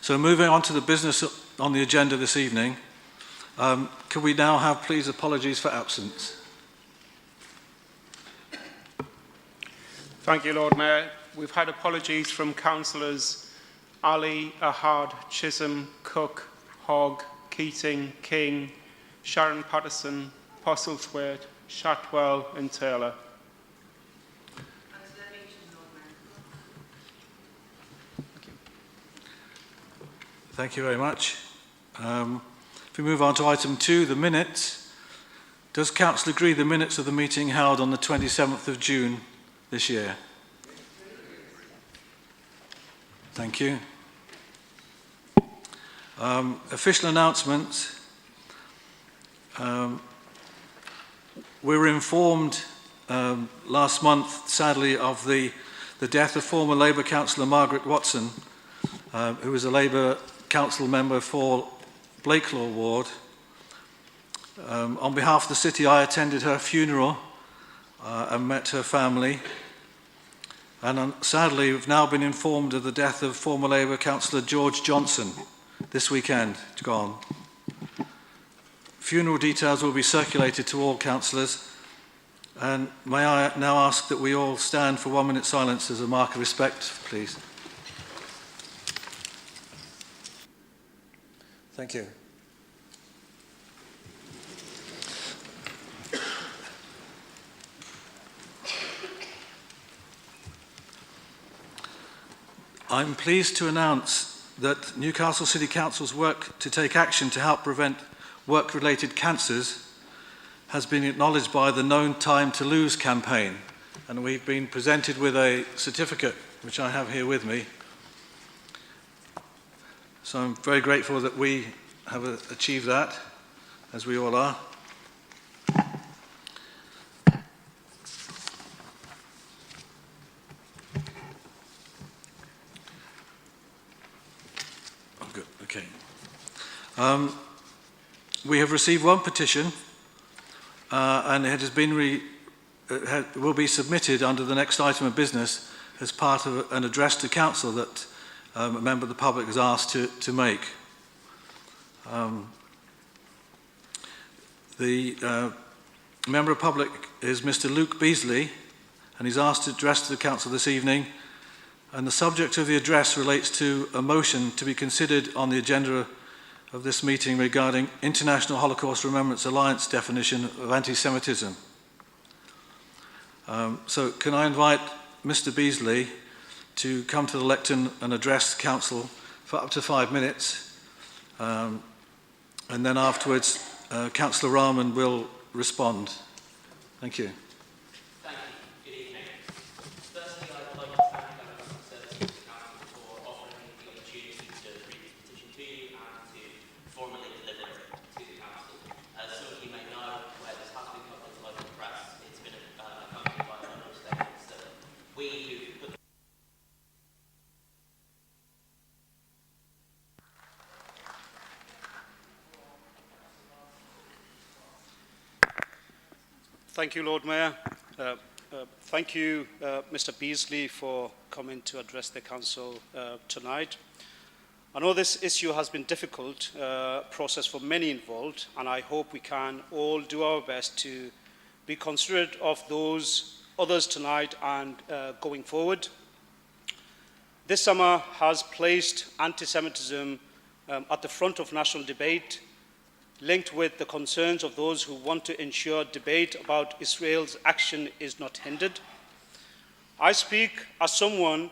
So moving on to the business on the agenda this evening, can we now have, please, apologies for absence? Thank you, Lord Mayor. We've had apologies from councillors Ali, Ahad, Chisholm, Cook, Hogg, Keating, King, Sharon Patterson, Postlethwaite, Shatwell and Taylor. Thank you very much. If we move on to item 2, the minutes. Does Council agree the minutes of the meeting held on the 27th of June this year? Thank you. Official announcements. We were informed last month, sadly, of the death of former Labour councillor Margaret Watson, who was a Labour council member for Blakelaw Ward. On behalf of the city, I attended her funeral and met her family. And sadly, we've now been informed of the death of former Labour councillor George Johnson this weekend, gone. Funeral details will be circulated to all councillors. And may I now ask that we all stand for 1 minute silence as a mark of respect, please. Thank you. I'm pleased to announce that Newcastle City Council's work to take action to help prevent work-related cancers has been acknowledged by the Known Time to Lose campaign, and we've been presented with a certificate which I have here with me. So I'm very grateful that we have achieved that, as we all are. Oh, good. Okay. We have received one petition, and it has been will be submitted under the next item of business as part of an address to council that a member of the public has asked to make. The member of public is Mr. Luke Beasley, and he's asked to address to the council this evening, and the subject of the address relates to a motion to be considered on the agenda of this meeting regarding International Holocaust Remembrance Alliance definition of anti-Semitism. So can I invite Mr. Beasley to come to the lectern and address the council for up to 5 minutes, and then afterwards Councillor Rahman will respond. Thank you. Thank you. Good evening. Firstly, I'd like to thank the Customer Services of the Council for offering me the opportunity to read the petition to you and to formally deliver it to the Council. As some of you may know, where this has been covered in the local press, it's been accompanied by a number of statements that we who put Thank you, Lord Mayor. Thank you, Mr. Beasley, for coming to address the Council tonight. I know this issue has been a difficult process for many involved, and I hope we can all do our best to be considerate of those others tonight and going forward. This summer has placed anti-Semitism at the front of national debate, linked with the concerns of those who want to ensure debate about Israel's action is not hindered. I speak as someone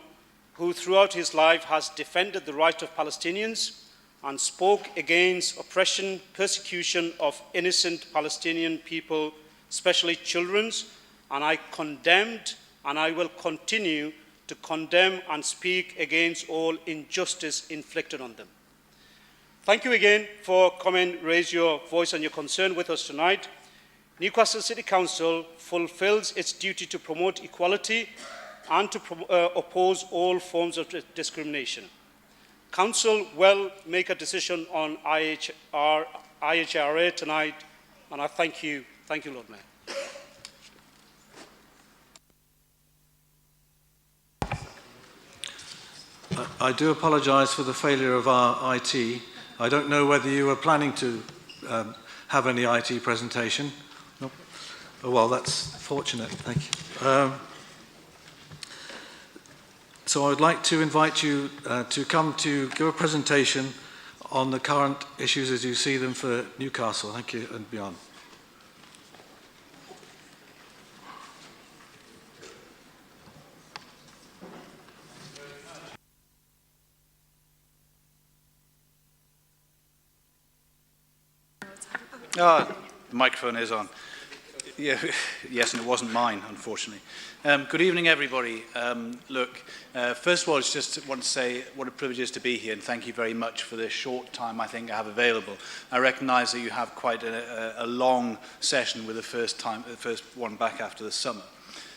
who throughout his life has defended the right of Palestinians and spoke against oppression, persecution of innocent Palestinian people, especially children, and I condemned and I will continue to condemn and speak against all injustice inflicted on them. Thank you again for coming, raise your voice and your concern with us tonight. Newcastle City Council fulfills its duty to promote equality and to oppose all forms of discrimination. Council will make a decision on IHRA tonight, and I thank you, Lord Mayor. I do apologise for the failure of our IT. I don't know whether you were planning to have any IT presentation. No? Oh, well, that's fortunate. Thank you. So I would like to invite you to come to give a presentation on the current issues as you see them for Newcastle. Thank you, and beyond. The microphone is on. Yeah, yes, and it wasn't mine, unfortunately. Good evening, everybody. First of all, I just want to say what a privilege it is to be here, and thank you very much for the short time I think I have available. I recognise that you have quite a long session with the first one back after the summer.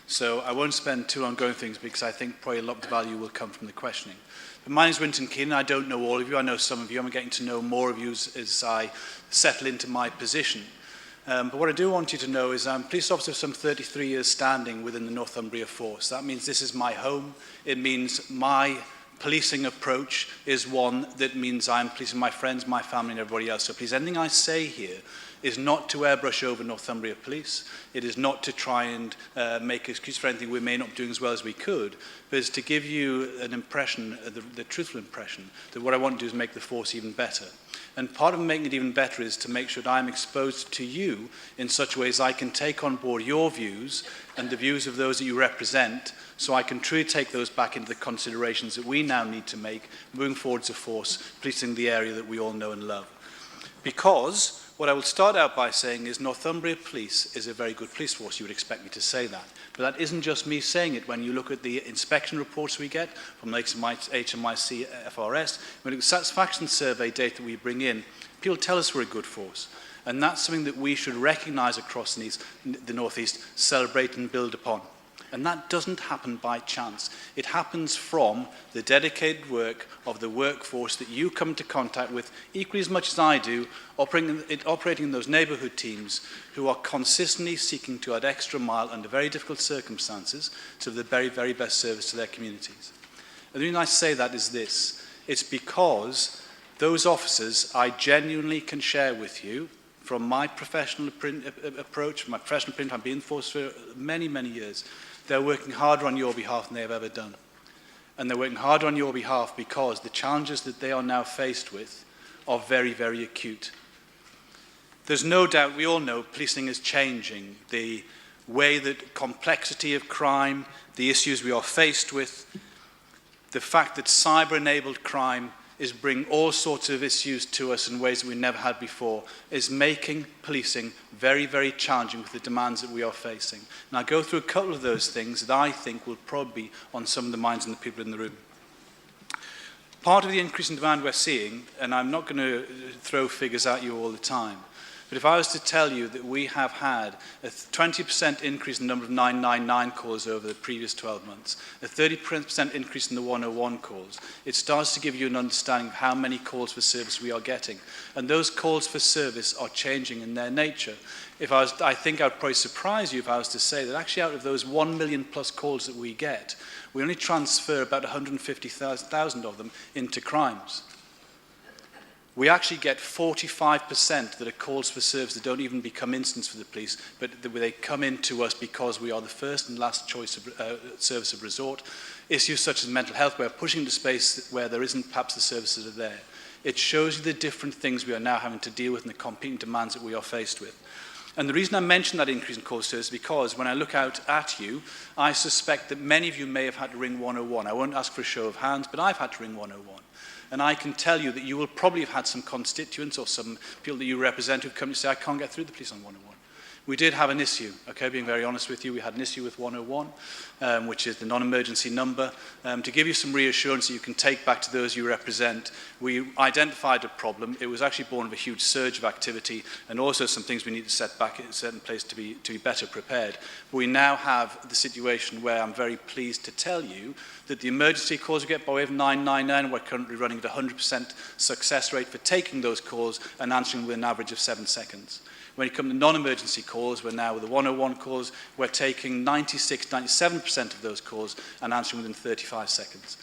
So I won't spend too long going things because I think probably a lot of the value will come from the questioning. But my name is Winton Keenan. I don't know all of you. I know some of you. I'm getting to know more of you as I settle into my position. But what I do want you to know is I'm police officer of some 33 years standing within the Northumbria force. That means this is my home. It means my policing approach is one that means I'm policing my friends, my family and everybody else. So please, anything I say here is not to airbrush over Northumbria Police. It is not to try and make excuse for anything we may not be doing as well as we could, but it's to give you an impression, the truthful impression, that what I want to do is make the force even better. And part of making it even better is to make sure that I'm exposed to you in such ways I can take on board your views and the views of those that you represent, so I can truly take those back into the considerations that we now need to make moving forward as a force, policing the area that we all know and love. Because what I will start out by saying is Northumbria Police is a very good police force. You would expect me to say that. But that isn't just me saying it. When you look at the inspection reports we get from HMIC FRS, when the satisfaction survey data we bring in, people tell us we're a good force. And that's something that we should recognise across the North East, celebrate and build upon. And that doesn't happen by chance. It happens from the dedicated work of the workforce that you come into contact with equally as much as I do, operating in those neighbourhood teams who are consistently seeking to add extra mile under very difficult circumstances to the very, very best service to their communities. And the reason I say that is this. It's because those officers I genuinely can share with you from my professional approach, my professional opinion. I've been in the force for many, many years. They're working harder on your behalf than they have ever done. And they're working harder on your behalf because the challenges that they are now faced with are very, very acute. There's no doubt, we all know, policing is changing. The way that complexity of crime, the issues we are faced with, the fact that cyber-enabled crime is bringing all sorts of issues to us in ways that we never had before, is making policing very, very challenging with the demands that we are facing. And I'll go through a couple of those things that I think will probably be on some of the minds of the people in the room. Part of the increase in demand we're seeing, and I'm not going to throw figures at you all the time, but if I was to tell you that we have had a 20% increase in the number of 999 calls over the previous 12 months, a 30% increase in the 101 calls, it starts to give you an understanding of how many calls for service we are getting. And those calls for service are changing in their nature. I think I would probably surprise you if I was to say that actually out of those 1 million plus calls that we get, we only transfer about 150,000 of them into crimes. We actually get 45% that are calls for service that don't even become incidents for the police, but they come in to us because we are the first and last choice of service of resort. Issues such as mental health, we're pushing into space where there isn't perhaps the services that are there. It shows you the different things we are now having to deal with and the competing demands that we are faced with. And the reason I mention that increase in calls to service is because when I look out at you, I suspect that many of you may have had to ring 101. I won't ask for a show of hands, but I've had to ring 101. And I can tell you that you will probably have had some constituents or some people that you represent who've come to say, I can't get through the police on 101. We did have an issue, okay, being very honest with you. We had an issue with 101, which is the non-emergency number. To give you some reassurance that you can take back to those you represent, we identified a problem. It was actually born of a huge surge of activity and also some things we need to set in place to be better prepared. But we now have the situation where I'm very pleased to tell you that the emergency calls we get by way of 999, we're currently running at 100% success rate for taking those calls and answering with an average of 7 seconds. When it comes to non-emergency calls, we're now with the 101 calls, we're taking 96, 97% of those calls and answering within 35 seconds.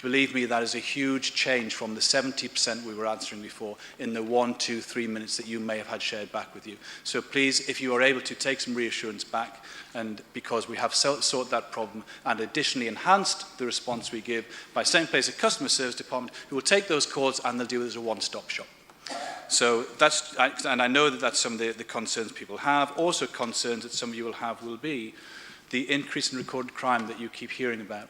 Believe me, that is a huge change from the 70% we were answering before in the 1, 2, 3 minutes that you may have had shared back with you. So please, if you are able to take some reassurance back, and because we have sorted that problem and additionally enhanced the response we give by same place a customer service department who will take those calls and they'll do it as a one-stop shop. So that's, and I know that that's some of the concerns people have. Also concerns that some of you will be the increase in recorded crime that you keep hearing about.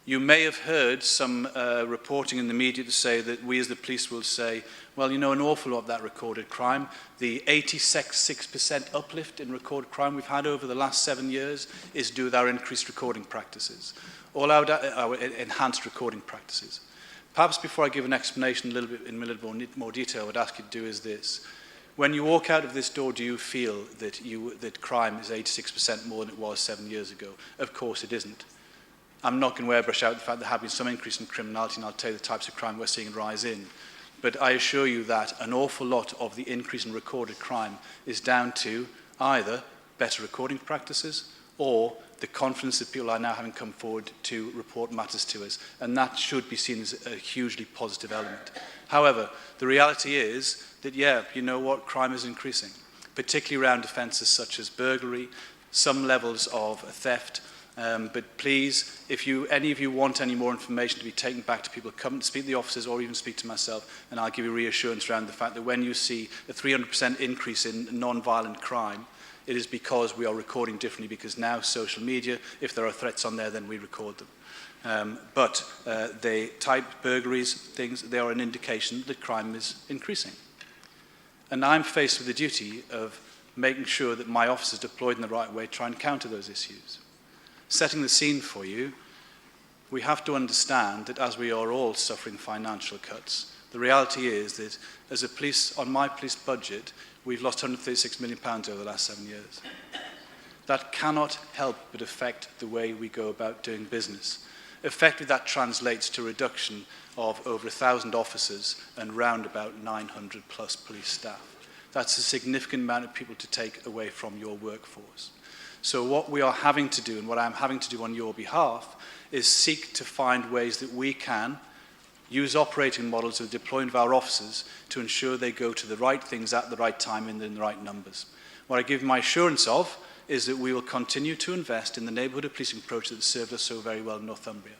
You may have heard some reporting in the media to say that we as the police will say, well, you know, an awful lot of that recorded crime, the 86% uplift in recorded crime we've had over the last 7 years is due with our increased recording practices, all our enhanced recording practices. Perhaps before I give an explanation in a little bit more detail, what I'd ask you to do is this. When you walk out of this door, do you feel that crime is 86% more than it was 7 years ago? Of course it isn't. I'm not going to airbrush out the fact there have been some increase in criminality, and I'll tell you the types of crime we're seeing rise in. But I assure you that an awful lot of the increase in recorded crime is down to either better recording practices or the confidence that people are now having come forward to report matters to us. And that should be seen as a hugely positive element. However, the reality is that, yeah, you know what, crime is increasing, particularly around offences such as burglary, some levels of theft. But please, if any of you want any more information to be taken back to people, come and speak to the officers or even speak to myself, and I'll give you reassurance around the fact that when you see a 300% increase in non-violent crime, it is because we are recording differently, because now social media, if there are threats on there, then we record them. But the type burglaries, things, they are an indication that crime is increasing. And I'm faced with the duty of making sure that my officers deployed in the right way try and counter those issues. Setting the scene for you, we have to understand that as we are all suffering financial cuts, the reality is that as a police, on my police budget, we've lost £136 million over the last 7 years. That cannot help but affect the way we go about doing business. Effectively, that translates to a reduction of over 1,000 officers and round about 900 plus police staff. That's a significant amount of people to take away from your workforce. So what we are having to do, and what I'm having to do on your behalf, is seek to find ways that we can use operating models of deployment of our officers to ensure they go to the right things at the right time and in the right numbers. What I give my assurance of is that we will continue to invest in the neighbourhood policing approach that has served us so very well in Northumbria,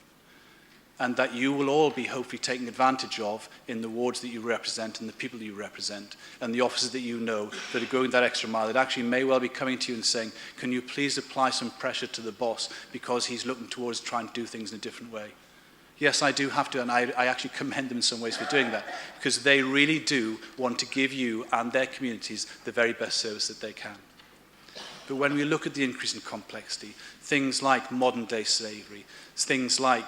and that you will all be hopefully taking advantage of in the wards that you represent and the people that you represent and the officers that you know that are going that extra mile, that actually may well be coming to you and saying, can you please apply some pressure to the boss because he's looking towards trying to do things in a different way. Yes, I do have to, and I actually commend them in some ways for doing that, because they really do want to give you and their communities the very best service that they can. But when we look at the increase in complexity, things like modern day slavery, things like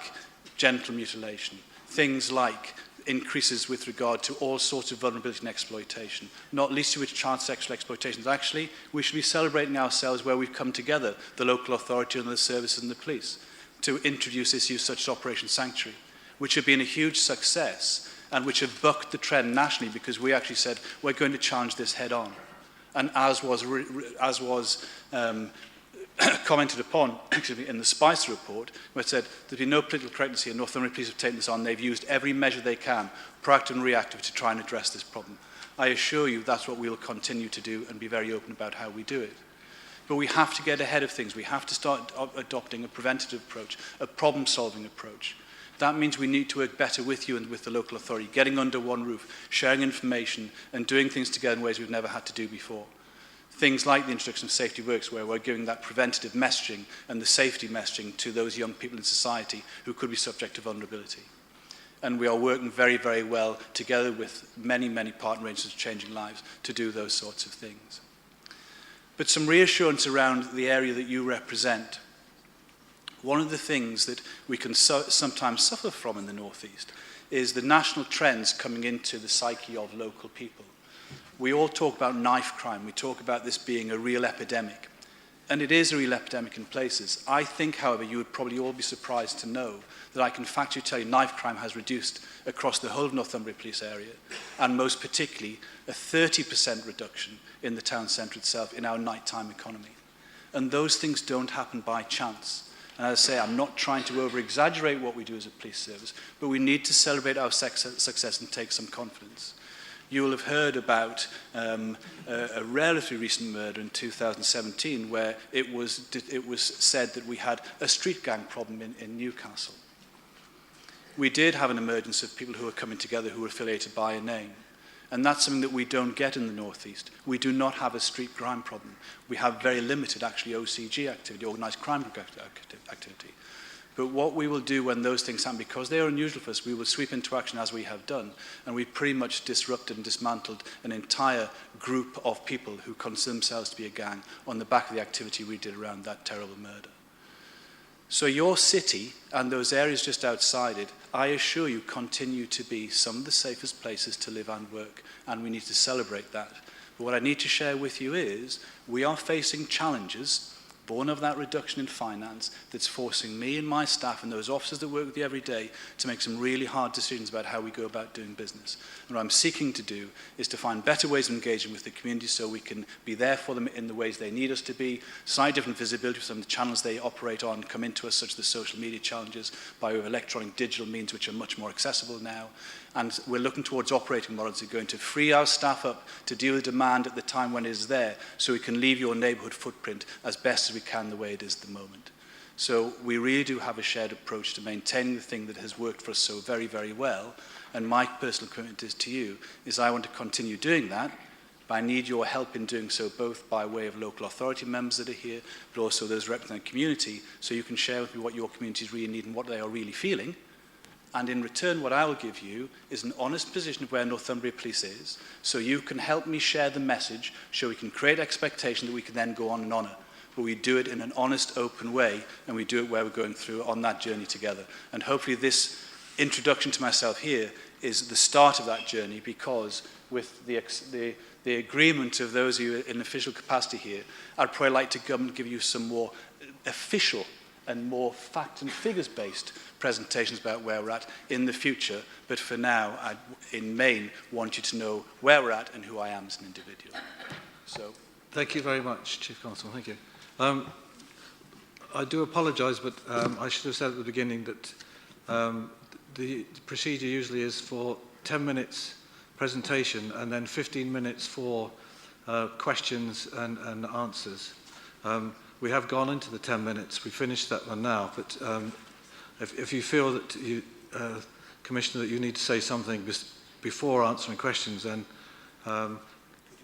genital mutilation, things like increases with regard to all sorts of vulnerability and exploitation, not least of which child sexual exploitation. Actually, we should be celebrating ourselves where we've come together, the local authority and the services and the police, to introduce issues such as Operation Sanctuary, which have been a huge success and which have bucked the trend nationally, because we actually said we're going to challenge this head on. And as was commented upon in the Spicer report, where it said there's been no political correctness here. Northumbria Police have taken this on. They've used every measure they can, proactive and reactive, to try and address this problem. I assure you that's what we will continue to do and be very open about how we do it. But we have to get ahead of things. We have to start adopting a preventative approach, a problem-solving approach. That means we need to work better with you and with the local authority, getting under one roof, sharing information and doing things together in ways we've never had to do before. Things like the introduction of Safety Works, where we're giving that preventative messaging and the safety messaging to those young people in society who could be subject to vulnerability. And we are working very, very well together with many, many partner agencies Changing Lives to do those sorts of things. But some reassurance around the area that you represent. One of the things that we can sometimes suffer from in the North East is the national trends coming into the psyche of local people. We all talk about knife crime. We talk about this being a real epidemic. And it is a real epidemic in places. I think, however, you would probably all be surprised to know that I can factually tell you knife crime has reduced across the whole of Northumbria Police area, and most particularly a 30% reduction in the town centre itself in our nighttime economy. And those things don't happen by chance. And as I say, I'm not trying to over-exaggerate what we do as a police service, but we need to celebrate our success and take some confidence. You will have heard about a relatively recent murder in 2017 where it was said that we had a street gang problem in Newcastle. We did have an emergence of people who were coming together who were affiliated by a name. And that's something that we don't get in the Northeast. We do not have a street crime problem. We have very limited, actually, OCG activity, organised crime activity. But what we will do when those things happen, because they are unusual for us, we will sweep into action as we have done. And we pretty much disrupted and dismantled an entire group of people who consider themselves to be a gang on the back of the activity we did around that terrible murder. So your city and those areas just outside it, I assure you, continue to be some of the safest places to live and work, and we need to celebrate that. But what I need to share with you is we are facing challenges born of that reduction in finance that's forcing me and my staff and those officers that work with you every day to make some really hard decisions about how we go about doing business. And what I'm seeking to do is to find better ways of engaging with the community so we can be there for them in the ways they need us to be, slightly different visibility for some of the channels they operate on, come into us, such as the social media challenges, by way of electronic digital means which are much more accessible now. And we're looking towards operating models that are going to free our staff up to deal with demand at the time when it is there, so we can leave your neighbourhood footprint as best as we can the way it is at the moment. So we really do have a shared approach to maintaining the thing that has worked for us so very, very well. And my personal commitment is to you, is I want to continue doing that, but I need your help in doing so, both by way of local authority members that are here, but also those representing the community, so you can share with me what your communities really need and what they are really feeling. And in return, what I will give you is an honest position of where Northumbria Police is, so you can help me share the message, so we can create expectation that we can then go on and honour. But we do it in an honest, open way, and we do it where we're going through on that journey together. And hopefully this introduction to myself here is the start of that journey, because with the agreement of those of you in official capacity here, I'd probably like to come and give you some more official and more fact and figures-based presentations about where we're at in the future. But for now, I, in main, want you to know where we're at and who I am as an individual. So, Thank you very much, Chief Constable. Thank you. I do apologise, but I should have said at the beginning that the procedure usually is for 10 minutes presentation and then 15 minutes for questions and answers. We have gone into the 10 minutes. We finished that one now, but if you feel that you, Commissioner, that you need to say something before answering questions, then could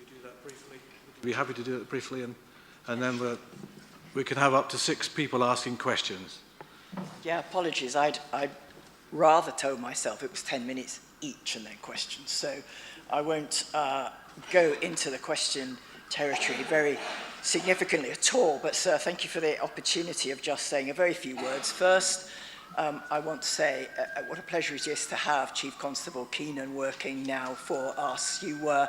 you do that briefly? We'd be happy to do it briefly, and then we can have up to 6 people asking questions. Yeah, apologies. I'd rather told myself it was 10 minutes each and then questions. So I won't go into the question territory very significantly at all. But, sir, thank you for the opportunity of just saying a very few words. First, I want to say what a pleasure it is to have Chief Constable Keenan working now for us. You were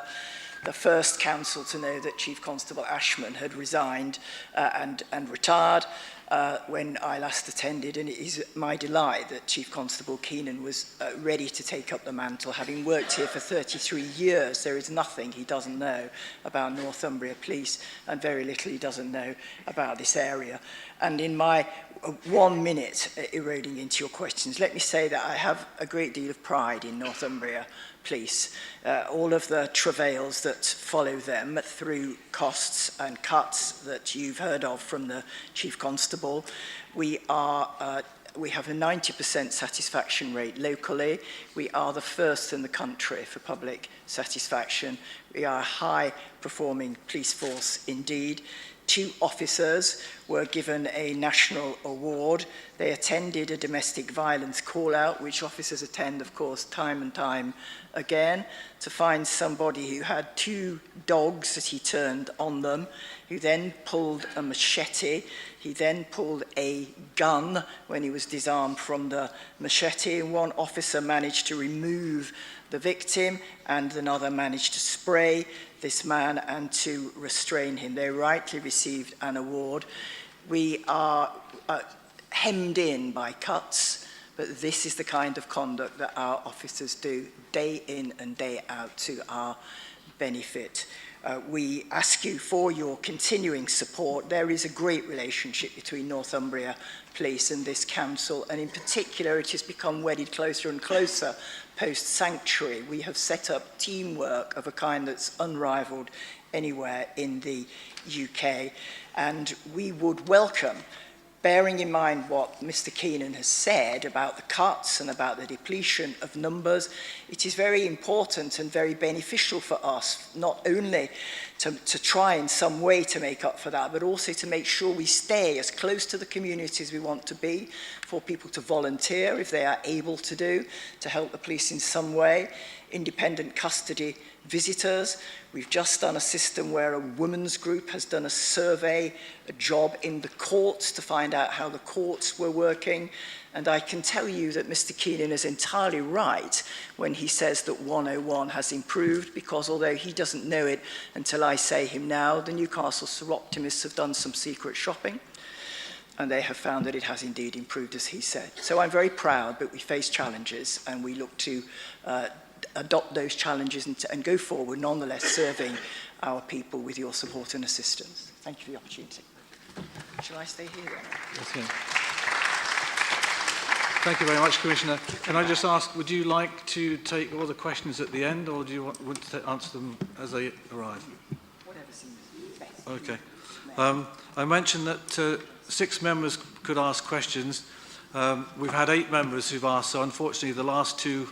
the first council to know that Chief Constable Ashman had resigned and retired when I last attended, and it is my delight that Chief Constable Keenan was ready to take up the mantle. Having worked here for 33 years, there is nothing he doesn't know about Northumbria Police, and very little he doesn't know about this area. And in my 1 minute eroding into your questions, let me say that I have a great deal of pride in Northumbria Police. All of the travails that follow them through costs and cuts that you've heard of from the Chief Constable. We have a 90% satisfaction rate locally. We are the first in the country for public satisfaction. We are a high-performing police force indeed. 2 officers were given a national award. They attended a domestic violence call-out, which officers attend, of course, time and time again, to find somebody who had 2 dogs that he turned on them, who then pulled a machete. He then pulled a gun when he was disarmed from the machete, and 1 officer managed to remove the victim, and another managed to spray this man and to restrain him. They rightly received an award. We are hemmed in by cuts, but this is the kind of conduct that our officers do day in and day out to our benefit. We ask you for your continuing support. There is a great relationship between Northumbria Police and this council, and in particular it has become wedded closer and closer post-sanctuary. We have set up teamwork of a kind that's unrivaled anywhere in the UK, and we would welcome, bearing in mind what Mr. Keenan has said about the cuts and about the depletion of numbers, it is very important and very beneficial for us, not only to try in some way to make up for that, but also to make sure we stay as close to the communities we want to be, for people to volunteer if they are able to do, to help the police in some way, independent custody visitors. We've just done a system where a women's group has done a survey, a job in the courts to find out how the courts were working. And I can tell you that Mr. Keenan is entirely right when he says that 101 has improved, because although he doesn't know it until I say him now, the Newcastle Seroptimists have done some secret shopping, and they have found that it has indeed improved, as he said. So I'm very proud, but we face challenges, and we look to adopt those challenges and go forward, nonetheless serving our people with your support and assistance. Thank you for the opportunity. Shall I stay here then? Yes, yeah. Thank you very much, Commissioner. Can I just ask, would you like to take all the questions at the end, or do you want to answer them as they arrive? Whatever seems best. Okay. I mentioned that 6 members could ask questions. We've had 8 members who've asked, so unfortunately the last 2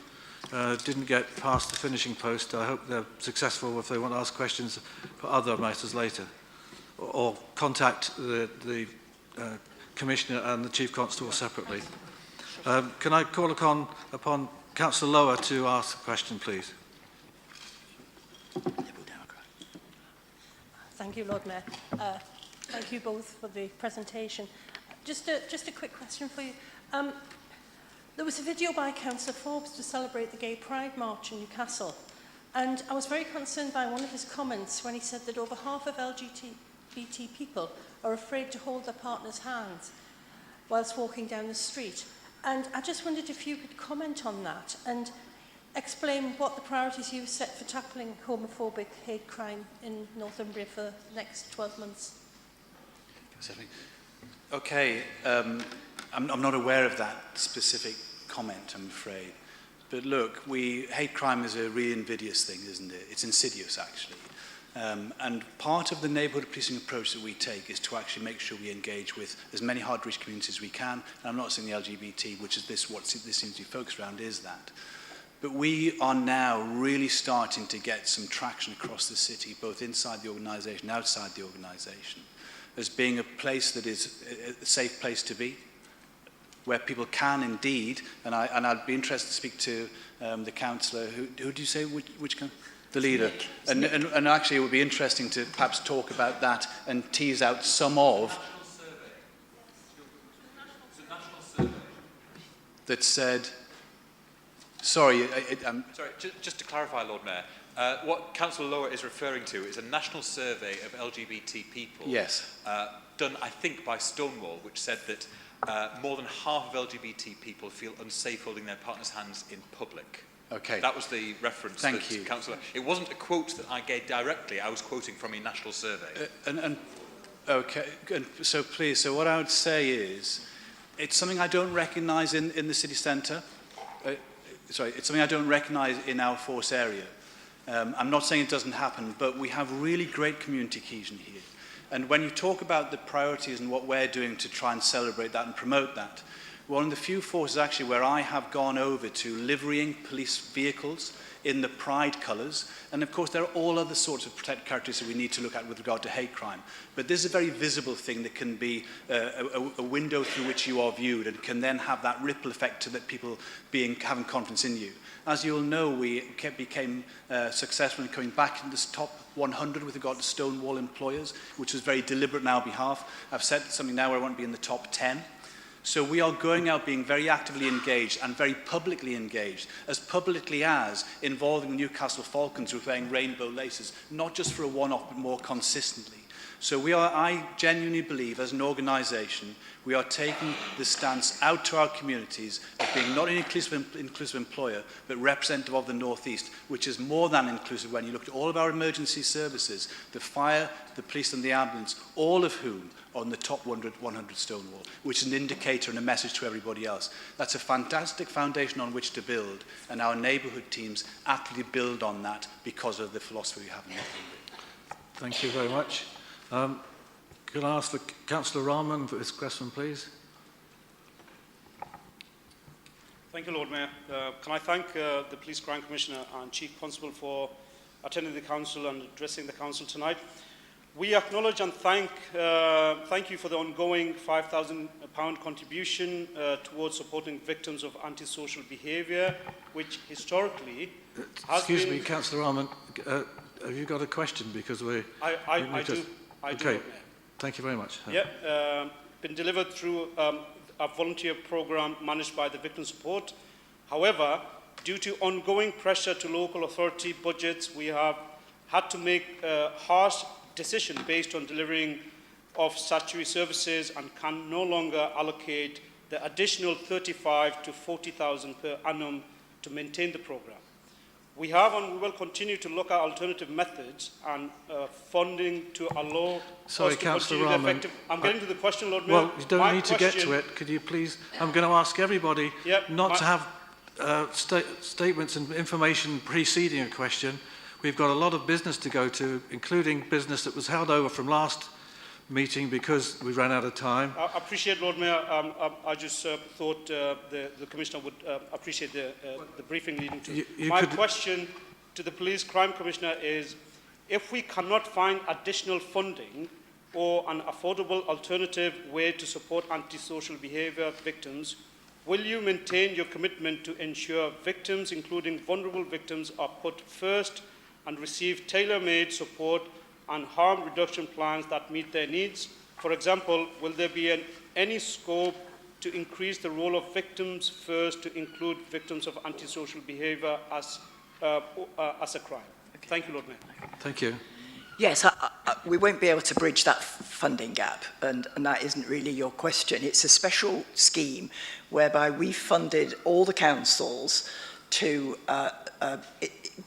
didn't get past the finishing post. I hope they're successful if they want to ask questions for other matters later, or contact the Commissioner and the Chief Constable separately. Can I call upon Councillor Lower to ask a question, please? Thank you, Lord Mayor. Thank you both for the presentation. Just a quick question for you. There was a video by Councillor Forbes to celebrate the Gay Pride March in Newcastle, and I was very concerned by one of his comments when he said that over half of LGBT people are afraid to hold their partner's hands whilst walking down the street. And I just wondered if you could comment on that and explain what the priorities you've set for tackling homophobic hate crime in Northumbria for the next 12 months. Okay, I'm not aware of that specific comment, I'm afraid. But look, hate crime is a really invidious thing, isn't it? It's insidious, actually. And part of the neighbourhood policing approach that we take is to actually make sure we engage with as many hard-to-reach communities as we can. And I'm not saying the LGBT, which is what this seems to be focused around, is that. But we are now really starting to get some traction across the city, both inside the organisation and outside the organisation, as being a place that is a safe place to be, where people can indeed, and I'd be interested to speak to the councillor, who do you say, which the leader, and actually it would be interesting to perhaps talk about that and tease out some of that said, sorry, Sorry, just to clarify, Lord Mayor, what Councillor Lower is referring to is a national survey of LGBT people. Yes. Done, I think, by Stonewall, which said that more than half of LGBT people feel unsafe holding their partner's hands in public. Okay. That was the reference. Thank you. Councillor. It wasn't a quote that I gave directly. I was quoting from a national survey. Okay. So please. So what I would say is, it's something I don't recognise in the city centre. It's something I don't recognise in our force area. I'm not saying it doesn't happen, but we have really great community cohesion here. And when you talk about the priorities and what we're doing to try and celebrate that and promote that, one of the few forces actually where I have gone over to liverying police vehicles in the pride colours, and of course there are all other sorts of protected characteristics that we need to look at with regard to hate crime. But this is a very visible thing that can be a window through which you are viewed and can then have that ripple effect to that people having confidence in you. As you all know, we became successful in coming back into this top 100 with regard to Stonewall employers, which was very deliberate on our behalf. I've said something now where I want to be in the top 10. So we are going out being very actively engaged and very publicly engaged, as publicly as involving the Newcastle Falcons with wearing rainbow laces, not just for a one-off but more consistently. So I genuinely believe, as an organisation, we are taking the stance out to our communities of being not an inclusive employer, but representative of the North East, which is more than inclusive when you look at all of our emergency services, the fire, the police and the ambulance, all of whom are on the top 100 Stonewall, which is an indicator and a message to everybody else. That's a fantastic foundation on which to build, and our neighbourhood teams aptly build on that because of the philosophy we have in Northumberland. Thank you very much. Could I ask Councillor Rahman for his question, please? Thank you, Lord Mayor. Can I thank the Police Crime Commissioner and Chief Constable for attending the Council and addressing the Council tonight. We acknowledge and thank you for the ongoing £5,000 contribution towards supporting victims of antisocial behaviour, which historically has Excuse been... me, Councillor Rahman, have you got a question? Because I do. Okay, thank you very much. Yeah, been delivered through a volunteer programme managed by the Victim Support. However, due to ongoing pressure to local authority budgets, we have had to make a harsh decision based on delivering of statutory services and can no longer allocate the additional 35 to 40,000 per annum to maintain the programme. We have and we will continue to look at alternative methods and funding to allow Sorry, us to Councillor continue the Rahman. effective... I'm getting to the question, Lord Mayor. Well, you don't need to get to it. Could you please... I'm going to ask everybody not to have statements and information preceding a question. We've got a lot of business to go to, including business that was held over from last meeting because we ran out of time. I appreciate, Lord Mayor. I just thought the Commissioner would appreciate the briefing leading to. My question to the Police Crime Commissioner is, if we cannot find additional funding or an affordable alternative way to support antisocial behaviour victims, will you maintain your commitment to ensure victims, including vulnerable victims, are put first and receive tailor-made support and harm reduction plans that meet their needs? For example, will there be any scope to increase the role of victims first to include victims of antisocial behaviour as a crime? Okay. Thank you, Lord Mayor. Thank you. Yes, we won't be able to bridge that funding gap, and that isn't really your question. It's a special scheme whereby we funded all the councils to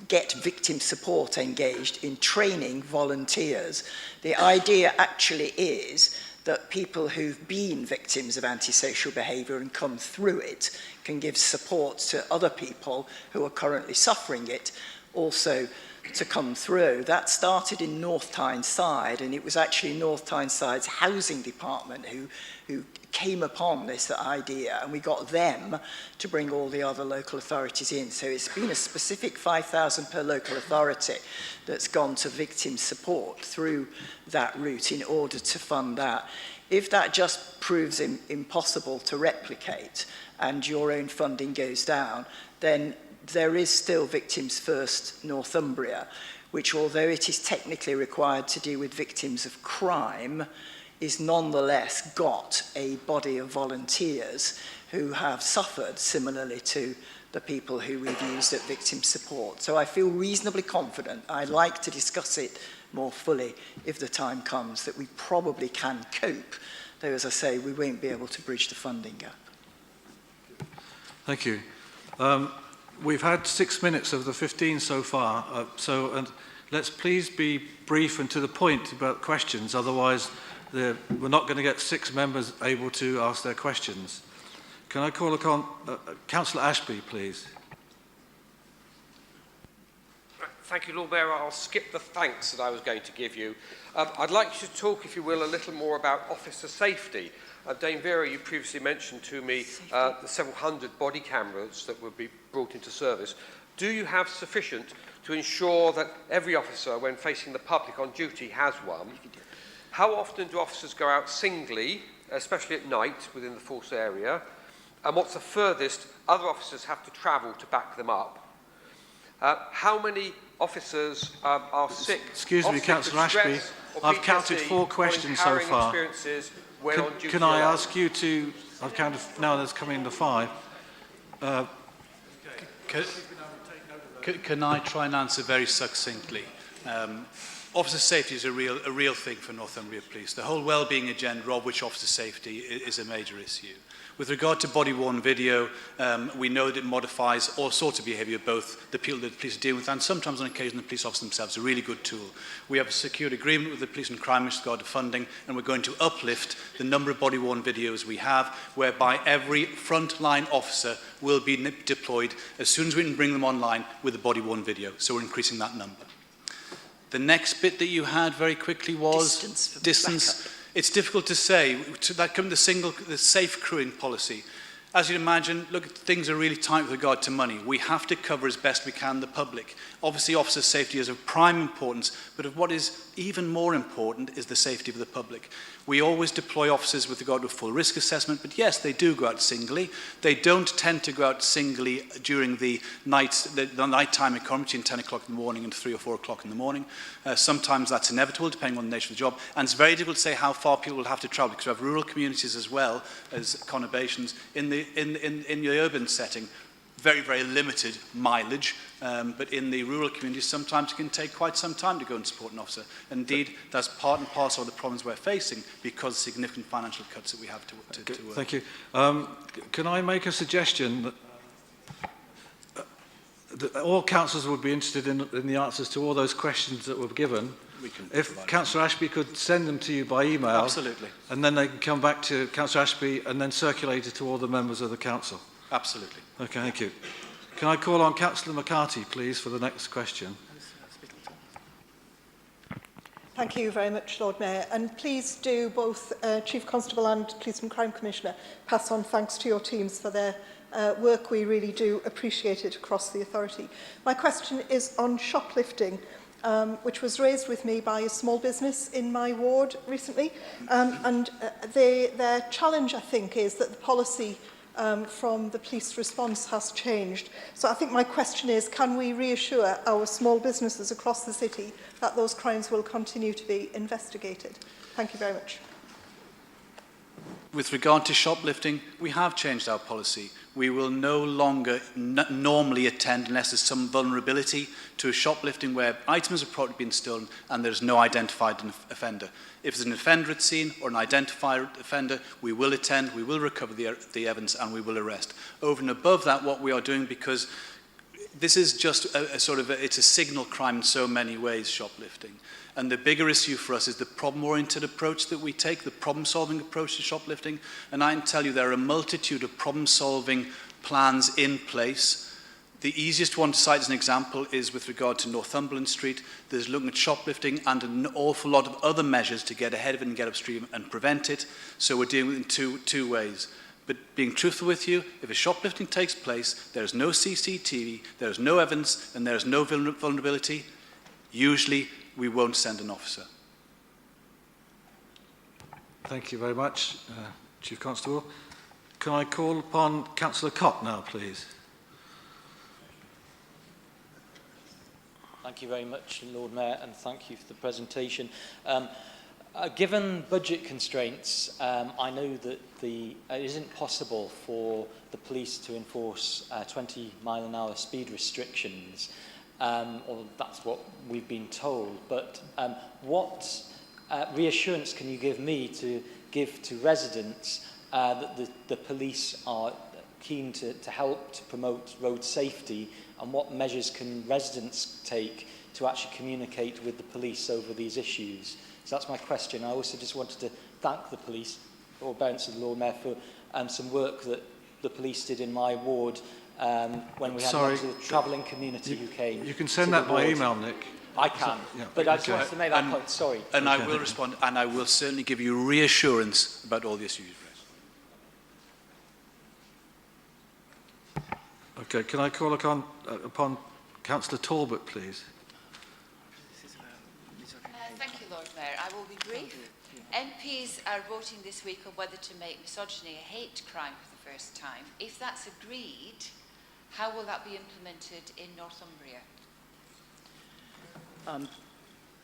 get victim support engaged in training volunteers. The idea actually is that people who've been victims of antisocial behaviour and come through it can give support to other people who are currently suffering it also to come through. That started in North Tyneside, and it was actually North Tyneside's housing department who came upon this idea, and we got them to bring all the other local authorities in. So it's been a specific 5,000 per local authority that's gone to victim support through that route in order to fund that. If that just proves impossible to replicate and your own funding goes down, then there is still Victims First Northumbria, which, although it is technically required to do with victims of crime, is nonetheless got a body of volunteers who have suffered similarly to the people who we've used at victim support. So I feel reasonably confident. I'd like to discuss it more fully if the time comes that we probably can cope, though, as I say, we won't be able to bridge the funding gap. Thank you. We've had 6 minutes of the 15 so far, and let's please be brief and to the point about questions, otherwise we're not going to get 6 members able to ask their questions. Can I call upon Councillor Ashby, please? Thank you, Lord Mayor. I'll skip the thanks that I was going to give you. I'd like you to talk, if you will, a little more about officer safety. Dame Vera, you previously mentioned to me the several hundred body cameras that would be brought into service. Do you have sufficient to ensure that every officer, when facing the public on duty, has one? How often do officers go out singly, especially at night within the force area? And what's the furthest other officers have to travel to back them up? How many officers are sick? Excuse me, Councillor Ashby. I've counted 4 questions so far. Can I ask you to... I've counted... Now there's coming to 5. Can I try and answer very succinctly? Officer safety is a real thing for Northumbria Police. The whole well-being agenda, of which officer safety is a major issue. With regard to body-worn video, we know that it modifies all sorts of behaviour, both the people that the police deal with and sometimes on occasion the police officers themselves. A really good tool. We have a secured agreement with the Police and Crime with regard to funding, and we're going to uplift the number of body-worn videos we have, whereby every frontline officer will be deployed as soon as we can bring them online with a body-worn video. So we're increasing that number. The next bit that you had very quickly was distance. It's difficult to say. That comes the safe crewing policy. As you'd imagine, look, things are really tight with regard to money. We have to cover as best we can the public. Obviously, officer safety is of prime importance, but of what is even more important is the safety of the public. We always deploy officers with regard to a full risk assessment, but yes, they do go out singly. They don't tend to go out singly during the nighttime economy, between 10 o'clock in the morning and 3 or 4 o'clock in the morning. Sometimes that's inevitable, depending on the nature of the job, and it's very difficult to say how far people will have to travel, because we have rural communities as well as conurbations. In the urban setting, very, very limited mileage, but in the rural communities, sometimes it can take quite some time to go and support an officer. Indeed, that's part and parcel of the problems we're facing because of significant financial cuts that we have to Thank you. Can I make a suggestion that all councillors would be interested in the answers to all those questions that were given? If Councillor Ashby could send them to you by email. Absolutely. And then they can come back to Councillor Ashby and then circulate it to all the members of the council. Absolutely. Okay, thank you. Can I call on Councillor McCarthy, please, for the next question? Thank you very much, Lord Mayor. And please do both Chief Constable and Police and Crime Commissioner pass on thanks to your teams for their work. We really do appreciate it across the authority. My question is on shoplifting, which was raised with me by a small business in my ward recently. Their challenge, I think, is that the policy from the police response has changed. So I think my question is, can we reassure our small businesses across the city that those crimes will continue to be investigated? Thank you very much. With regard to shoplifting, we have changed our policy. We will no longer normally attend unless there's some vulnerability to a shoplifting where items have probably been stolen and there's no identified offender. If there's an offender at scene or an identified offender, we will attend, we will recover the evidence and we will arrest. Over and above that, what we are doing, because this is just it's a signal crime in so many ways, shoplifting. And the bigger issue for us is the problem-oriented approach that we take, the problem-solving approach to shoplifting. And I can tell you there are a multitude of problem-solving plans in place. The easiest one to cite as an example is with regard to Northumberland Street. There's looking at shoplifting and an awful lot of other measures to get ahead of it and get upstream and prevent it. So we're dealing with it in two ways. But being truthful with you, if a shoplifting takes place, there's no CCTV, there's no evidence, and there's no vulnerability, usually we won't send an officer. Thank you very much, Chief Constable. Can I call upon Councillor Cott now, please? Thank you very much, Lord Mayor, and thank you for the presentation. Given budget constraints, I know that it isn't possible for the police to enforce 20-mile-an-hour speed restrictions, or that's what we've been told. But what reassurance can you give me to give to residents that the police are keen to help to promote road safety, and what measures can residents take to actually communicate with the police over these issues? So that's my question. I also just wanted to thank the police, or bounce to the Lord Mayor, for some work that the police did in my ward when we had members of the travelling community who came. You can send that by email, Nick. I can, but I just wanted to make that point, sorry. And I will respond, and I will certainly give you reassurance about all the issues you've raised. Okay, can I call upon Councillor Talbot, please? Thank you, Lord Mayor. I will be brief. MPs are voting this week on whether to make misogyny a hate crime for the first time. If that's agreed, how will that be implemented in Northumbria?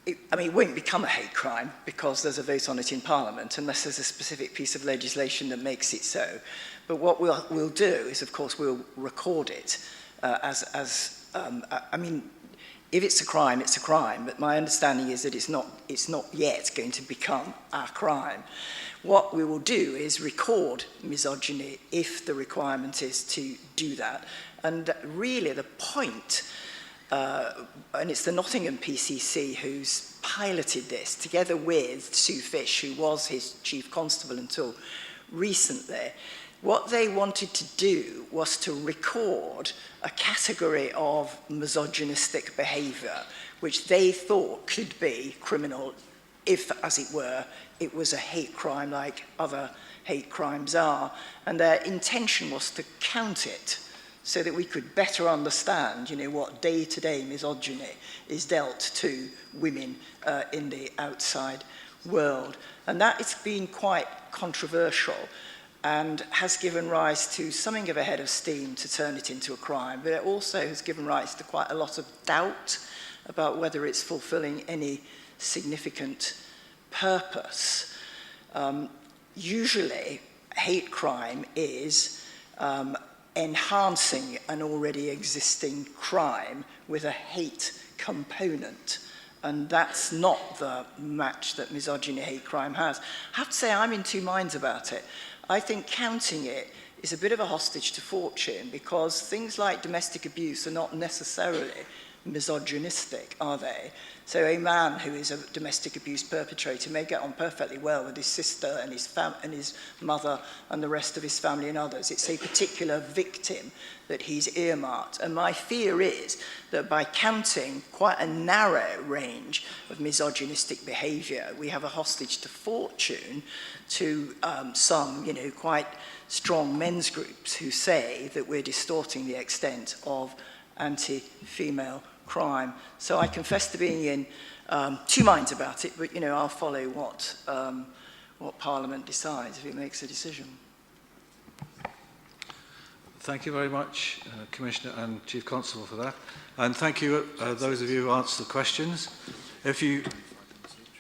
It won't become a hate crime because there's a vote on it in Parliament unless there's a specific piece of legislation that makes it so. But what we'll do is, of course, we'll record it If it's a crime, it's a crime, but my understanding is that it's not yet going to become a crime. What we will do is record misogyny if the requirement is to do that. And really the point, and it's the Nottingham PCC who's piloted this, together with Sue Fish, who was his chief constable until recently. What they wanted to do was to record a category of misogynistic behaviour, which they thought could be criminal if, as it were, it was a hate crime like other hate crimes are. And their intention was to count it so that we could better understand, what day-to-day misogyny is dealt to women in the outside world. And that has been quite controversial and has given rise to something of a head of steam to turn it into a crime, but it also has given rise to quite a lot of doubt about whether it's fulfilling any significant purpose. Usually, hate crime is enhancing an already existing crime with a hate component. And that's not the match that misogyny hate crime has. I have to say I'm in two minds about it. I think counting it is a bit of a hostage to fortune because things like domestic abuse are not necessarily misogynistic, are they? So a man who is a domestic abuse perpetrator may get on perfectly well with his sister and his mother and the rest of his family and others. It's a particular victim that he's earmarked. And my fear is that by counting quite a narrow range of misogynistic behaviour, we have a hostage to fortune to some, quite strong men's groups who say that we're distorting the extent of anti-female crime. So I confess to being in two minds about it, but I'll follow what Parliament decides if it makes a decision. Thank you very much, Commissioner and Chief Constable, for that. And thank you, those of you who answered the questions. If you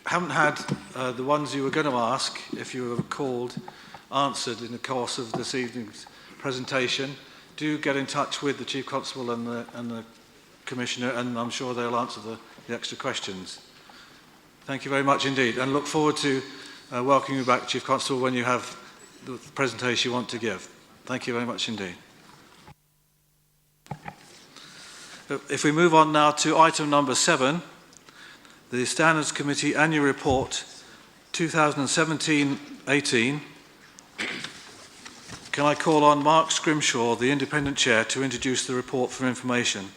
haven't had the ones you were going to ask, if you were called, answered in the course of this evening's presentation, do get in touch with the Chief Constable and the Commissioner, and I'm sure they'll answer the extra questions. Thank you very much indeed, and look forward to welcoming you back, Chief Constable, when you have the presentation you want to give. Thank you very much indeed. If we move on now to item number 7, the Standards Committee Annual Report 2017-18. Can I call on Mark Scrimshaw, the Independent Chair, to introduce the report for information?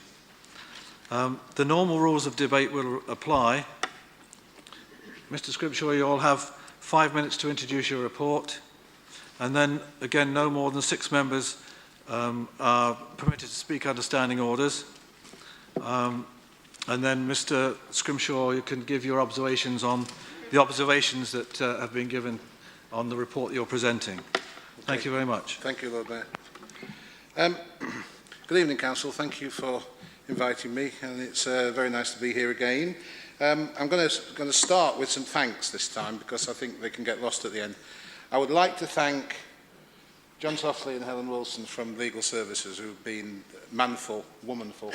The normal rules of debate will apply. Mr. Scrimshaw, you all have 5 minutes to introduce your report, and then again no more than 6 members are permitted to speak under standing orders. And then Mr. Scrimshaw, you can give your observations on the observations that have been given on the report you're presenting. Thank you very much. Thank you, Lord Mayor. Good evening, Council. Thank you for inviting me, and it's very nice to be here again. I'm going to start with some thanks this time because I think they can get lost at the end. I would like to thank John Toffley and Helen Wilson from Legal Services, who've been manful, womanful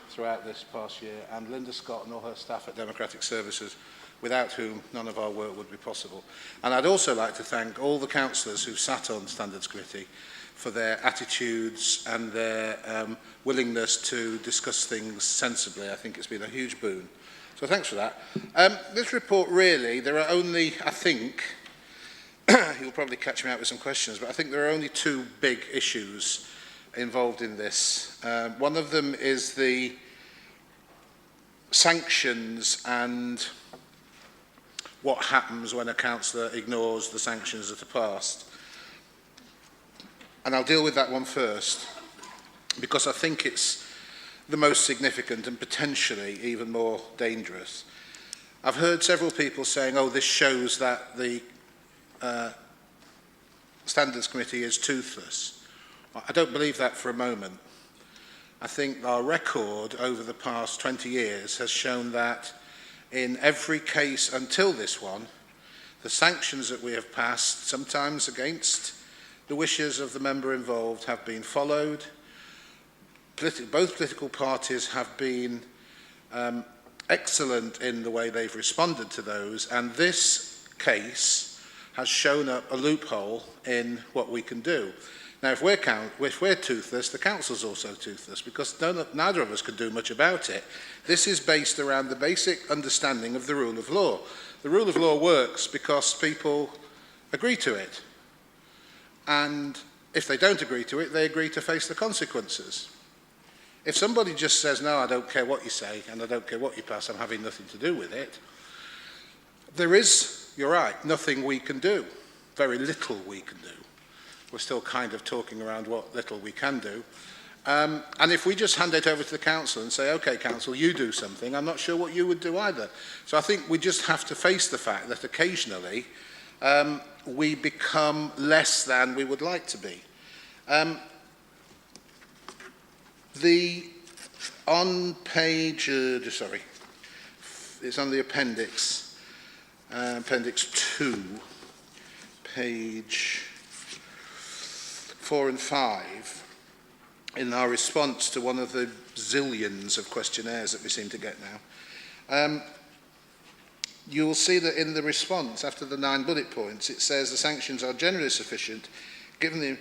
throughout this past year, and Linda Scott and all her staff at Democratic Services, without whom none of our work would be possible. And I'd also like to thank all the councillors who've sat on the Standards Committee for their attitudes and their willingness to discuss things sensibly. I think it's been a huge boon. So thanks for that. This report really, there are only, I think, you'll probably catch me out with some questions, but I think there are only 2 big issues involved in this. One of them is the sanctions and what happens when a councillor ignores the sanctions that are passed. And I'll deal with that one first, because I think it's the most significant and potentially even more dangerous. I've heard several people saying, oh, this shows that the Standards Committee is toothless. I don't believe that for a moment. I think our record over the past 20 years has shown that in every case until this one, the sanctions that we have passed, sometimes against the wishes of the member involved, have been followed. Both political parties have been excellent in the way they've responded to those, and this case has shown up a loophole in what we can do. Now, if we're toothless, the council's also toothless, because neither of us could do much about it. This is based around the basic understanding of the rule of law. The rule of law works because people agree to it. And if they don't agree to it, they agree to face the consequences. If somebody just says, no, I don't care what you say, and I don't care what you pass, I'm having nothing to do with it, there is, you're right, nothing we can do. Very little we can do. We're still kind of talking around what little we can do. And if we just hand it over to the council and say, OK, council, you do something, I'm not sure what you would do either. So I think we just have to face the fact that occasionally we become less than we would like to be. On page, sorry, it's on the appendix, appendix 2, page 4 and 5, in our response to one of the zillions of questionnaires that we seem to get now. You will see that in the response, after the 9 bullet points, it says the sanctions are generally sufficient, given the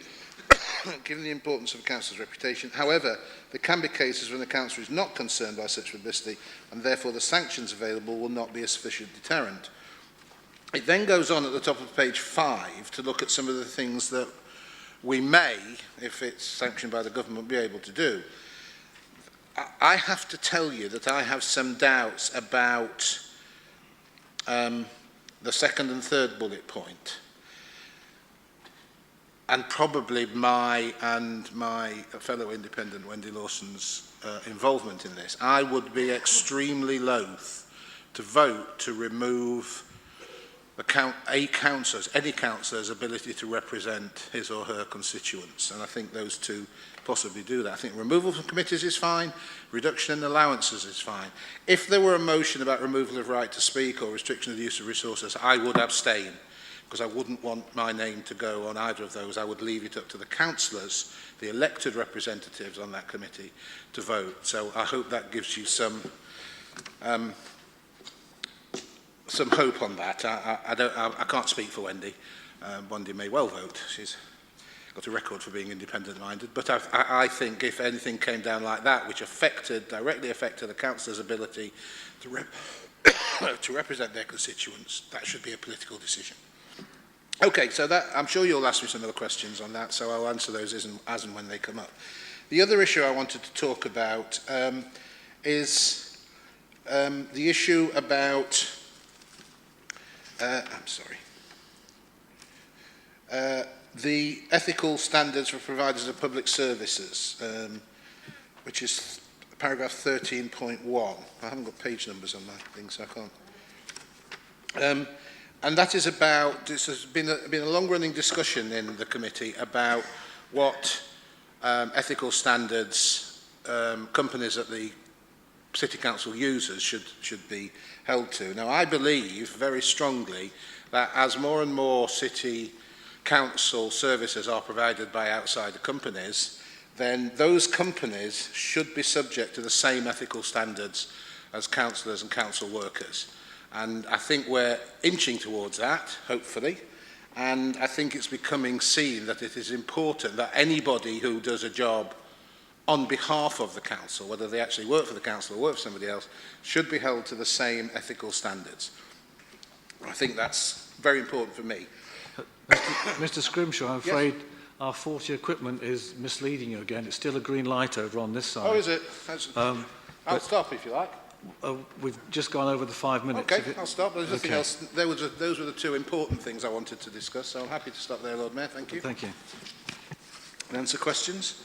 given the importance of a council's reputation. However, there can be cases when the council is not concerned by such publicity, and therefore the sanctions available will not be a sufficient deterrent. It then goes on at the top of page 5 to look at some of the things that we may, if it's sanctioned by the government, be able to do. I have to tell you that I have some doubts about the second and third bullet point, and probably my and my fellow independent Wendy Lawson's involvement in this. I would be extremely loath to vote to remove any councillor's ability to represent his or her constituents, and I think those two possibly do that. I think removal from committees is fine, reduction in allowances is fine. If there were a motion about removal of right to speak or restriction of the use of resources, I would abstain, because I wouldn't want my name to go on either of those. I would leave it up to the councillors, the elected representatives on that committee, to vote. So I hope that gives you some hope on that. I can't speak for Wendy. Wendy may well vote. She's got a record for being independent-minded. But I think if anything came down like that, which directly affected the councillor's ability to represent their constituents, that should be a political decision. Okay, so I'm sure you'll ask me some other questions on that, so I'll answer those as and when they come up. The other issue I wanted to talk about is the issue about the ethical standards for providers of public services, which is paragraph 13.1. I haven't got page numbers on that thing, so I can't. And that is about, this has been a long-running discussion in the committee about what ethical standards companies that the City Council uses should be held to. Now, I believe very strongly that as more and more City Council services are provided by outside companies, then those companies should be subject to the same ethical standards as councillors and council workers. And I think we're inching towards that, hopefully. And I think it's becoming seen that it is important that anybody who does a job on behalf of the council, whether they actually work for the council or work for somebody else, should be held to the same ethical standards. I think that's very important for me. Mr. Scrimshaw, I'm afraid our faulty equipment is misleading you again. It's still a green light over on this side. Oh, is it? I'll stop if you like. We've just gone over the 5 minutes. Okay, I'll stop. There's nothing else. Those were the two important things I wanted to discuss, so I'm happy to stop there, Lord Mayor. Thank you. Thank you. And answer questions?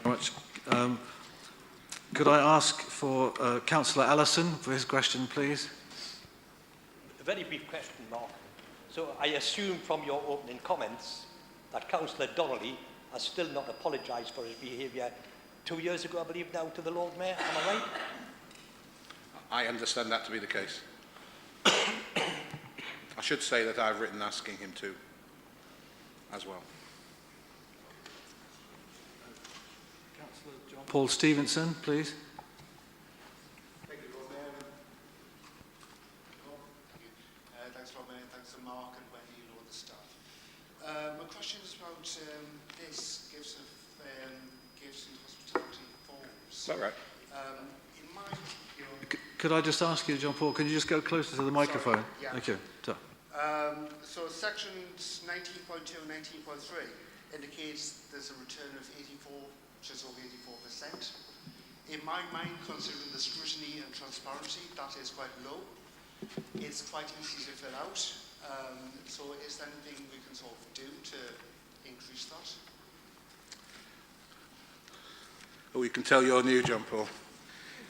Very much. Could I ask for Councillor Allison for his question, please? A very brief question, Mark. So I assume from your opening comments that Councillor Donnelly has still not apologised for his behaviour 2 years ago, I believe now, to the Lord Mayor. Am I right? I understand that to be the case. I should say that I've written asking him to as well. Paul Stevenson, please. Thank you, Lord for Mark and Wendy and all the staff. My question is about this gifts and hospitality forms. All right. In my Could I just ask you, John Paul, can you just go closer to the microphone? Sorry, yeah. Thank you. So sections 19.2 and 19.3 indicates there's a return of 84, just over 84%. In my mind, considering the scrutiny and transparency, that is quite low. It's quite easy to fill out. So is there anything we can sort of do to increase that? Oh, you can tell you're new, John Paul.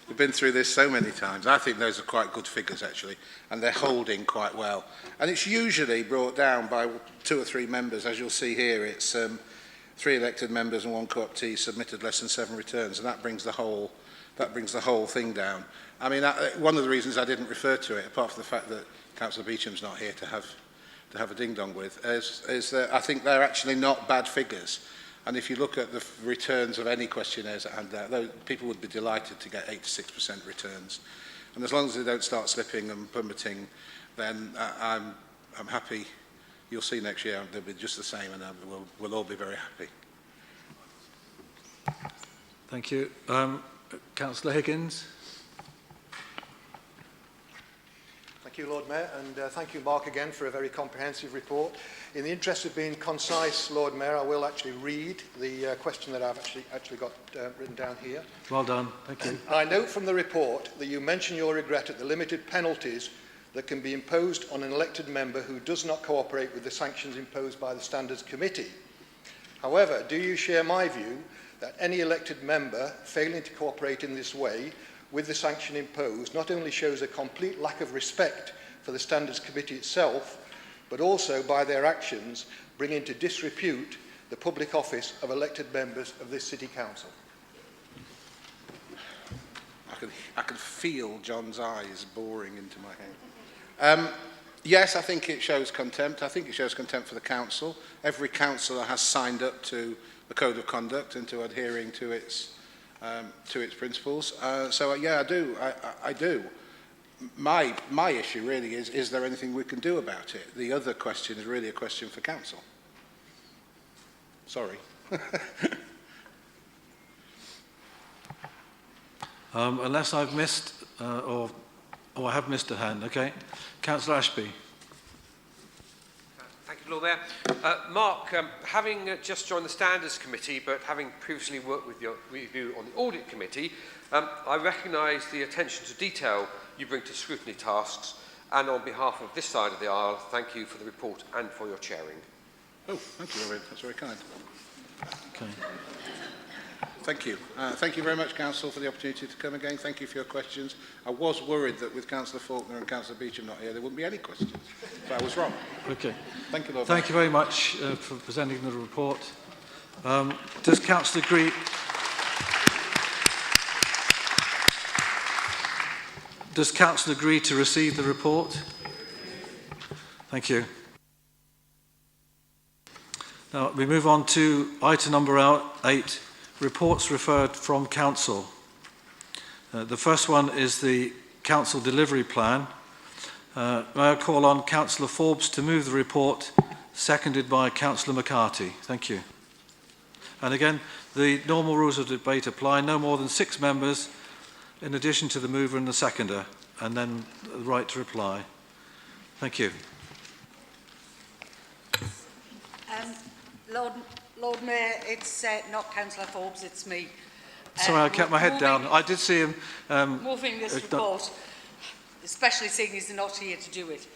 We've been through this so many times. I think those are quite good figures, actually, and they're holding quite well. And it's usually brought down by 2 or 3 members. As you'll see here, it's 3 elected members and 1 co-optee submitted less than 7 returns, and that brings the whole thing down. I mean, one of the reasons I didn't refer to it, apart from the fact that Councillor Beecham's not here to have a ding-dong with, is that I think they're actually not bad figures. And if you look at the returns of any questionnaires that hand out, people would be delighted to get 86% returns. And as long as they don't start slipping and plummeting, then I'm happy. You'll see next year they'll be just the same, and we'll all be very happy. Thank you. Councillor Higgins. Thank you, Lord Mayor, and thank you, Mark, again for a very comprehensive report. In the interest of being concise, Lord Mayor, I will actually read the question that I've actually got written down here. Well done. Thank you. I note from the report that you mention your regret at the limited penalties that can be imposed on an elected member who does not cooperate with the sanctions imposed by the Standards Committee. However, do you share my view that any elected member failing to cooperate in this way with the sanction imposed not only shows a complete lack of respect for the Standards Committee itself, but also by their actions bring into disrepute the public office of elected members of this City Council? I can feel John's eyes boring into my head. Yes, I think it shows contempt. I think it shows contempt for the council. Every councillor has signed up to the code of conduct and to adhering to its principles. So yeah, I do. My issue really is there anything we can do about it? The other question is really a question for council. Sorry. Unless I've missed, or I have missed a hand, okay. Councillor Ashby. Thank you, Lord Mayor. Mark, having just joined the Standards Committee, but having previously worked with you on the Audit Committee, I recognise the attention to detail you bring to scrutiny tasks, and on behalf of this side of the aisle, thank you for the report and for your chairing. Oh, thank you, that's very kind. Okay. Thank you. Thank you very much, Council, for the opportunity to come again. Thank you for your questions. I was worried that with Councillor Faulkner and Councillor Beecham not here, there wouldn't be any questions. But I was wrong. Okay. Thank you, Lord. Thank you very much for presenting the report. Does Council agree? Does Council agree to receive the report? Thank you. Now we move on to item number 8. Reports referred from Council. The first one is the Council Delivery Plan. May I call on Councillor Forbes to move the report, seconded by Councillor McCarthy. Thank you. And again, the normal rules of debate apply. No more than 6 members, in addition to the mover and the seconder, and then the right to reply. Thank you. Lord Mayor, it's not Councillor Forbes, it's me. Sorry, I kept my head down. I did see him... moving this report, especially seeing he's not here to do it.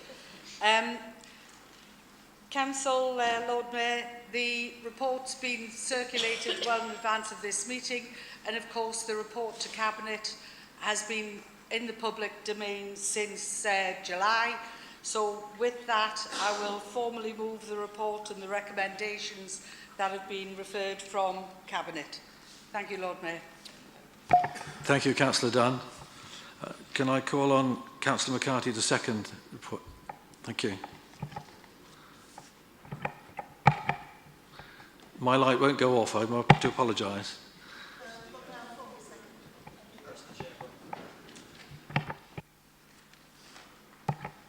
Council, Lord Mayor, the report's been circulated well in advance of this meeting, and of course the report to Cabinet has been in the public domain since July. So with that, I will formally move the report and the recommendations that have been referred from Cabinet. Thank you, Lord Mayor. Thank you, Councillor Dunn. Can I call on Councillor McCarthy to second the report? Thank you. My light won't go off. I have to apologise.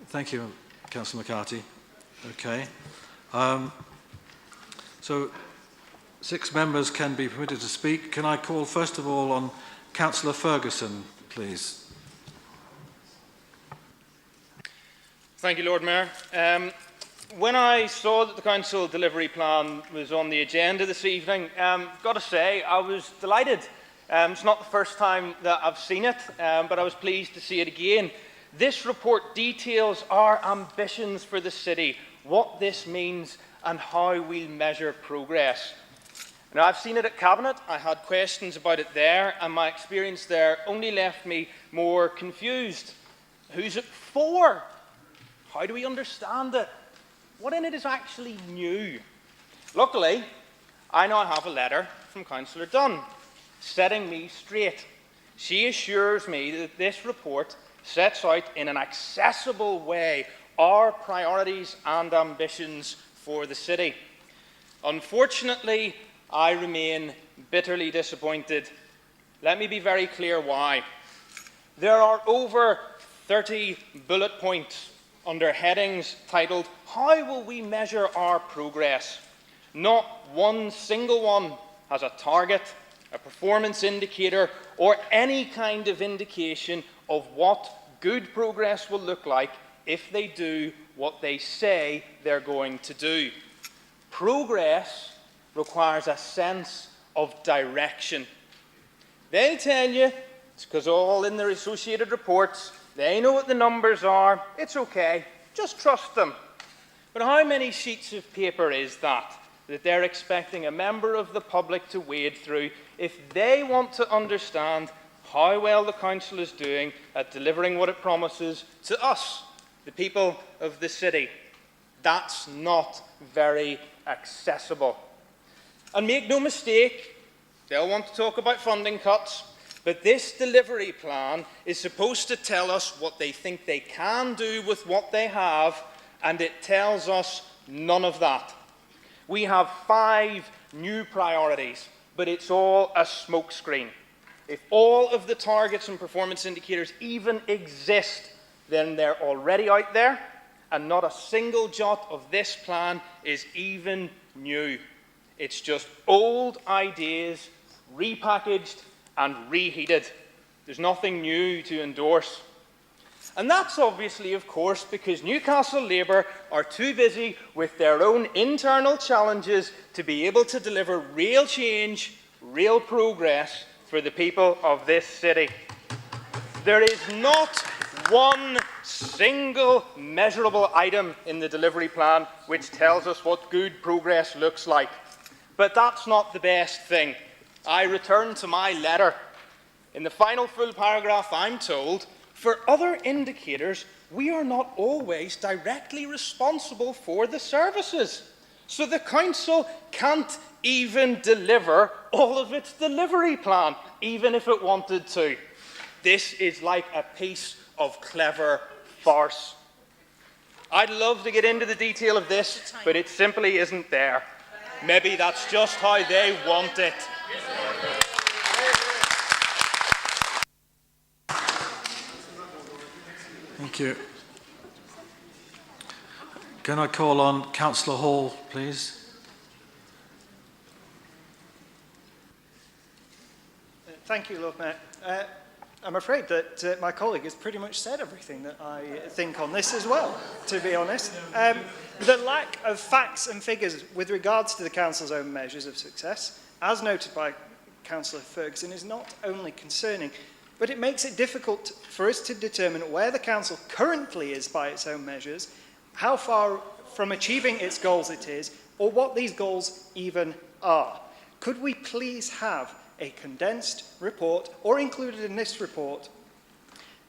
Thank you, Councillor McCarthy. Okay. So 6 members can be permitted to speak. Can I call first of all on Councillor Ferguson, please? Thank you, Lord Mayor. When I saw that the Council Delivery Plan was on the agenda this evening, got to say, I was delighted. It's not the first time that I've seen it, but I was pleased to see it again. This report details our ambitions for the city, what this means and how we'll measure progress. Now, I've seen it at Cabinet, I had questions about it there, and my experience there only left me more confused. Who's it for? How do we understand it? What in it is actually new? Luckily, I now have a letter from Councillor Dunn, setting me straight. She assures me that this report sets out in an accessible way our priorities and ambitions for the city. Unfortunately, I remain bitterly disappointed. Let me be very clear why. There are over 30 bullet points under headings titled, "How will we measure our progress?" Not one single one has a target, a performance indicator, or any kind of indication of what good progress will look like if they do what they say they're going to do. Progress requires a sense of direction. They'll tell you, it's because all in their associated reports, they know what the numbers are, it's okay, just trust them. But how many sheets of paper is that they're expecting a member of the public to wade through if they want to understand how well the council is doing at delivering what it promises to us, the people of the city? That's not very accessible. And make no mistake, they'll want to talk about funding cuts, but this delivery plan is supposed to tell us what they think they can do with what they have, and it tells us none of that. We have 5 new priorities, but it's all a smokescreen. If all of the targets and performance indicators even exist, then they're already out there, and not a single jot of this plan is even new. It's just old ideas repackaged and reheated. There's nothing new to endorse. And that's obviously, of course, because Newcastle Labour are too busy with their own internal challenges to be able to deliver real change, real progress for the people of this city. There is not one single measurable item in the delivery plan which tells us what good progress looks like. But that's not the best thing. I return to my letter. In the final full paragraph, I'm told, for other indicators, we are not always directly responsible for the services. So the council can't even deliver all of its delivery plan, even if it wanted to. This is like a piece of clever farce. I'd love to get into the detail of this, but it simply isn't there. Maybe that's just how they want it. Thank you. Can I call on Councillor Hall, please? Thank you, Lord Mayor. I'm afraid that my colleague has pretty much said everything that I think on this as well, to be honest. The lack of facts and figures with regards to the Council's own measures of success, as noted by Councillor Ferguson, is not only concerning, but it makes it difficult for us to determine where the Council currently is by its own measures, how far from achieving its goals it is, or what these goals even are. Could we please have a condensed report, or included in this report,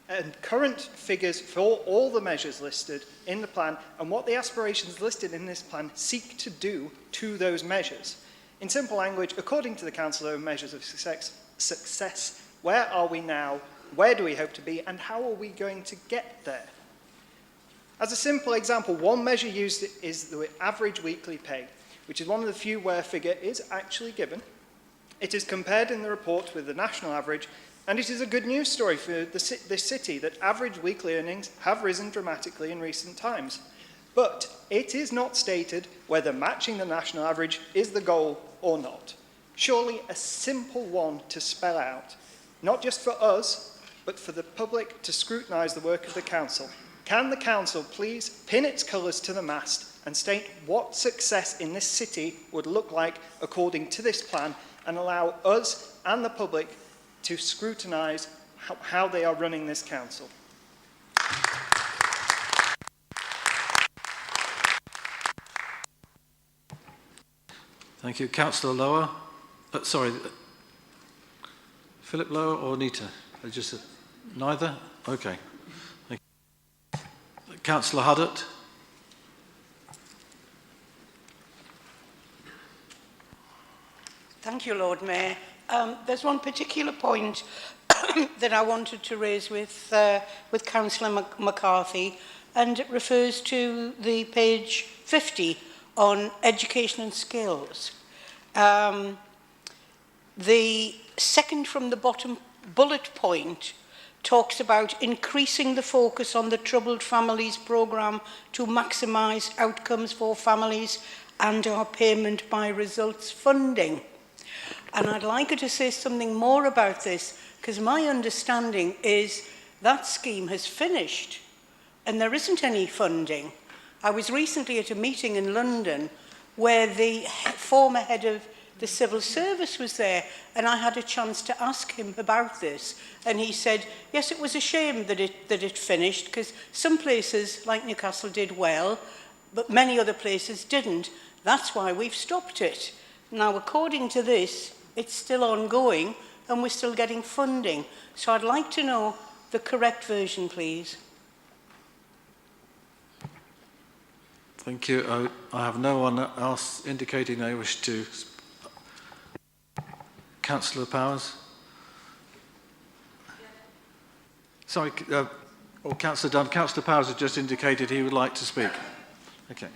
and current figures for all the measures listed in the plan and what the aspirations listed in this plan seek to do to those measures? In simple language, according to the Council's own measures of success, where are we now, where do we hope to be, and how are we going to get there? As a simple example, one measure used is the average weekly pay, which is one of the few where a figure is actually given. It is compared in the report with the national average, and it is a good news story for this city that average weekly earnings have risen dramatically in recent times. But it is not stated whether matching the national average is the goal or not. Surely a simple one to spell out, not just for us, but for the public to scrutinise the work of the council. Can the council please pin its colours to the mast and state what success in this city would look like according to this plan, and allow us and the public to scrutinise how they are running this council? Thank you. Councillor Lower. Sorry, Philip Lower or Nita? Neither? Okay. Thank you. Councillor Huddart. Thank you, Lord Mayor. There's one particular point that I wanted to raise with Councillor McCarthy, and it refers to the page 50 on education and skills. The second from the bottom bullet point talks about increasing the focus on the Troubled Families programme to maximise outcomes for families and our payment by results funding. And I'd like her to say something more about this, because my understanding is that scheme has finished and there isn't any funding. I was recently at a meeting in London where the former head of the civil service was there, and I had a chance to ask him about this, and he said, yes, it was a shame that it finished, because some places like Newcastle did well, but many other places didn't. That's why we've stopped it. Now, according to this, it's still ongoing, and we're still getting funding. So I'd like to know the correct version, please. Thank you. I have no one else indicating they wish to. Councillor Powers? Sorry, Councillor Dunn. Councillor Powers has just indicated he would like to speak. Okay.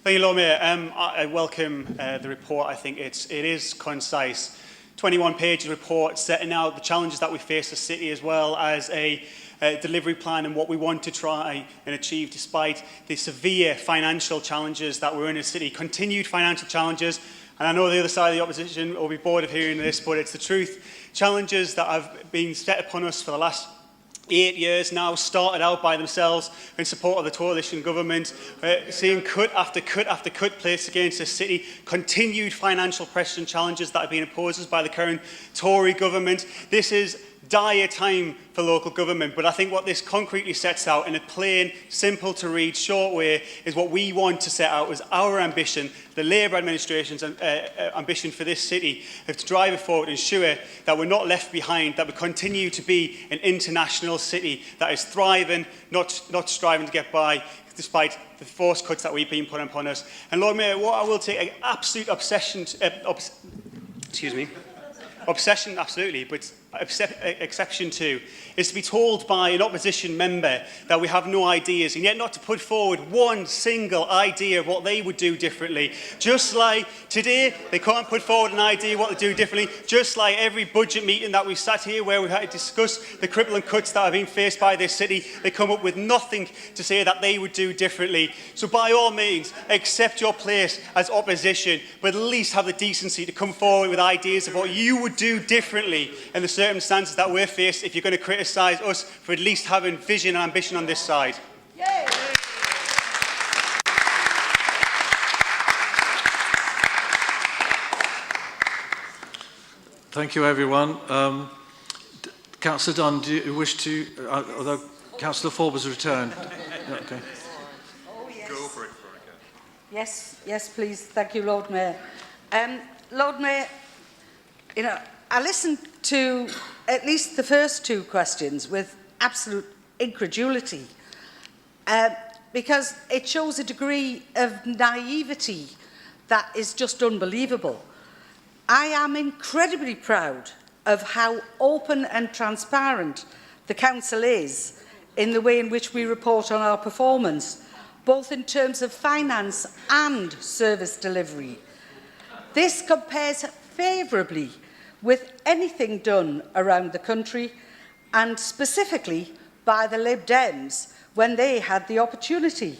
Thank you, Lord Mayor. I welcome the report. I think it is concise. 21-page report setting out the challenges that we face as a city, as well as a delivery plan and what we want to try and achieve despite the severe financial challenges that we're in as a city, continued financial challenges. And I know the other side of the opposition will be bored of hearing this, but it's the truth. Challenges that have been set upon us for the last 8 years now, started out by themselves in support of the coalition government, seeing cut after cut after cut placed against the city, continued financial pressure and challenges that have been imposed by the current Tory government. This is dire time for local government, but I think what this concretely sets out in a plain, simple to read, short way is what we want to set out as our ambition, the Labour administration's ambition for this city, of to drive it forward and ensure that we're not left behind, that we continue to be an international city that is thriving, not striving to get by, despite the forced cuts that we've been put upon us. And Lord Mayor, what I will take an absolute obsession, obsession, absolutely, but exception to, is to be told by an opposition member that we have no ideas, and yet not to put forward one single idea of what they would do differently. Just like today, they can't put forward an idea what they do differently, just like every budget meeting that we've sat here where we've had to discuss the crippling cuts that have been faced by this city, they come up with nothing to say that they would do differently. So by all means, accept your place as opposition, but at least have the decency to come forward with ideas of what you would do differently in the circumstances that we're faced if you're going to criticise us for at least having vision and ambition on this side. Yay. Thank you, everyone. Councillor Dunn, do you wish to, although Councillor Forbes has returned. Okay. Oh, yes. Go for it, Veronica. Yes, please. Thank you, Lord Mayor. Lord Mayor, I listened to at least the first two questions with absolute incredulity, because it shows a degree of naivety that is just unbelievable. I am incredibly proud of how open and transparent the Council is in the way in which we report on our performance, both in terms of finance and service delivery. This compares favourably with anything done around the country, and specifically by the Lib Dems when they had the opportunity.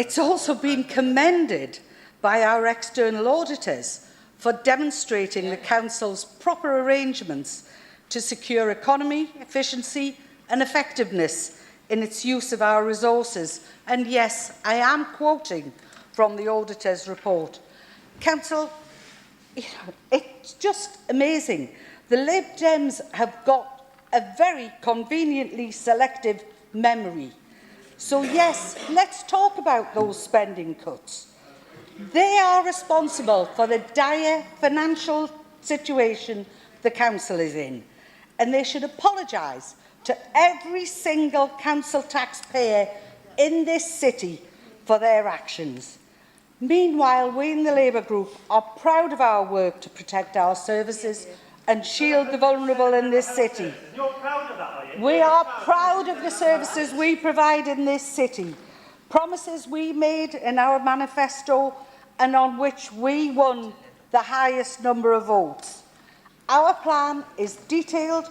It's also been commended by our external auditors for demonstrating the Council's proper arrangements to secure economy, efficiency and effectiveness in its use of our resources. And yes, I am quoting from the auditor's report. Council, it's just amazing. The Lib Dems have got a very conveniently selective memory. So yes, let's talk about those spending cuts. They are responsible for the dire financial situation the council is in, and they should apologise to every single council taxpayer in this city for their actions. Meanwhile, we in the Labour Group are proud of our work to protect our services and shield the vulnerable in this city. You're proud of that, are you? We are proud of the services we provide in this city, promises we made in our manifesto and on which we won the highest number of votes. Our plan is detailed,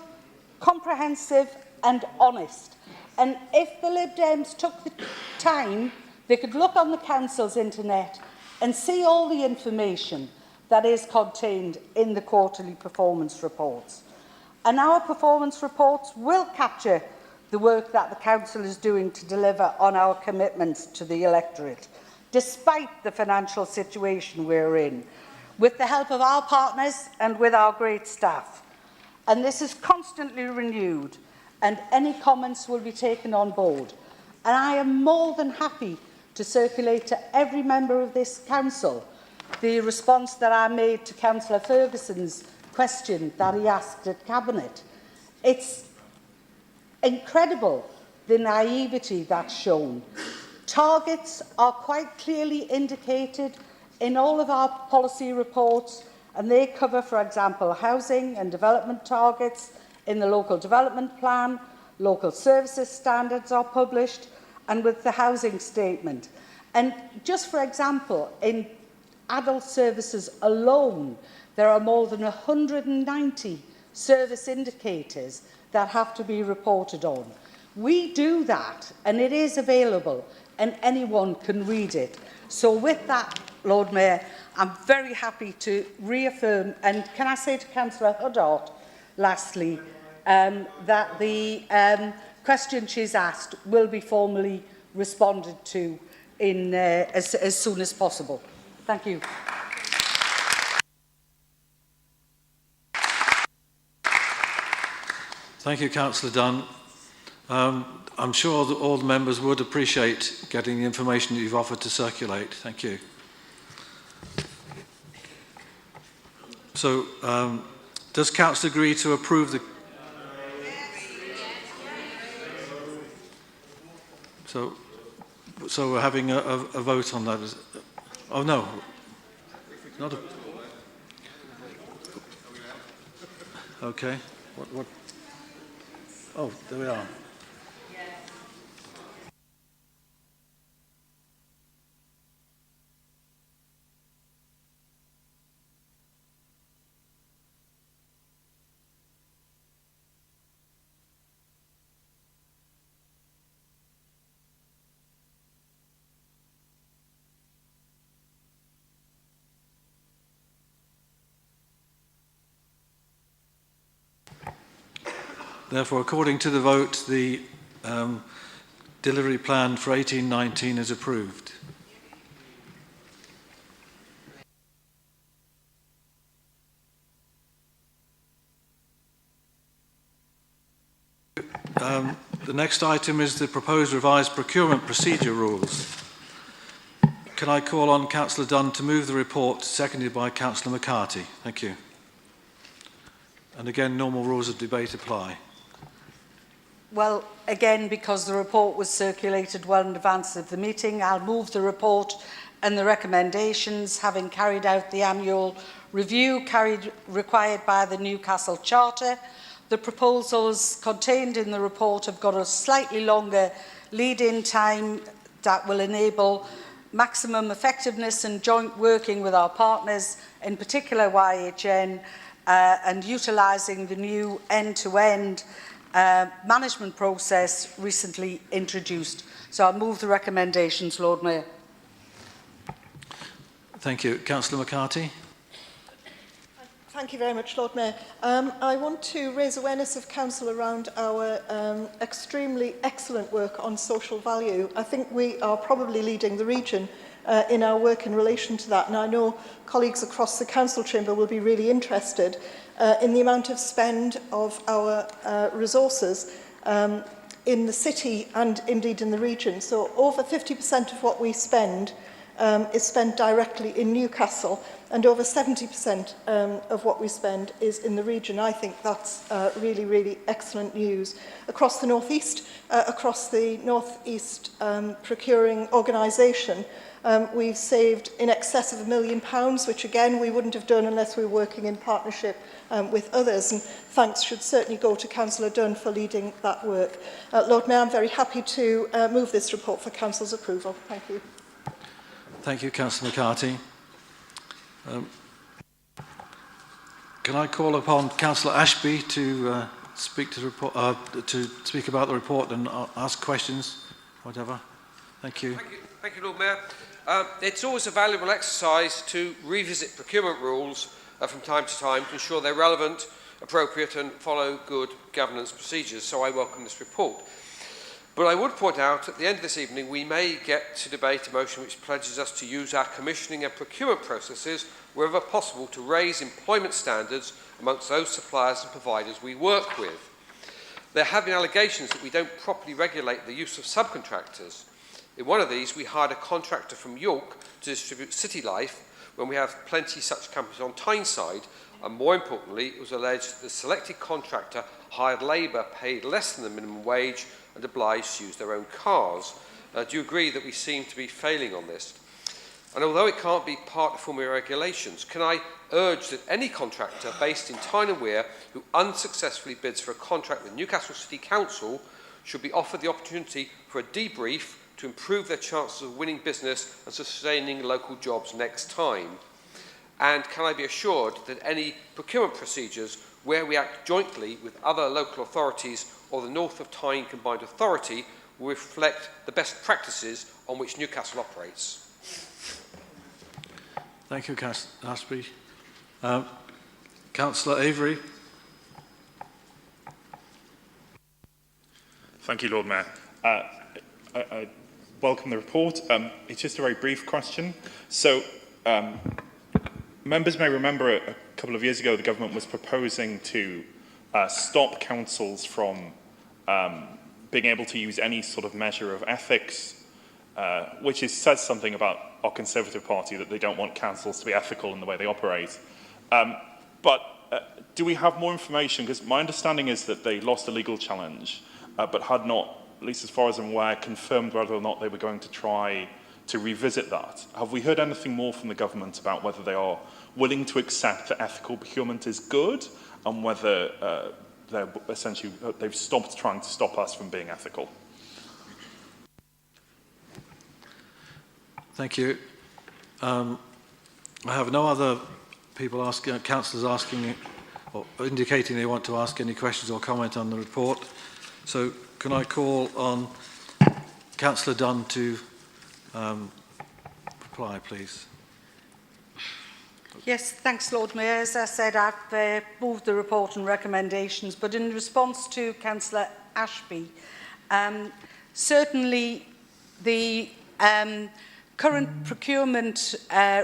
comprehensive and honest. And if the Lib Dems took the time, they could look on the council's internet and see all the information that is contained in the quarterly performance reports. And our performance reports will capture the work that the council is doing to deliver on our commitments to the electorate, despite the financial situation we're in, with the help of our partners and with our great staff. And this is constantly renewed, and any comments will be taken on board. And I am more than happy to circulate to every member of this council the response that I made to Councillor Ferguson's question that he asked at Cabinet. It's incredible the naivety that's shown. Targets are quite clearly indicated in all of our policy reports, and they cover, for example, housing and development targets in the local development plan, local services standards are published, and with the housing statement. And just for example, in adult services alone, there are more than 190 service indicators that have to be reported on. We do that, and it is available, and anyone can read it. So with that, Lord Mayor, I'm very happy to reaffirm, and can I say to Councillor Huddart, lastly, that the question she's asked will be formally responded to in, as soon as possible. Thank you. Thank you, Councillor Dunn. I'm sure that all the members would appreciate getting the information that you've offered to circulate. Thank you. So, does Council agree to approve the... So we're having a vote on that. Oh, no. Not a... Okay. What? Oh, there we are. Therefore, according to the vote, the delivery plan for 18-19 is approved. The next item is the proposed revised procurement procedure rules. Can I call on Councillor Dunn to move the report, seconded by Councillor McCarthy? Thank you. And again, normal rules of debate apply. Well, again, because the report was circulated well in advance of the meeting, I'll move the report and the recommendations, having carried out the annual review required by the Newcastle Charter. The proposals contained in the report have got a slightly longer lead-in time that will enable maximum effectiveness and joint working with our partners, in particular YHN, and utilising the new end-to-end management process recently introduced. So I'll move the recommendations, Lord Mayor. Thank you. Councillor McCarthy. Thank you very much, Lord Mayor. I want to raise awareness of Council around our extremely excellent work on social value. I think we are probably leading the region in our work in relation to that, and I know colleagues across the Council chamber will be really interested in the amount of spend of our resources in the city and indeed in the region. So over 50% of what we spend is spent directly in Newcastle, and over 70% of what we spend is in the region. I think that's really, really excellent news. Across the North East, across the North East procuring organisation, we've saved in excess of £1 million, which again we wouldn't have done unless we were working in partnership with others, and thanks should certainly go to Councillor Dunn for leading that work. Lord Mayor, I'm very happy to move this report for Council's approval. Thank you. Thank you, Councillor McCarthy. Can I call upon Councillor Ashby to speak to the report, to speak about the report and ask questions, whatever? Thank you. Thank you, Lord Mayor. It's always a valuable exercise to revisit procurement rules from time to time to ensure they're relevant, appropriate and follow good governance procedures, so I welcome this report. But I would point out at the end of this evening we may get to debate a motion which pledges us to use our commissioning and procurement processes wherever possible to raise employment standards amongst those suppliers and providers we work with. There have been allegations that we don't properly regulate the use of subcontractors. In one of these we hired a contractor from York to distribute City Life when we have plenty such companies on Tyneside, and more importantly it was alleged that the selected contractor hired labour paid less than the minimum wage and obliged to use their own cars. Do you agree that we seem to be failing on this? And although it can't be part of formula regulations, can I urge that any contractor based in Tyne and Wear who unsuccessfully bids for a contract with Newcastle City Council should be offered the opportunity for a debrief to improve their chances of winning business and sustaining local jobs next time? And can I be assured that any procurement procedures where we act jointly with other local authorities or the North of Tyne Combined Authority will reflect the best practices on which Newcastle operates? Thank you, Councillor Ashby. Councillor Avery. Thank you, Lord Mayor. I welcome the report. It's just a very brief question. So, members may remember a couple of years ago the government was proposing to stop councils from being able to use any sort of measure of ethics, which says something about our Conservative Party, that they don't want councils to be ethical in the way they operate. But do we have more information? Because my understanding is that they lost a legal challenge, but had not, at least as far as I'm aware, confirmed whether or not they were going to try to revisit that. Have we heard anything more from the government about whether they are willing to accept that ethical procurement is good, and whether they've stopped trying to stop us from being ethical? Thank you. I have no other people asking, councillors asking or indicating they want to ask any questions or comment on the report. So can I call on Councillor Dunn to reply, please? Yes, thanks, Lord Mayor. As I said, I've moved the report and recommendations, but in response to Councillor Ashby, certainly the current procurement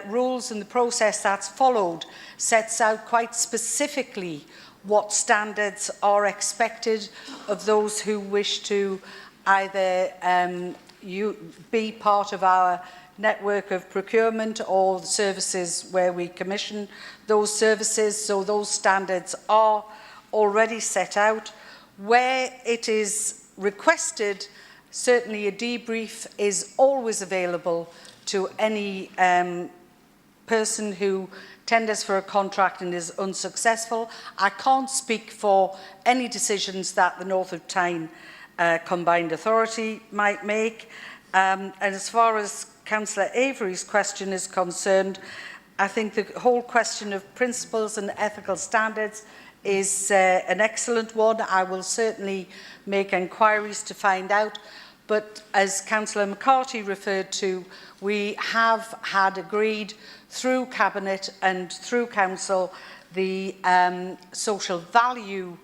rules and the process that's followed sets out quite specifically what standards are expected of those who wish to either be part of our network of procurement or the services where we commission those services. So those standards are already set out. Where it is requested, certainly a debrief is always available to any person who tenders for a contract and is unsuccessful. I can't speak for any decisions that the North of Tyne Combined Authority might make. And as far as Councillor Avery's question is concerned, I think the whole question of principles and ethical standards is an excellent one. I will certainly make enquiries to find out. But as Councillor McCarthy referred to, we have had agreed through Cabinet and through Council the social value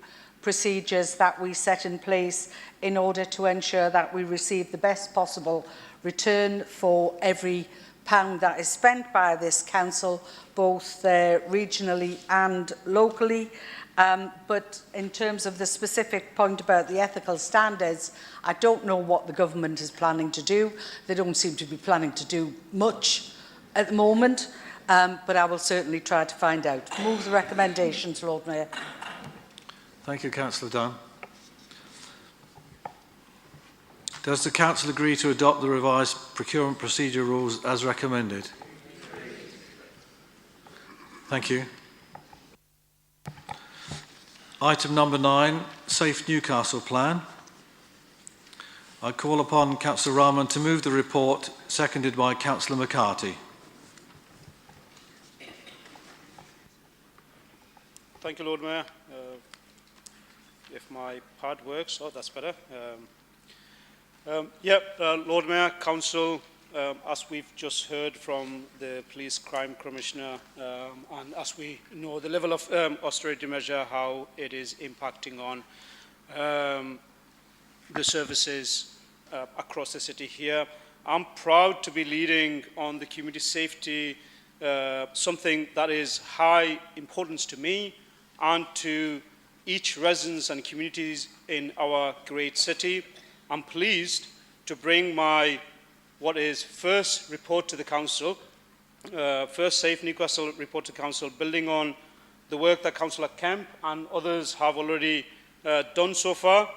procedures that we set in place in order to ensure that we receive the best possible return for every pound that is spent by this council, both regionally and locally. But in terms of the specific point about the ethical standards, I don't know what the government is planning to do. They don't seem to be planning to do much at the moment, but I will certainly try to find out. Move the recommendations, Lord Mayor. Thank you, Councillor Dunn. Does the Council agree to adopt the revised procurement procedure rules as recommended? Thank you. Item number 9, Safe Newcastle Plan. I call upon Councillor Rahman to move the report, seconded by Councillor McCarthy. Thank you, Lord Mayor. If my pad works, oh, that's better. Lord Mayor, Council, as we've just heard from the Police Crime Commissioner, and as we know the level of austerity measure, how it is impacting on the services across the city here, I'm proud to be leading on the community safety, something that is high importance to me and to each residents and communities in our great city. I'm pleased to bring my first report to the Council, first Safe Newcastle report to Council, building on the work that Councillor Kemp and others have already done so far.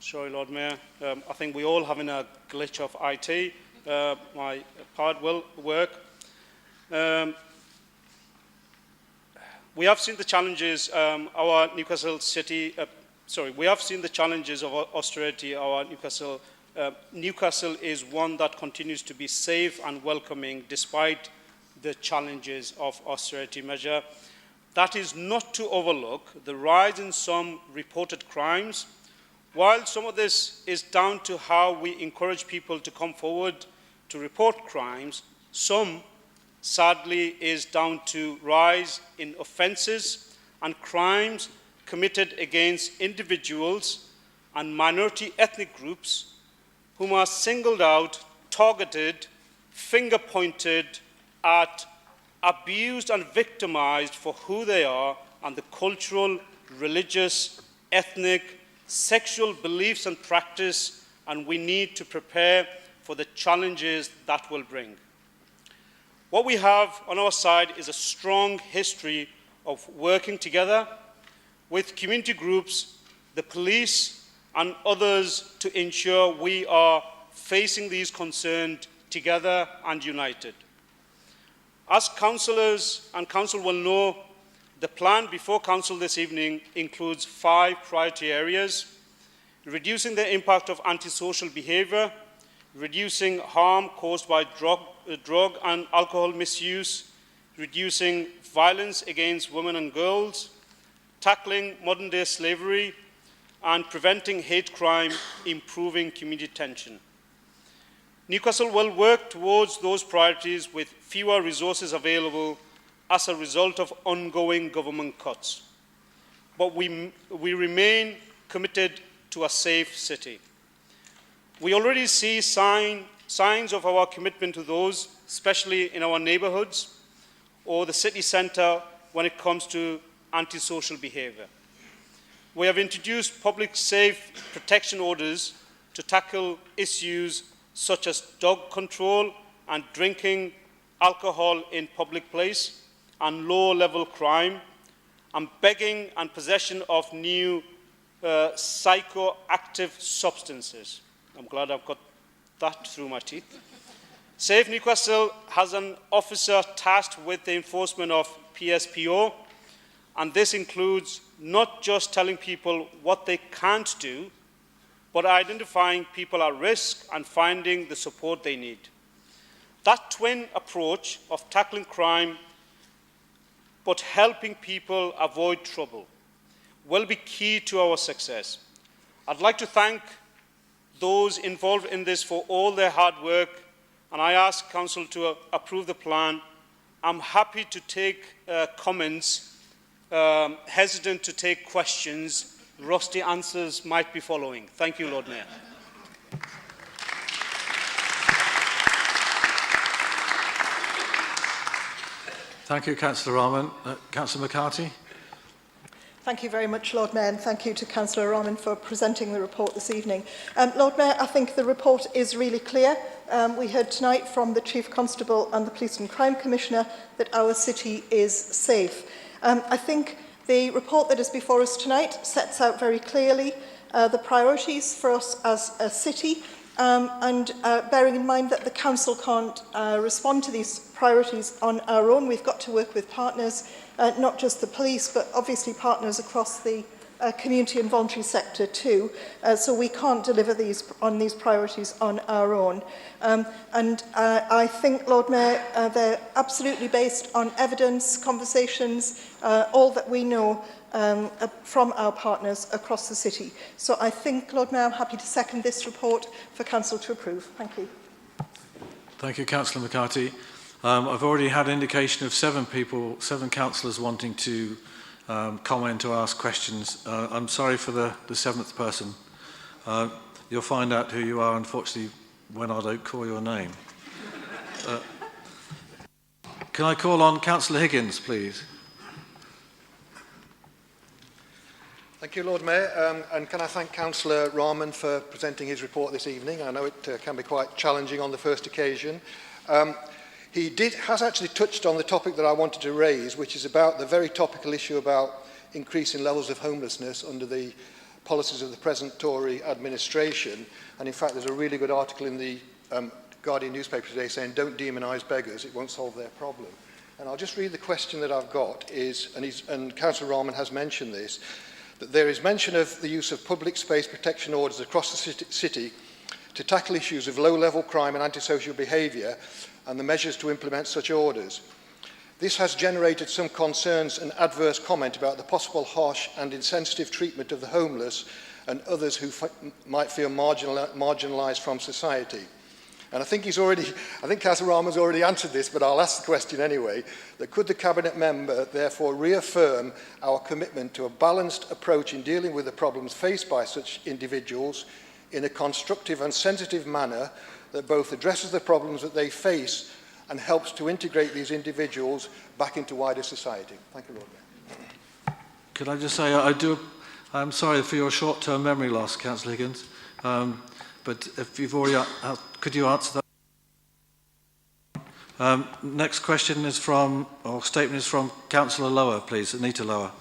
Sorry, Lord Mayor, I think we all having a glitch of IT. My part will work. We have seen the challenges our Newcastle city, we have seen the challenges of austerity. Our Newcastle is one that continues to be safe and welcoming despite the challenges of austerity measure. That is not to overlook the rise in some reported crimes. While some of this is down to how we encourage people to come forward to report crimes, some sadly is down to rise in offences and crimes committed against individuals and minority ethnic groups whom are singled out, targeted, finger-pointed at, abused and victimized for who they are and the cultural, religious, ethnic, sexual beliefs and practice, and we need to prepare for the challenges that will bring. What we have on our side is a strong history of working together with community groups, the police, and others to ensure we are facing these concerns together and united. As councillors and council will know, the plan before council this evening includes 5 priority areas: reducing the impact of antisocial behaviour, reducing harm caused by drug and alcohol misuse, reducing violence against women and girls, tackling modern-day slavery, and preventing hate crime, improving community tension. Newcastle will work towards those priorities with fewer resources available as a result of ongoing government cuts. But we remain committed to a safe city. We already see signs of our commitment to those, especially in our neighbourhoods or the city centre when it comes to antisocial behaviour. We have introduced public safe protection orders to tackle issues such as dog control and drinking alcohol in public place and low-level crime, and begging and possession of new psychoactive substances. I'm glad I've got that through my teeth. Safe Newcastle has an officer tasked with the enforcement of PSPO, and this includes not just telling people what they can't do, but identifying people at risk and finding the support they need. That twin approach of tackling crime but helping people avoid trouble will be key to our success. I'd like to thank those involved in this for all their hard work, and I ask Council to approve the plan. I'm happy to take comments, hesitant to take questions. Rusty answers might be following. Thank you, Lord Mayor. Thank you, Councillor Rahman. Councillor McCarthy. Thank you very much, Lord Mayor, and thank you to Councillor Rahman for presenting the report this evening. Lord Mayor, I think the report is really clear. We heard tonight from the Chief Constable and the Police and Crime Commissioner that our city is safe. I think the report that is before us tonight sets out very clearly the priorities for us as a city, and bearing in mind that the Council can't respond to these priorities on our own. We've got to work with partners, not just the police, but obviously partners across the community and voluntary sector too. So we can't deliver on these priorities on our own. And I think, Lord Mayor, they're absolutely based on evidence, conversations, all that we know from our partners across the city. So I think, Lord Mayor, I'm happy to second this report for Council to approve. Thank you. Thank you, Councillor McCarthy. I've already had indication of seven councillors wanting to comment or ask questions. I'm sorry for the seventh person. You'll find out who you are, unfortunately, when I don't call your name. Can I call on Councillor Higgins, please? Thank you, Lord Mayor, and can I thank Councillor Rahman for presenting his report this evening. I know it can be quite challenging on the first occasion. He has actually touched on the topic that I wanted to raise, which is about the very topical issue about increasing levels of homelessness under the policies of the present Tory administration. And in fact, there's a really good article in the Guardian newspaper today saying, don't demonise beggars, it won't solve their problem. And I'll just read the question that I've got, and Councillor Rahman has mentioned this, that there is mention of the use of public space protection orders across the city to tackle issues of low-level crime and antisocial behaviour, and the measures to implement such orders. This has generated some concerns and adverse comment about the possible harsh and insensitive treatment of the homeless and others who might feel marginalised from society. And I think Councillor Rahman's already answered this, but I'll ask the question anyway, that could the Cabinet member therefore reaffirm our commitment to a balanced approach in dealing with the problems faced by such individuals in a constructive and sensitive manner that both addresses the problems that they face and helps to integrate these individuals back into wider society. Thank you, Lord Mayor. Could I just say, I'm sorry for your short-term memory loss, Councillor Higgins, but if you've already, could you answer that? Next question is statement is from Councillor Lower, please, Anita Lower.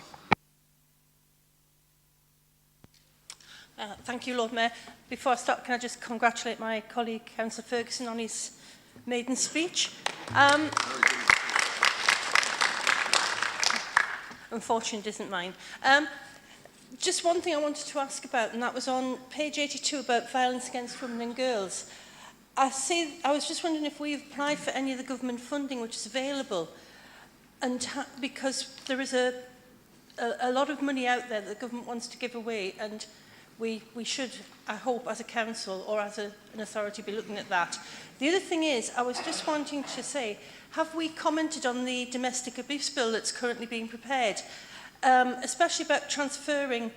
Thank you, Lord Mayor. Before I start, can I just congratulate my colleague, Councillor Ferguson, on his maiden speech. Unfortunately, it isn't mine. Just one thing I wanted to ask about, and that was on page 82 about violence against women and girls. I was just wondering if we've applied for any of the government funding which is available, and because there is a lot of money out there that the government wants to give away, and we should, I hope, as a council or as an authority, be looking at that. The other thing is, I was just wanting to say, have we commented on the domestic abuse bill that's currently being prepared, especially about transferring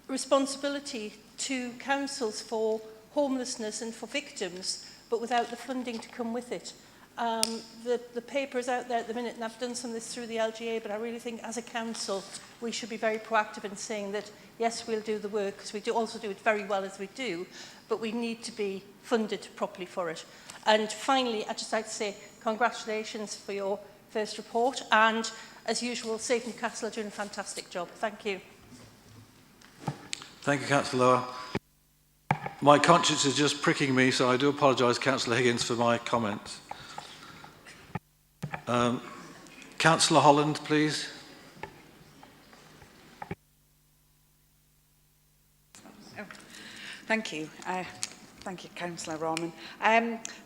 responsibility to councils for homelessness and for victims, but without the funding to come with it? The paper is out there at the minute, and I've done some of this through the LGA, but I really think as a council we should be very proactive in saying that yes, we'll do the work, because we also do it very well as we do, but we need to be funded properly for it. And finally, I'd just like to say congratulations for your first report, and as usual, Safe Newcastle are doing a fantastic job. Thank you. Thank you, Councillor Lower. My conscience is just pricking me, so I do apologise, Councillor Higgins, for my comments. Councillor Holland, please. Thank you. Thank you, Councillor Rahman.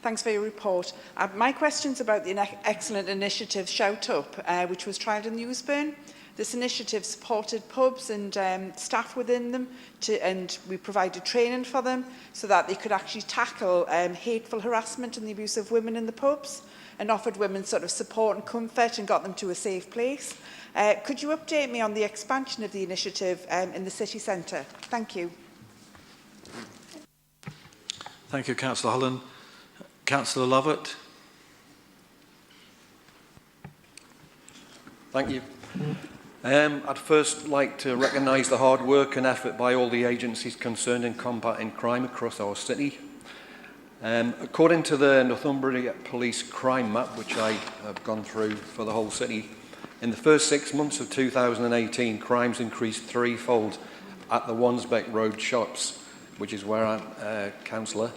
Thanks for your report. My question's about the excellent initiative Shout Up, which was trialled in Newsburn. This initiative supported pubs and staff within them, and we provided training for them so that they could actually tackle hateful harassment and the abuse of women in the pubs, and offered women sort of support and comfort and got them to a safe place. Could you update me on the expansion of the initiative in the city centre? Thank you. Thank you, Councillor Holland. Councillor Lovett. Thank you. I'd first like to recognise the hard work and effort by all the agencies concerned in combating crime across our city. According to the Northumbria Police Crime Map, which I have gone through for the whole city, in the first 6 months of 2018, crimes increased threefold at the Wansbeck Road shops, which is where I'm councillor,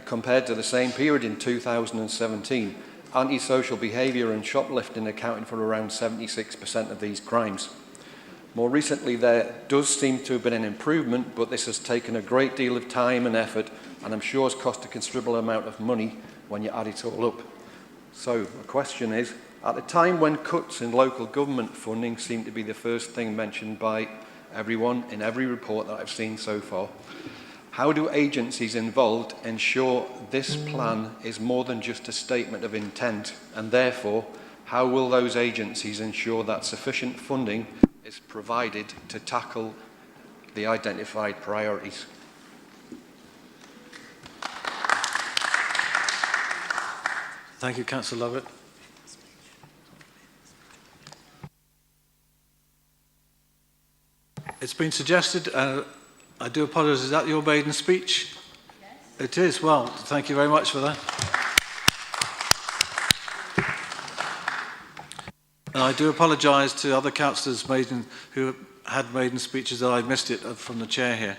compared to the same period in 2017. Antisocial behaviour and shoplifting accounted for around 76% of these crimes. More recently, there does seem to have been an improvement, but this has taken a great deal of time and effort, and I'm sure has cost a considerable amount of money when you add it all up. So, the question is, at a time when cuts in local government funding seem to be the first thing mentioned by everyone in every report that I've seen so far, how do agencies involved ensure this plan is more than just a statement of intent, and therefore, how will those agencies ensure that sufficient funding is provided to tackle the identified priorities? Thank you, Councillor Lovett. It's been suggested, I do apologise, is that your maiden speech? Yes. It is. Well, thank you very much for that. And I do apologise to other councillors who had maiden speeches that I missed it from the chair here.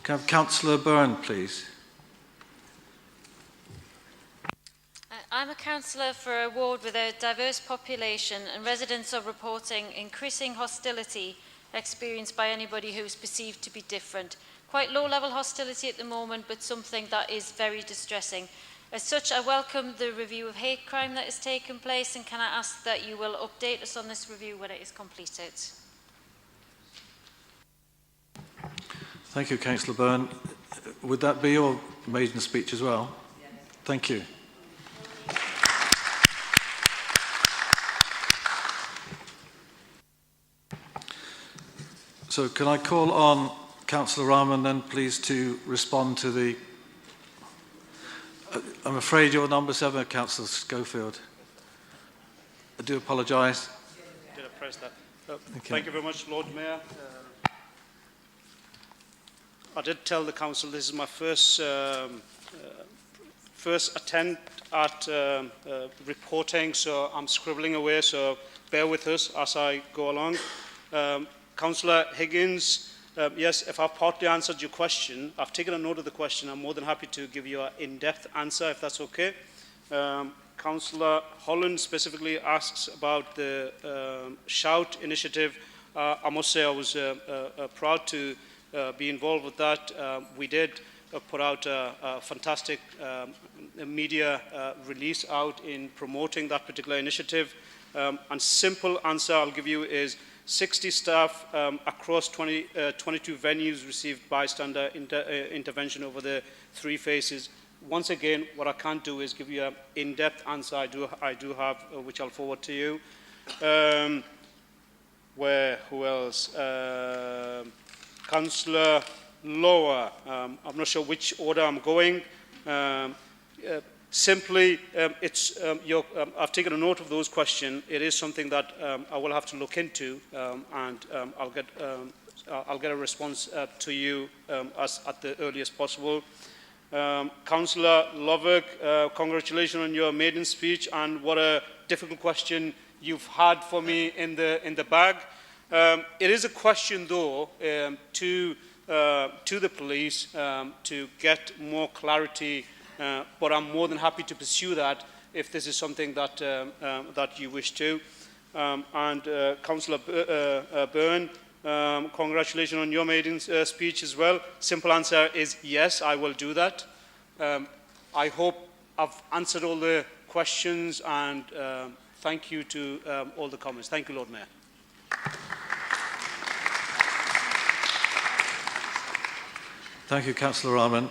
Can I have Councillor Byrne, please? I'm a councillor for a ward with a diverse population, and residents are reporting increasing hostility experienced by anybody who is perceived to be different. Quite low-level hostility at the moment, but something that is very distressing. As such, I welcome the review of hate crime that has taken place, and can I ask that you will update us on this review when it is completed? Thank you, Councillor Byrne. Would that be your maiden speech as well? Yes. Thank you. So can I call on Councillor Rahman then please to respond to the... I'm afraid you're number 7, Councillor Schofield. I do apologise. Did I press that? Thank you very much, Lord Mayor. I did tell the Council this is my first attempt at reporting, so I'm scribbling away, so bear with us as I go along. Councillor Higgins, yes, if I've partly answered your question, I've taken a note of the question. I'm more than happy to give you an in-depth answer, if that's okay. Councillor Holland specifically asks about the Shout initiative. I must say I was proud to be involved with that. We did put out a fantastic media release out in promoting that particular initiative. And simple answer I'll give you is 60 staff across 22 venues received bystander intervention over the 3 phases. Once again, what I can't do is give you an in-depth answer. I do have, which I'll forward to you. Who else? Councillor Lower. I'm not sure which order I'm going. Simply, I've taken a note of those questions. It is something that I will have to look into, and I'll get a response to you at the earliest possible. Councillor Lovick, congratulations on your maiden speech, and what a difficult question you've had for me in the bag. It is a question, though, to the police to get more clarity. But I'm more than happy to pursue that if this is something that that you wish to. Councillor Byrne, congratulations on your maiden speech as well. Simple answer is yes, I will do that. I hope I've answered all the questions, and thank you to all the comments. Thank you, Lord Mayor. Thank you, Councillor Rahman.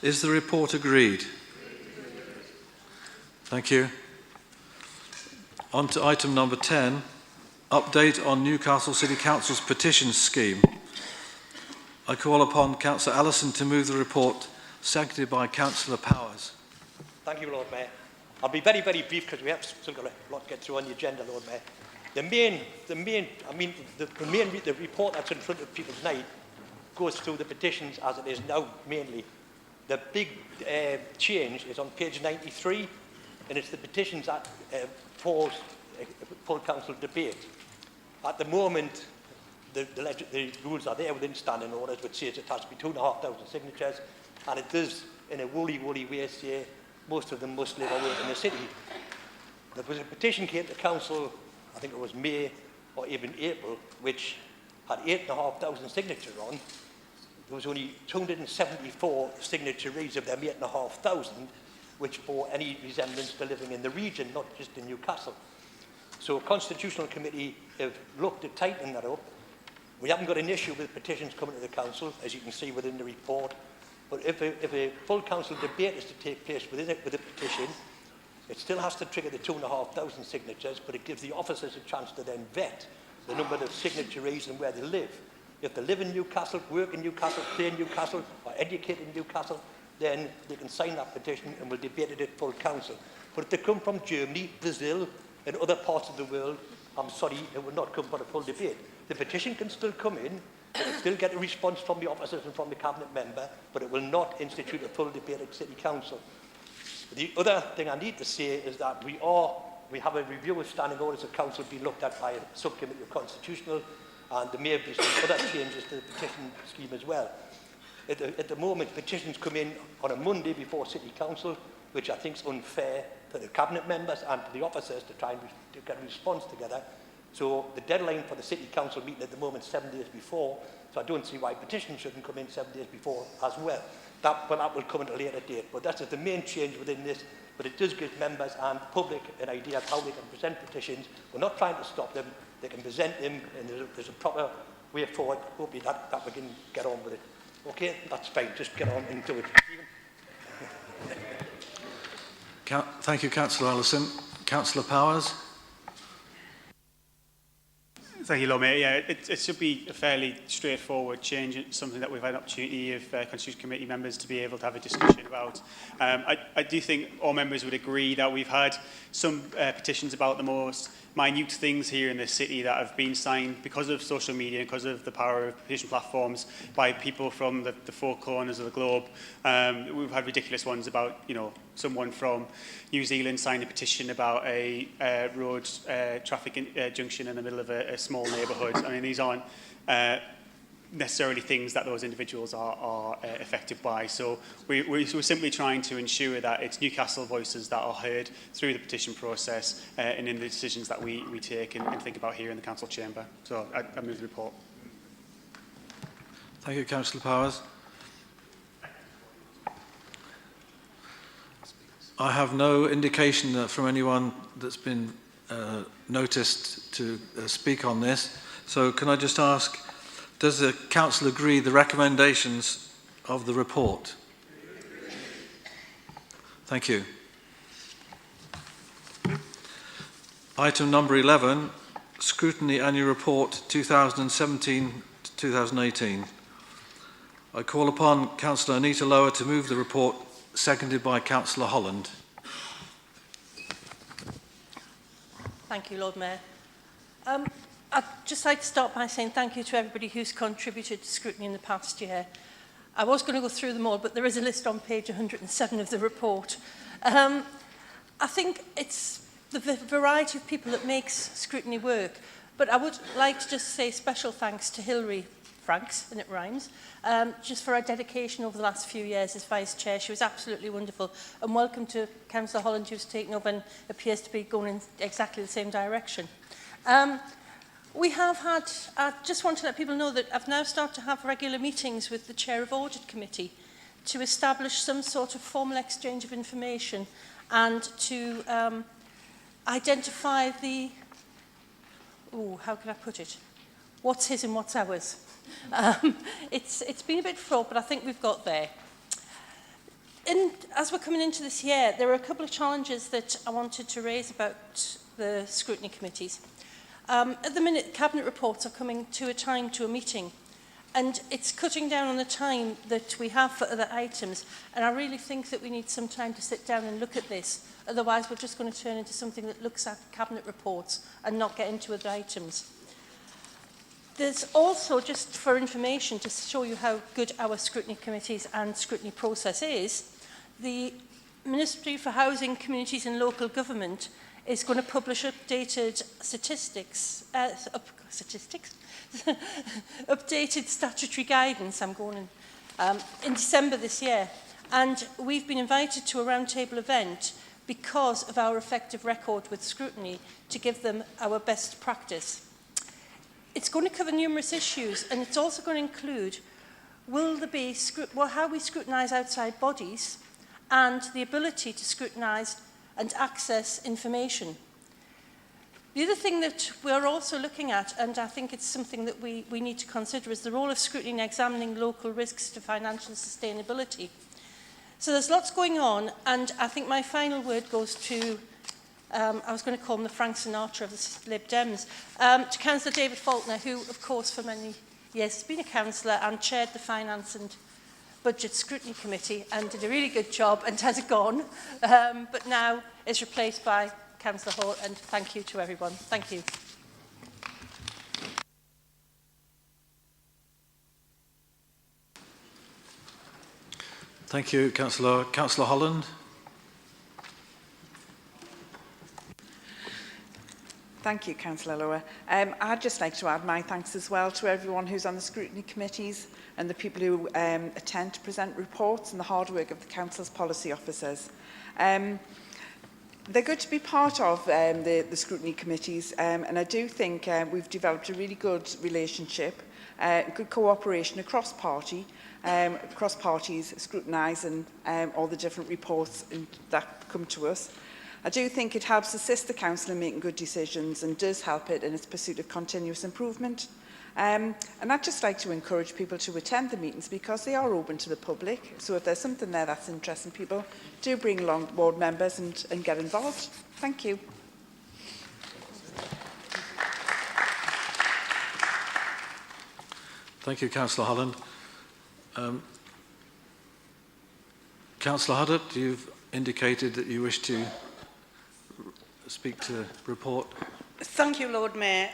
Is the report agreed? Thank you. On to item number 10, update on Newcastle City Council's petitions scheme. I call upon Councillor Allison to move the report, seconded by Councillor Powers. Thank you, Lord Mayor. I'll be very, very brief because we have still got a lot to get through on the agenda, Lord Mayor. The report that's in front of people tonight goes through the petitions as it is now mainly. The big change is on page 93, and it's the petitions that pause full council debate. At the moment, the rules are there within standing orders, which says it has to be 2,500 signatures, and it does, in a woolly way, say most of them must live or work in the city. There was a petition came to council, I think it was May or even April, which had 8,500 signatures on. There was only 274 signatories of them 8,500, which bore any resemblance to living in the region, not just in Newcastle. So a Constitutional Committee have looked at tightening that up. We haven't got an issue with petitions coming to the council, as you can see within the report. But if a full council debate is to take place with a petition, it still has to trigger the 2,500 signatures, but it gives the officers a chance to then vet the number of signatories and where they live. If they live in Newcastle, work in Newcastle, play in Newcastle, or educate in Newcastle, then they can sign that petition and we'll debate it at full council. But if they come from Germany, Brazil, and other parts of the world, I'm sorry, it will not come for a full debate. The petition can still come in, it will still get a response from the officers and from the cabinet member, but it will not institute a full debate at City Council. The other thing I need to say is that we have a review of standing orders of council being looked at by a subcommittee of constitutional, and there may be some other changes to the petition scheme as well. At the moment, petitions come in on a Monday before City Council, which I think is unfair to the cabinet members and to the officers to try and to get a response together. So the deadline for the City Council meeting at the moment is 7 days before, so I don't see why petitions shouldn't come in 7 days before as well. That will come at a later date, but that's the main change within this. But it does give members and public an idea of how they can present petitions. We're not trying to stop them, they can present them, and there's a proper way forward. Hopefully that we can get on with it. Okay, that's fine, just get on into it. Thank you, Councillor Allison. Councillor Powers. Thank you, Lord Mayor. Yeah, it should be a fairly straightforward change. It's something that we've had an opportunity of Constitution Committee members to be able to have a discussion about. I do think all members would agree that we've had some petitions about the most minute things here in the city that have been signed because of social media, because of the power of petition platforms by people from the four corners of the globe. We've had ridiculous ones about, someone from New Zealand signed a petition about a road traffic junction in the middle of a small neighbourhood. I mean, these aren't necessarily things that those individuals are affected by. So we're simply trying to ensure that it's Newcastle voices that are heard through the petition process and in the decisions that we take and think about here in the Council chamber. So I move the report. Thank you, Councillor Powers. I have no indication from anyone that's been noticed to speak on this. So can I just ask, does the Council agree the recommendations of the report? Thank you. Item number 11, Scrutiny Annual Report 2017-2018. I call upon Councillor Anita Lower to move the report, seconded by Councillor Holland. Thank you, Lord Mayor. I'd just like to start by saying thank you to everybody who's contributed to scrutiny in the past year. I was going to go through them all, but there is a list on page 107 of the report. I think it's the variety of people that makes scrutiny work, but I would like to just say special thanks to Hilary Franks, and it rhymes, just for her dedication over the last few years as Vice Chair. She was absolutely wonderful. And welcome to Councillor Holland, who's taken over and appears to be going in exactly the same direction. We have had, I just want to let people know that I've now started to have regular meetings with the Chair of Audit Committee to establish some sort of formal exchange of information and to identify the, how can I put it? What's his and what's ours? It's been a bit fraught, but I think we've got there. As we're coming into this year, there are a couple of challenges that I wanted to raise about the scrutiny committees. At the minute, cabinet reports are coming to a meeting, and it's cutting down on the time that we have for other items, and I really think that we need some time to sit down and look at this. Otherwise, we're just going to turn into something that looks at cabinet reports and not get into other items. There's also, just for information, to show you how good our scrutiny committees and scrutiny process is, the Ministry for Housing, Communities and Local Government is going to publish updated updated statutory guidance, in December this year. And we've been invited to a roundtable event because of our effective record with scrutiny to give them our best practice. It's going to cover numerous issues, and it's also going to include how we scrutinise outside bodies and the ability to scrutinise and access information. The other thing that we're also looking at, and I think it's something that we need to consider, is the role of scrutiny in examining local risks to financial sustainability. So there's lots going on, and I think my final word goes to I was going to call him the Frank Sinatra of the Lib Dems, to Councillor David Faulkner, who, of course, for many years has been a councillor and chaired the Finance and Budget Scrutiny Committee and did a really good job and has gone, but now is replaced by Councillor Hall, and thank you to everyone. Thank you. Thank you, Councillor. Councillor Holland. Thank you, Councillor Lower. I'd just like to add my thanks as well to everyone who's on the scrutiny committees and the people who attend to present reports and the hard work of the Council's policy officers. They're good to be part of the scrutiny committees, and I do think we've developed a really good relationship, good cooperation across parties scrutinising all the different reports that come to us. I do think it helps assist the Council in making good decisions and does help it in its pursuit of continuous improvement. And I'd just like to encourage people to attend the meetings because they are open to the public. So if there's something there that's interesting people, do bring along board members and get involved. Thank you. Thank you, Councillor Holland. Councillor Huddart, you've indicated that you wish to speak to the report. Thank you, Lord Mayor.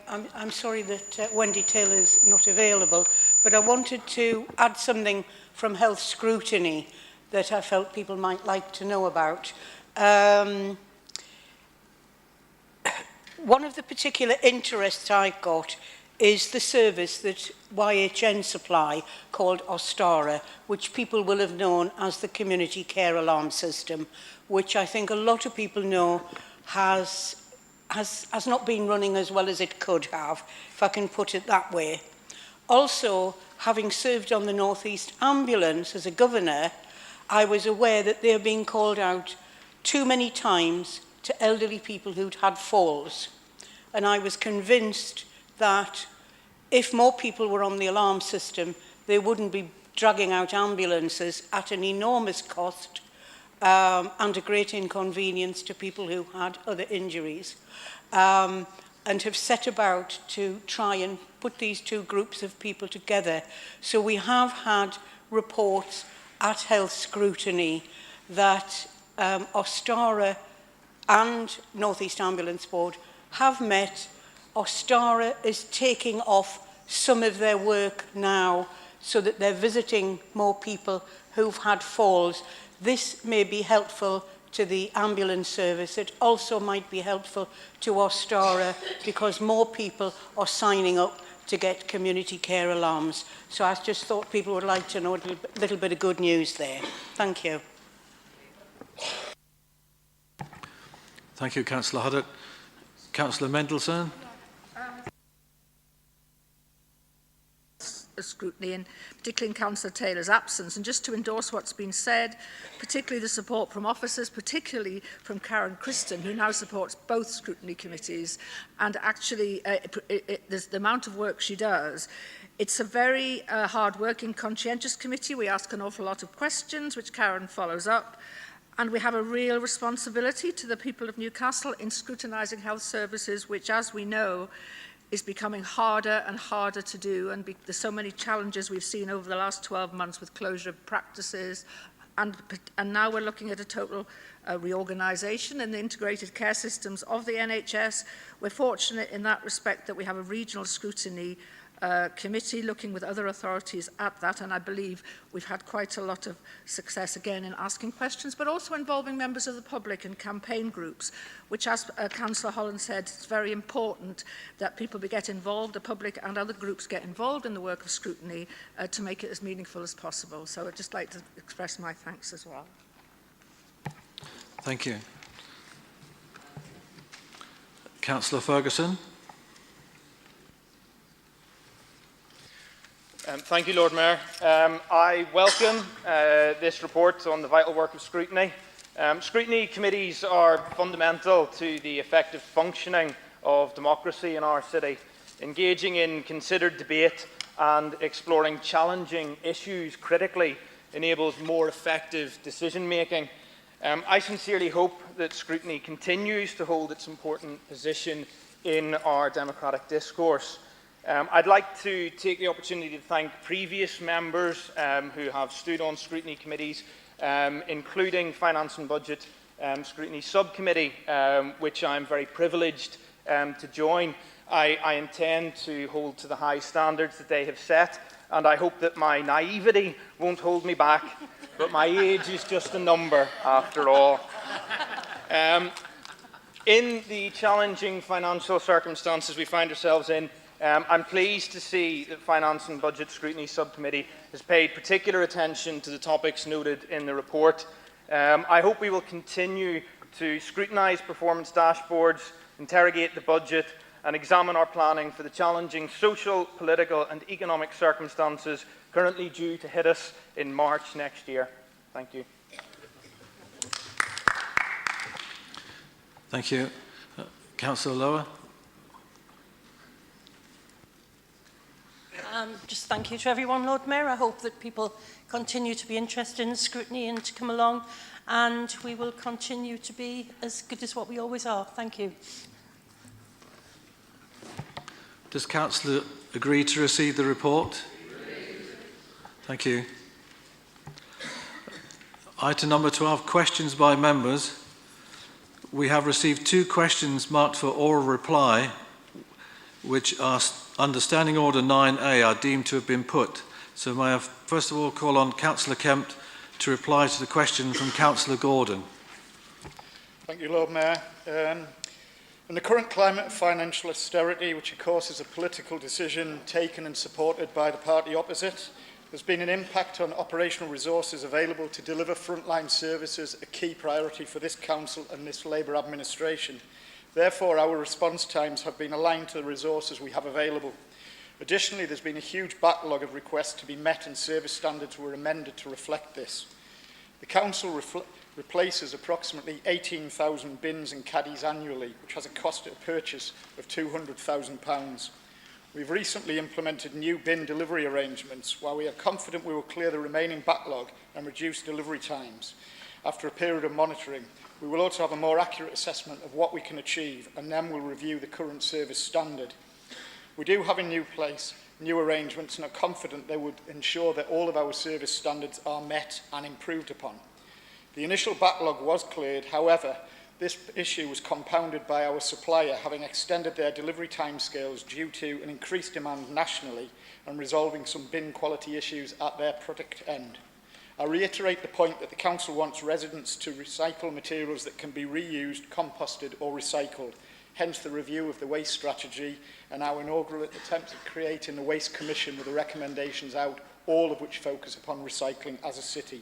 I'm sorry that Wendy Taylor's not available, but I wanted to add something from health scrutiny that I felt people might like to know about. One of the particular interests I've got is the service that YHN supply called Ostara, which people will have known as the Community Care Alarm System, which I think a lot of people know has not been running as well as it could have, if I can put it that way. Also, having served on the North East Ambulance as a governor, I was aware that they are being called out too many times to elderly people who'd had falls. And I was convinced that if more people were on the alarm system, they wouldn't be dragging out ambulances at an enormous cost and a great inconvenience to people who had other injuries, and have set about to try and put these two groups of people together. So we have had reports at Health Scrutiny that Ostara and North East Ambulance Board have met. Ostara is taking off some of their work now so that they're visiting more people who've had falls. This may be helpful to the ambulance service. It also might be helpful to Ostara because more people are signing up to get community care alarms. So I just thought people would like to know a little bit of good news there. Thank you. Thank you, Councillor Huddart. Councillor Mendelsohn. scrutiny, and particularly in Councillor Taylor's absence. And just to endorse what's been said, particularly the support from officers, particularly from Karen Christen, who now supports both scrutiny committees, and actually the amount of work she does. It's a very hard-working, conscientious committee. We ask an awful lot of questions, which Karen follows up. And we have a real responsibility to the people of Newcastle in scrutinising health services, which, as we know, is becoming harder and harder to do. And there's so many challenges we've seen over the last 12 months with closure of practices. And now we're looking at a total reorganisation in the integrated care systems of the NHS. We're fortunate in that respect that we have a regional scrutiny committee looking with other authorities at that, and I believe we've had quite a lot of success again in asking questions, but also involving members of the public and campaign groups, which, as Councillor Holland said, it's very important that people get involved, the public and other groups get involved in the work of scrutiny to make it as meaningful as possible. So I'd just like to express my thanks as well. Thank you. Councillor Ferguson. Thank you, Lord Mayor. I welcome this report on the vital work of scrutiny. Scrutiny committees are fundamental to the effective functioning of democracy in our city, engaging in considered debate and exploring challenging issues critically enables more effective decision-making. I sincerely hope that scrutiny continues to hold its important position in our democratic discourse. I'd like to take the opportunity to thank previous members who have stood on scrutiny committees, including Finance and Budget Scrutiny Subcommittee, which I'm very privileged to join. I intend to hold to the high standards that they have set, and I hope that my naivety won't hold me back, but my age is just a number after all. In the challenging financial circumstances we find ourselves in, I'm pleased to see that Finance and Budget Scrutiny Subcommittee has paid particular attention to the topics noted in the report. I hope we will continue to scrutinise performance dashboards, interrogate the budget and examine our planning for the challenging social, political and economic circumstances currently due to hit us in March next year. Thank you. Thank you. Councillor Lower. Just thank you to everyone, Lord Mayor. I hope that people continue to be interested in scrutiny and to come along, and we will continue to be as good as what we always are. Thank you. Does Councillor agree to receive the report? Thank you. Item number 12, questions by members. We have received 2 questions marked for oral reply, which are under Standing Order 9A are deemed to have been put. So may I first of all call on Councillor Kemp to reply to the question from Councillor Gordon. Thank you, Lord Mayor. In the current climate of financial austerity, which of course is a political decision taken and supported by the party opposite, there's been an impact on operational resources available to deliver frontline services, a key priority for this Council and this Labour administration. Therefore, our response times have been aligned to the resources we have available. Additionally, there's been a huge backlog of requests to be met and service standards were amended to reflect this. The Council replaces approximately 18,000 bins and caddies annually, which has a cost of purchase of £200,000. We've recently implemented new bin delivery arrangements, while we are confident we will clear the remaining backlog and reduce delivery times. After a period of monitoring, we will also have a more accurate assessment of what we can achieve, and then we'll review the current service standard. We do have in place new arrangements and are confident they would ensure that all of our service standards are met and improved upon. The initial backlog was cleared, however, this issue was compounded by our supplier having extended their delivery timescales due to an increased demand nationally and resolving some bin quality issues at their product end. I reiterate the point that the Council wants residents to recycle materials that can be reused, composted or recycled, hence the review of the waste strategy and our inaugural attempt at creating the Waste Commission with the recommendations out, all of which focus upon recycling as a city.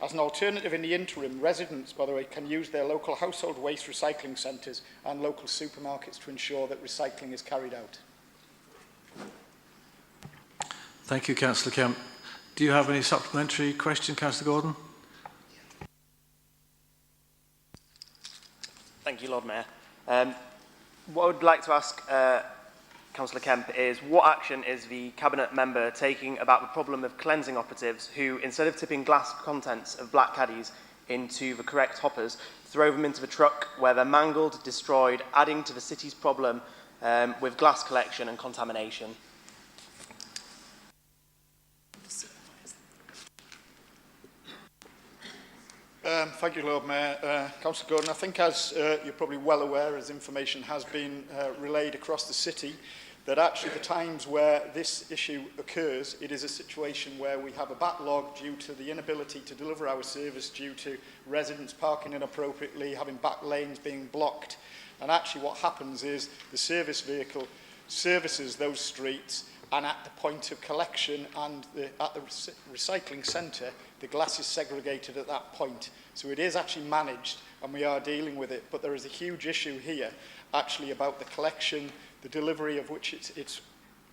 As an alternative in the interim, residents, by the way, can use their local household waste recycling centres and local supermarkets to ensure that recycling is carried out. Thank you, Councillor Kemp. Do you have any supplementary question, Councillor Gordon? Thank you, Lord Mayor. What I would like to ask Councillor Kemp is, what action is the Cabinet member taking about the problem of cleansing operatives who, instead of tipping glass contents of black caddies into the correct hoppers, throw them into the truck where they're mangled, destroyed, adding to the city's problem with glass collection and contamination? Thank you, Lord Mayor. Councillor Gordon, I think as you're probably well aware, as information has been relayed across the city, that actually the times where this issue occurs, it is a situation where we have a backlog due to the inability to deliver our service due to residents parking inappropriately, having back lanes being blocked. And actually what happens is the service vehicle services those streets, and at the point of collection and at the recycling centre, the glass is segregated at that point. So it is actually managed and we are dealing with it. But there is a huge issue here actually about the collection, the delivery of which it's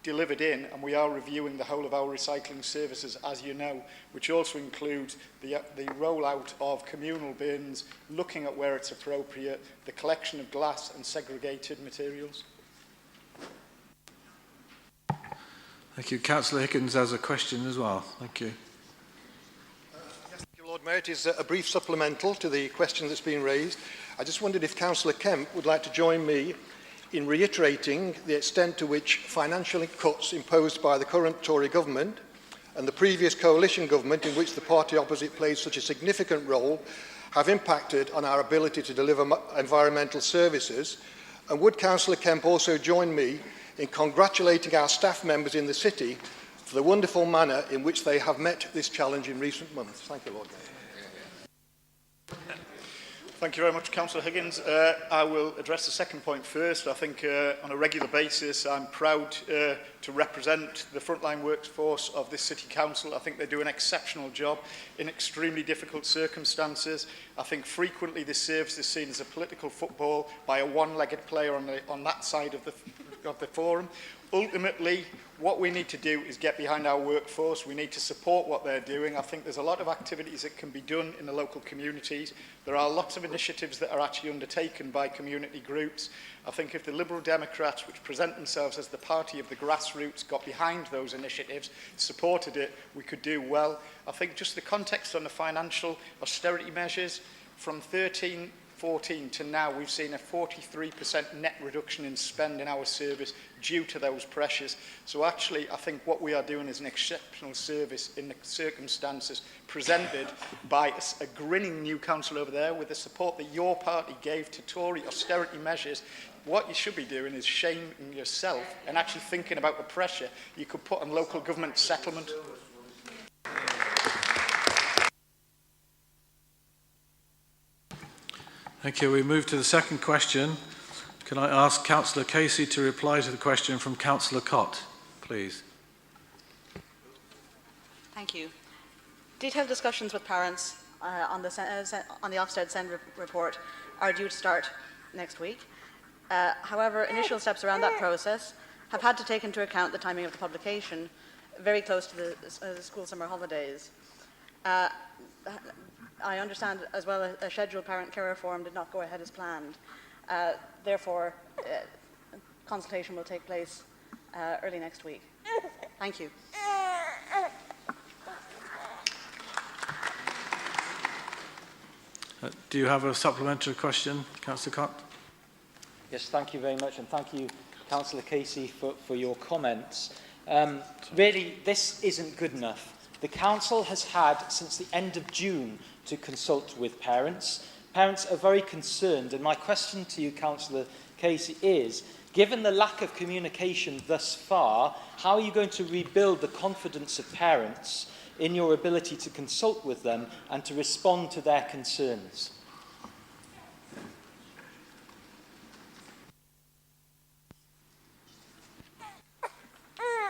delivered in, and we are reviewing the whole of our recycling services, as you know, which also includes the rollout of communal bins, looking at where it's appropriate, the collection of glass and segregated materials. Thank you. Councillor Higgins has a question as well. Thank you. Yes, thank you, Lord Mayor. It is a brief supplemental to the question that's been raised. I just wondered if Councillor Kemp would like to join me in reiterating the extent to which financial cuts imposed by the current Tory government and the previous coalition government, in which the party opposite played such a significant role, have impacted on our ability to deliver environmental services. And would Councillor Kemp also join me in congratulating our staff members in the city for the wonderful manner in which they have met this challenge in recent months? Thank you, Lord Mayor. Thank you very much, Councillor Higgins. I will address the second point first. I think on a regular basis I'm proud to represent the frontline workforce of this City Council. I think they do an exceptional job in extremely difficult circumstances. I think frequently this service is seen as a political football by a one-legged player on that side of the forum. Ultimately, what we need to do is get behind our workforce. We need to support what they're doing. I think there's a lot of activities that can be done in the local communities. There are lots of initiatives that are actually undertaken by community groups. I think if the Liberal Democrats, which present themselves as the party of the grassroots, got behind those initiatives, supported it, we could do well. I think just the context on the financial austerity measures, from 13-14 to now, we've seen a 43% net reduction in spend in our service due to those pressures. So actually, I think what we are doing is an exceptional service in the circumstances presented by a grinning new council over there with the support that your party gave to Tory austerity measures. What you should be doing is shaming yourself and actually thinking about the pressure you could put on local government settlement. Thank you. We move to the second question. Can I ask Councillor Casey to reply to the question from Councillor Cott, please? Thank you. Detailed discussions with parents on the Ofsted Send report are due to start next week. However, initial steps around that process have had to take into account the timing of the publication, very close to the school summer holidays. I understand as well a scheduled parent-carer forum did not go ahead as planned. Therefore, consultation will take place early next week. Thank you. Do you have a supplementary question, Councillor Cott? Yes, thank you very much, and thank you, Councillor Casey, for your comments. Really, this isn't good enough. The Council has had, since the end of June, to consult with parents. Parents are very concerned, and my question to you, Councillor Casey, is, given the lack of communication thus far, how are you going to rebuild the confidence of parents in your ability to consult with them and to respond to their concerns?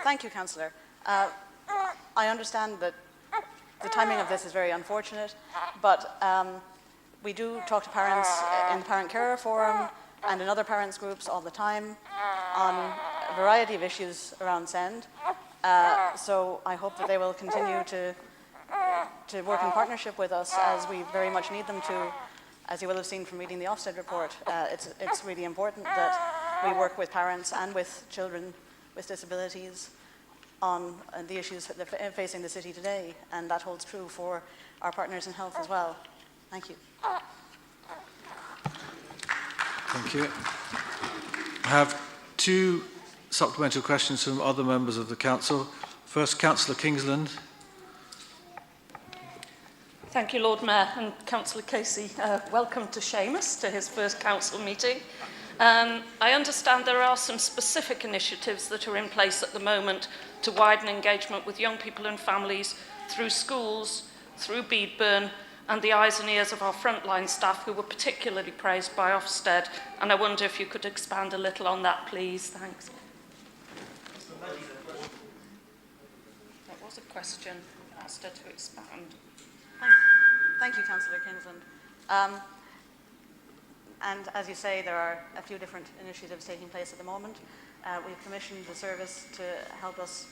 Thank you, Councillor. I understand that the timing of this is very unfortunate, but we do talk to parents in the Parent-Carer Forum and in other parents' groups all the time on a variety of issues around SEND. So I hope that they will continue to work in partnership with us, as we very much need them to. As you will have seen from reading the Ofsted report, it's really important that we work with parents and with children with disabilities on the issues that they're facing the city today, and that holds true for our partners in health as well. Thank you. Thank you. I have two supplementary questions from other members of the Council. First, Councillor Kingsland. Thank you, Lord Mayor, and Councillor Casey. Welcome to Seamus, to his first council meeting. I understand there are some specific initiatives that are in place at the moment to widen engagement with young people and families through schools, through Beadburn, and the eyes and ears of our frontline staff, who were particularly praised by Ofsted. And I wonder if you could expand a little on that, please. Thanks. That was a question. I asked her to expand. Thank you, Councillor Kingsland. And as you say, there are a few different initiatives taking place at the moment. We've commissioned the service to help us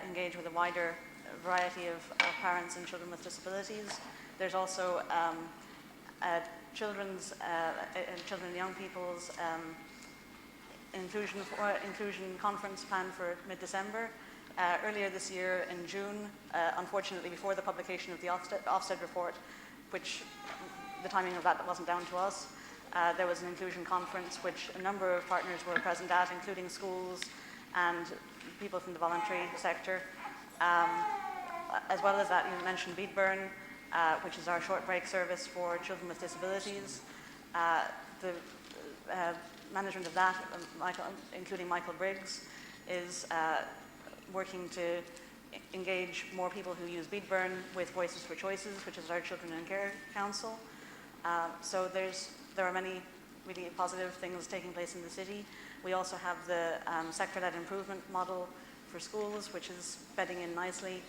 engage with a wider variety of parents and children with disabilities. There's also children and young people's inclusion conference planned for mid-December. Earlier this year in June, unfortunately before the publication of the Ofsted report, which the timing of that wasn't down to us, there was an inclusion conference which a number of partners were present at, including schools and people from the voluntary sector. As well as that, you mentioned Beadburn, which is our short break service for children with disabilities. The management of that, including Michael Briggs, is working to engage more people who use Beadburn with Voices for Choices, which is our Children in Care Council. So there are many really positive things taking place in the city. We also have the sector-led improvement model for schools, which is bedding in nicely.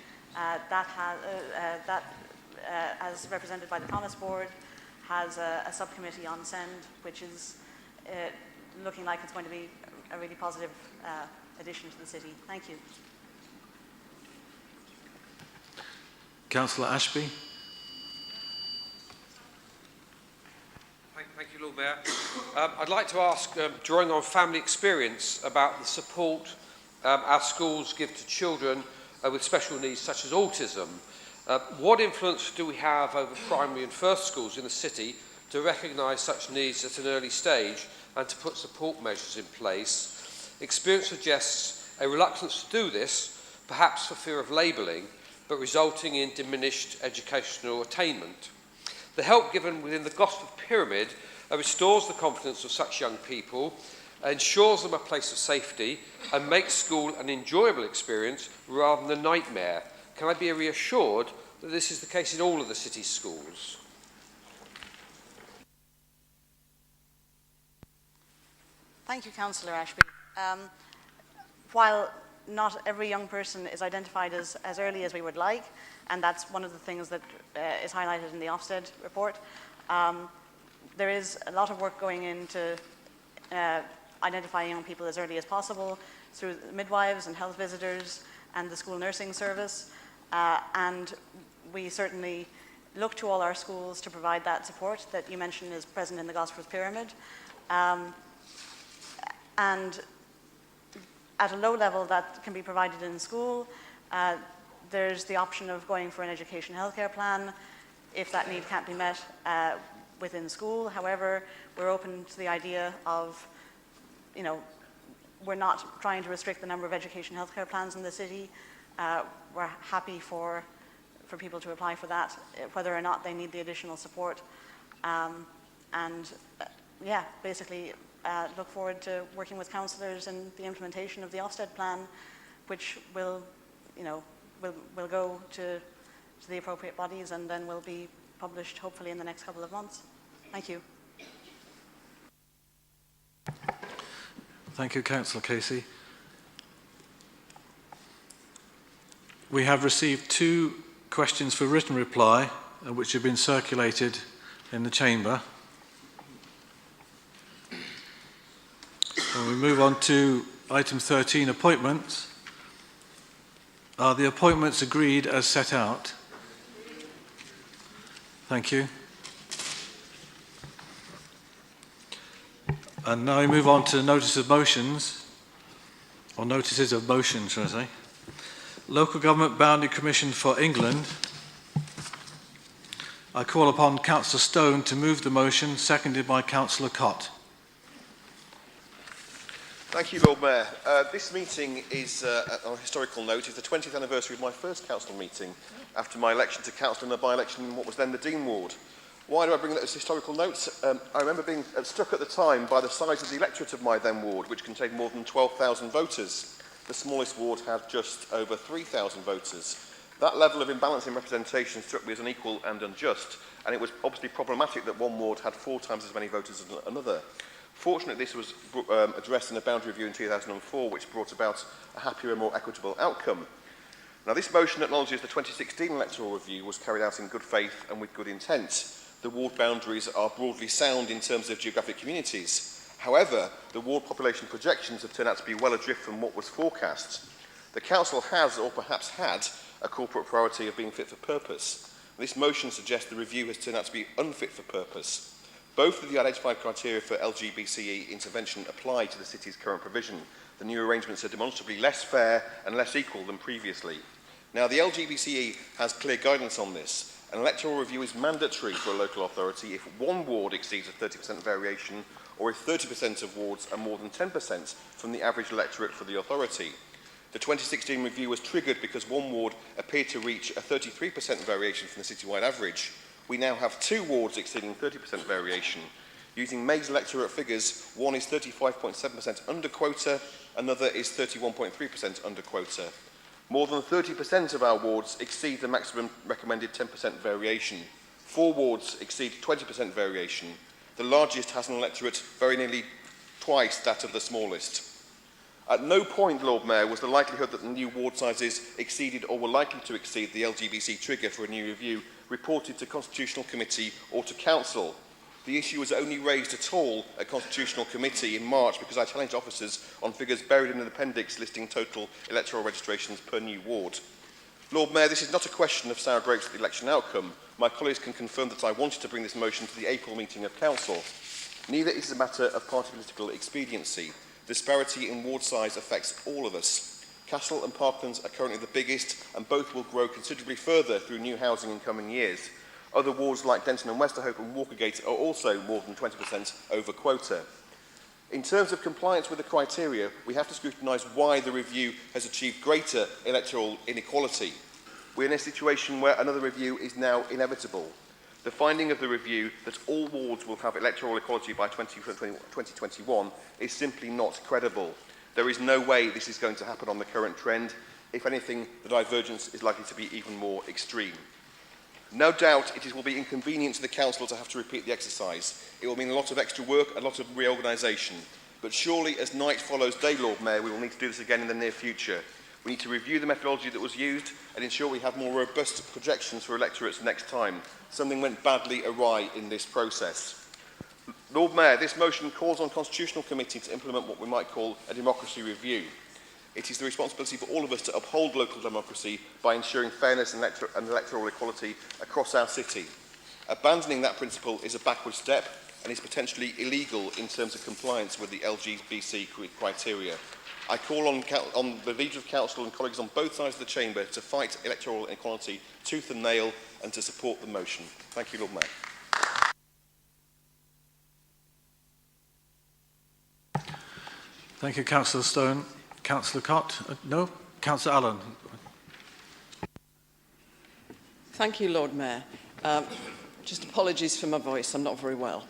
That as represented by the Promise Board, has a subcommittee on SEND, which is looking like it's going to be a really positive addition to the city. Thank you. Councillor Ashby. Thank you, Lord Mayor. I'd like to ask, drawing on family experience, about the support our schools give to children with special needs such as autism. What influence do we have over primary and first schools in the city to recognise such needs at an early stage and to put support measures in place? Experience suggests a reluctance to do this, perhaps for fear of labelling, but resulting in diminished educational attainment. The help given within the gospel pyramid restores the confidence of such young people, ensures them a place of safety, and makes school an enjoyable experience rather than a nightmare. Can I be reassured that this is the case in all of the city's schools? Thank you, Councillor Ashby. While not every young person is identified as early as we would like, and that's one of the things that is highlighted in the Ofsted report, there is a lot of work going into identifying young people as early as possible through midwives and health visitors and the school nursing service. And we certainly look to all our schools to provide that support that you mentioned is present in the Gospels Pyramid. And at a low level that can be provided in school, there's the option of going for an education healthcare plan if that need can't be met within school. However, we're open to the idea of, we're not trying to restrict the number of education healthcare plans in the city. We're happy for people to apply for that, whether or not they need the additional support. Basically look forward to working with councillors in the implementation of the Ofsted plan, which will go to the appropriate bodies and then will be published hopefully in the next couple of months. Thank you. Thank you, Councillor Casey. We have received 2 questions for written reply, which have been circulated in the chamber. And we move on to item 13, appointments. Are the appointments agreed as set out? Thank you. And now we move on to notice of motions, or notices of motion, shall I say. Local Government Boundary Commission for England. I call upon Councillor Stone to move the motion, seconded by Councillor Cott. Thank you, Lord Mayor. This meeting is, on a historical note, is the 20th anniversary of my first council meeting after my election to council in a by-election in what was then the Dean Ward. Why do I bring that as historical notes? I remember being struck at the time by the size of the electorate of my then ward, which contained more than 12,000 voters. The smallest ward had just over 3,000 voters. That level of imbalance in representation struck me as unequal and unjust, and it was obviously problematic that one ward had 4 times as many voters as another. Fortunately, this was addressed in a boundary review in 2004, which brought about a happier and more equitable outcome. Now, this motion acknowledges the 2016 electoral review was carried out in good faith and with good intent. The ward boundaries are broadly sound in terms of geographic communities. However, the ward population projections have turned out to be well adrift from what was forecast. The council has, or perhaps had, a corporate priority of being fit for purpose. This motion suggests the review has turned out to be unfit for purpose. Both of the identified criteria for LGBCE intervention apply to the city's current provision. The new arrangements are demonstrably less fair and less equal than previously. Now, the LGBCE has clear guidance on this. An electoral review is mandatory for a local authority if one ward exceeds a 30% variation or if 30% of wards are more than 10% from the average electorate for the authority. The 2016 review was triggered because one ward appeared to reach a 33% variation from the citywide average. We now have 2 wards exceeding 30% variation. Using May's electorate figures, one is 35.7% under quota, another is 31.3% under quota. More than 30% of our wards exceed the maximum recommended 10% variation. 4 wards exceed 20% variation. The largest has an electorate very nearly twice that of the smallest. At no point, Lord Mayor, was the likelihood that the new ward sizes exceeded or were likely to exceed the LGBC trigger for a new review reported to Constitutional Committee or to Council. The issue was only raised at all at Constitutional Committee in March because I challenged officers on figures buried in an appendix listing total electoral registrations per new ward. Lord Mayor, this is not a question of sour grapes at the election outcome. My colleagues can confirm that I wanted to bring this motion to the April meeting of Council. Neither is it a matter of party political expediency. Disparity in ward size affects all of us. Castle and Parklands are currently the biggest, and both will grow considerably further through new housing in coming years. Other wards like Denton and Westerhope and Walkergate are also more than 20% over quota. In terms of compliance with the criteria, we have to scrutinise why the review has achieved greater electoral inequality. We're in a situation where another review is now inevitable. The finding of the review that all wards will have electoral equality by 2021 is simply not credible. There is no way this is going to happen on the current trend. If anything, the divergence is likely to be even more extreme. No doubt it will be inconvenient to the Council to have to repeat the exercise. It will mean a lot of extra work, a lot of reorganisation. But surely, as night follows day, Lord Mayor, we will need to do this again in the near future. We need to review the methodology that was used and ensure we have more robust projections for electorates next time. Something went badly awry in this process. Lord Mayor, this motion calls on Constitutional Committee to implement what we might call a democracy review. It is the responsibility for all of us to uphold local democracy by ensuring fairness and electoral equality across our city. Abandoning that principle is a backward step and is potentially illegal in terms of compliance with the LGBT criteria. I call on the Leader of Council and colleagues on both sides of the chamber to fight electoral inequality tooth and nail and to support the motion. Thank you, Lord Mayor. Thank you, Councillor Stone. Councillor Cott? No? Councillor Allen? Thank you, Lord Mayor. Just apologies for my voice, I'm not very well.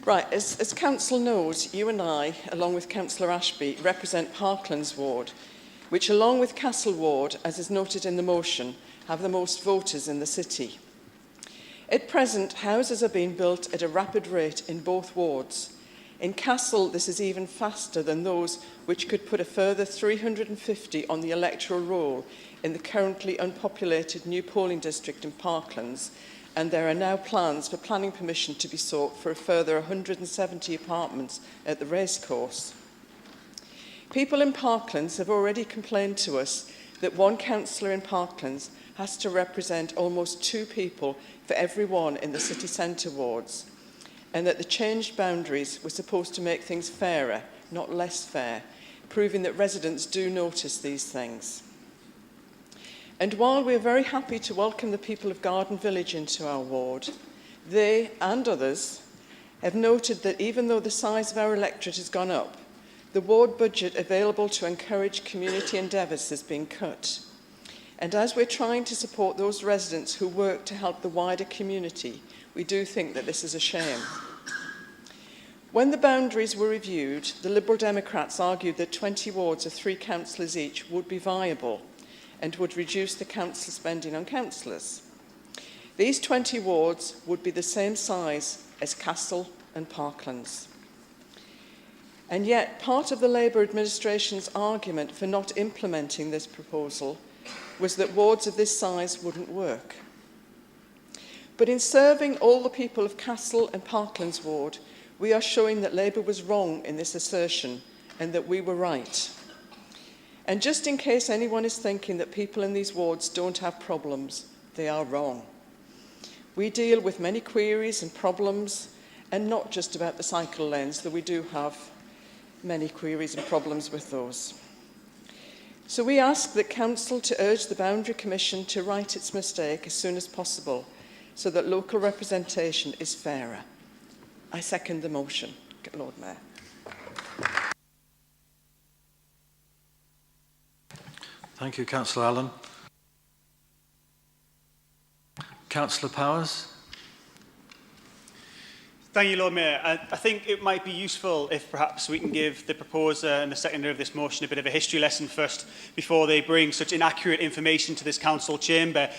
Right, as Council knows, you and I, along with Councillor Ashby, represent Parklands Ward, which along with Castle Ward, as is noted in the motion, have the most voters in the city. At present, houses are being built at a rapid rate in both wards. In Castle, this is even faster than those which could put a further 350 on the electoral roll in the currently unpopulated new polling district in Parklands, and there are now plans for planning permission to be sought for a further 170 apartments at the racecourse. People in Parklands have already complained to us that one councillor in Parklands has to represent almost 2 people for every one in the city centre wards, and that the changed boundaries were supposed to make things fairer, not less fair, proving that residents do notice these things. And while we are very happy to welcome the people of Garden Village into our ward, they and others have noted that even though the size of our electorate has gone up, the ward budget available to encourage community endeavours has been cut. And as we're trying to support those residents who work to help the wider community, we do think that this is a shame. When the boundaries were reviewed, the Liberal Democrats argued that 20 wards of 3 councillors each would be viable and would reduce the council spending on councillors. These 20 wards would be the same size as Castle and Parklands. And yet, part of the Labour administration's argument for not implementing this proposal was that wards of this size wouldn't work. But in serving all the people of Castle and Parklands ward, we are showing that Labour was wrong in this assertion and that we were right. And just in case anyone is thinking that people in these wards don't have problems, they are wrong. We deal with many queries and problems, and not just about the cycle lanes, though we do have many queries and problems with those. So we ask the Council to urge the Boundary Commission to right its mistake as soon as possible, so that local representation is fairer. I second the motion, Lord Mayor. Thank you, Councillor Allen. Councillor Powers. Thank you, Lord Mayor. I think it might be useful if perhaps we can give the proposer and the seconder of this motion a bit of a history lesson first before they bring such inaccurate information to this council chamber.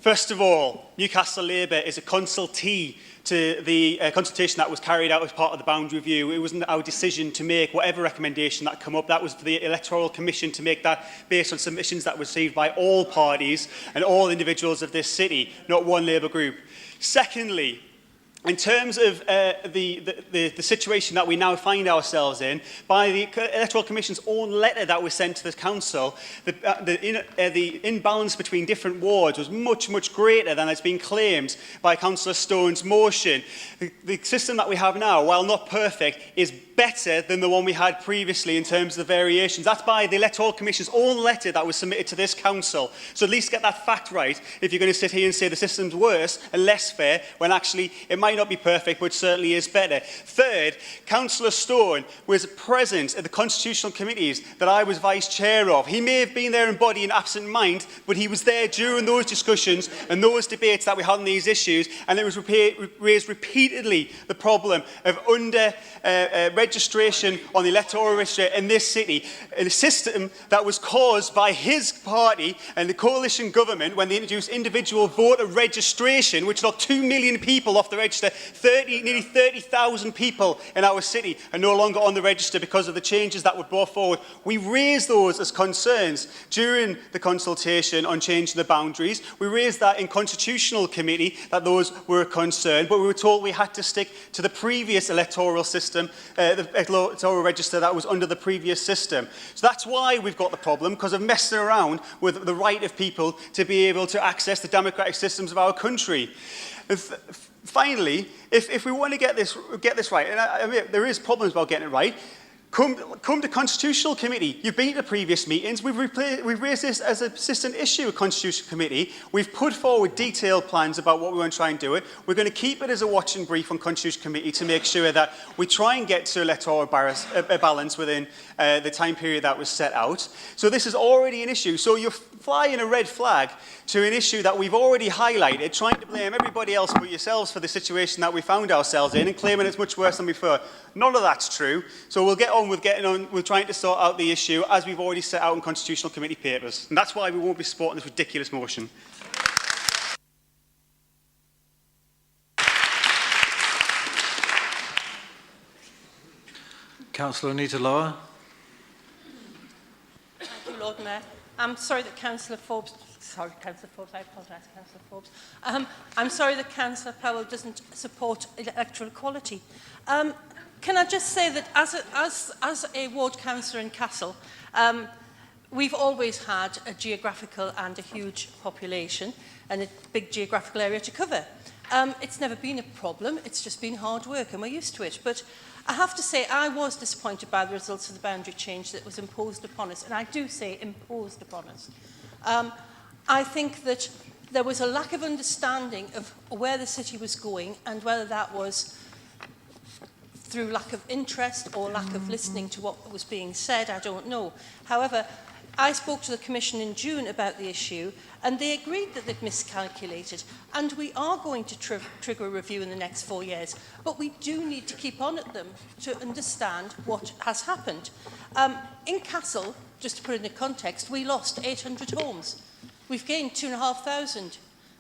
First of all, Newcastle Labour is a consultee to the consultation that was carried out as part of the boundary review. It wasn't our decision to make whatever recommendation that come up. That was for the Electoral Commission to make that based on submissions that were received by all parties and all individuals of this city, not one Labour group. Secondly, in terms of the situation that we now find ourselves in, by the Electoral Commission's own letter that was sent to the Council, the imbalance between different wards was much, much greater than has been claimed by Councillor Stone's motion. The system that we have now, while not perfect, is better than the one we had previously in terms of the variations. That's by the Electoral Commission's own letter that was submitted to this Council. So at least get that fact right if you're going to sit here and say the system's worse and less fair, when actually it might not be perfect, but certainly is better. Third, Councillor Stone was present at the constitutional committees that I was vice chair of. He may have been there in body and absent mind, but he was there during those discussions and those debates that we had on these issues, and it was raised repeatedly the problem of registration on the electoral register in this city, a system that was caused by his party and the coalition government when they introduced individual voter registration, which knocked 2 million people off the register. Nearly 30,000 people in our city are no longer on the register because of the changes that were brought forward. We raised those as concerns during the consultation on changing the boundaries. We raised that in Constitutional Committee, that those were a concern, but we were told we had to stick to the previous electoral system, the electoral register that was under the previous system. So that's why we've got the problem, because of messing around with the right of people to be able to access the democratic systems of our country. Finally, if we want to get this right, and I mean, there is problems about getting it right, come to Constitutional Committee. You've been to previous meetings. We've raised this as a persistent issue at Constitutional Committee. We've put forward detailed plans about what we want to try and do it. We're going to keep it as a watching brief on Constitutional Committee to make sure that we try and get to electoral balance within the time period that was set out. So this is already an issue. So you're flying a red flag to an issue that we've already highlighted, trying to blame everybody else but yourselves for the situation that we found ourselves in and claiming it's much worse than before. None of that's true. So we'll get on with trying to sort out the issue as we've already set out in Constitutional Committee papers. And that's why we won't be supporting this ridiculous motion. Councillor Anita Lower. Thank you, Lord Mayor. I'm sorry that Councillor Forbes, I apologise, Councillor Forbes. I'm sorry that Councillor Powell doesn't support electoral equality. Can I just say that as a ward councillor in Castle, we've always had a geographical and a huge population and a big geographical area to cover. It's never been a problem, it's just been hard work and we're used to it. But I have to say I was disappointed by the results of the boundary change that was imposed upon us, and I do say imposed upon us. I think that there was a lack of understanding of where the city was going, and whether that was through lack of interest or lack of listening to what was being said, I don't know. However, I spoke to the Commission in June about the issue, and they agreed that they'd miscalculated, and we are going to trigger a review in the next 4 years, but we do need to keep on at them to understand what has happened. In Castle, just to put it in context, we lost 800 homes. We've gained 2,500,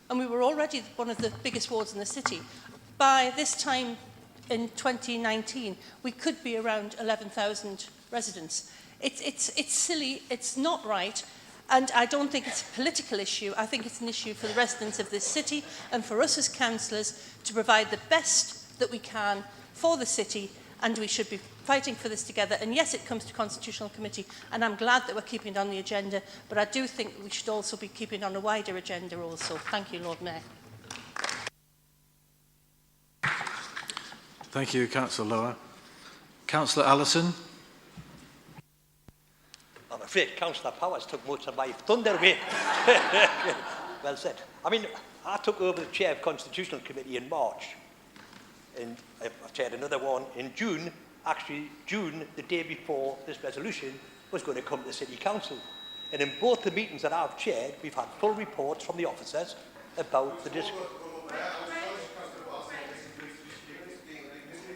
and we were already one of the biggest wards in the city. By this time in 2019, we could be around 11,000 residents. It's silly, it's not right, and I don't think it's a political issue. I think it's an issue for the residents of this city and for us as councillors to provide the best that we can for the city, and we should be fighting for this together. And yes, it comes to Constitutional Committee, and I'm glad that we're keeping it on the agenda, but I do think we should also be keeping it on a wider agenda also. Thank you, Lord Mayor. Thank you, Councillor Lower. Councillor Allison. I'm afraid Councillor Powers took most of my thunder away. Well said. I mean, I took over the chair of Constitutional Committee in March, and I've chaired another one in June. Actually, June, the day before this resolution was going to come to the City Council. And in both the meetings that I've chaired, we've had full reports from the officers about the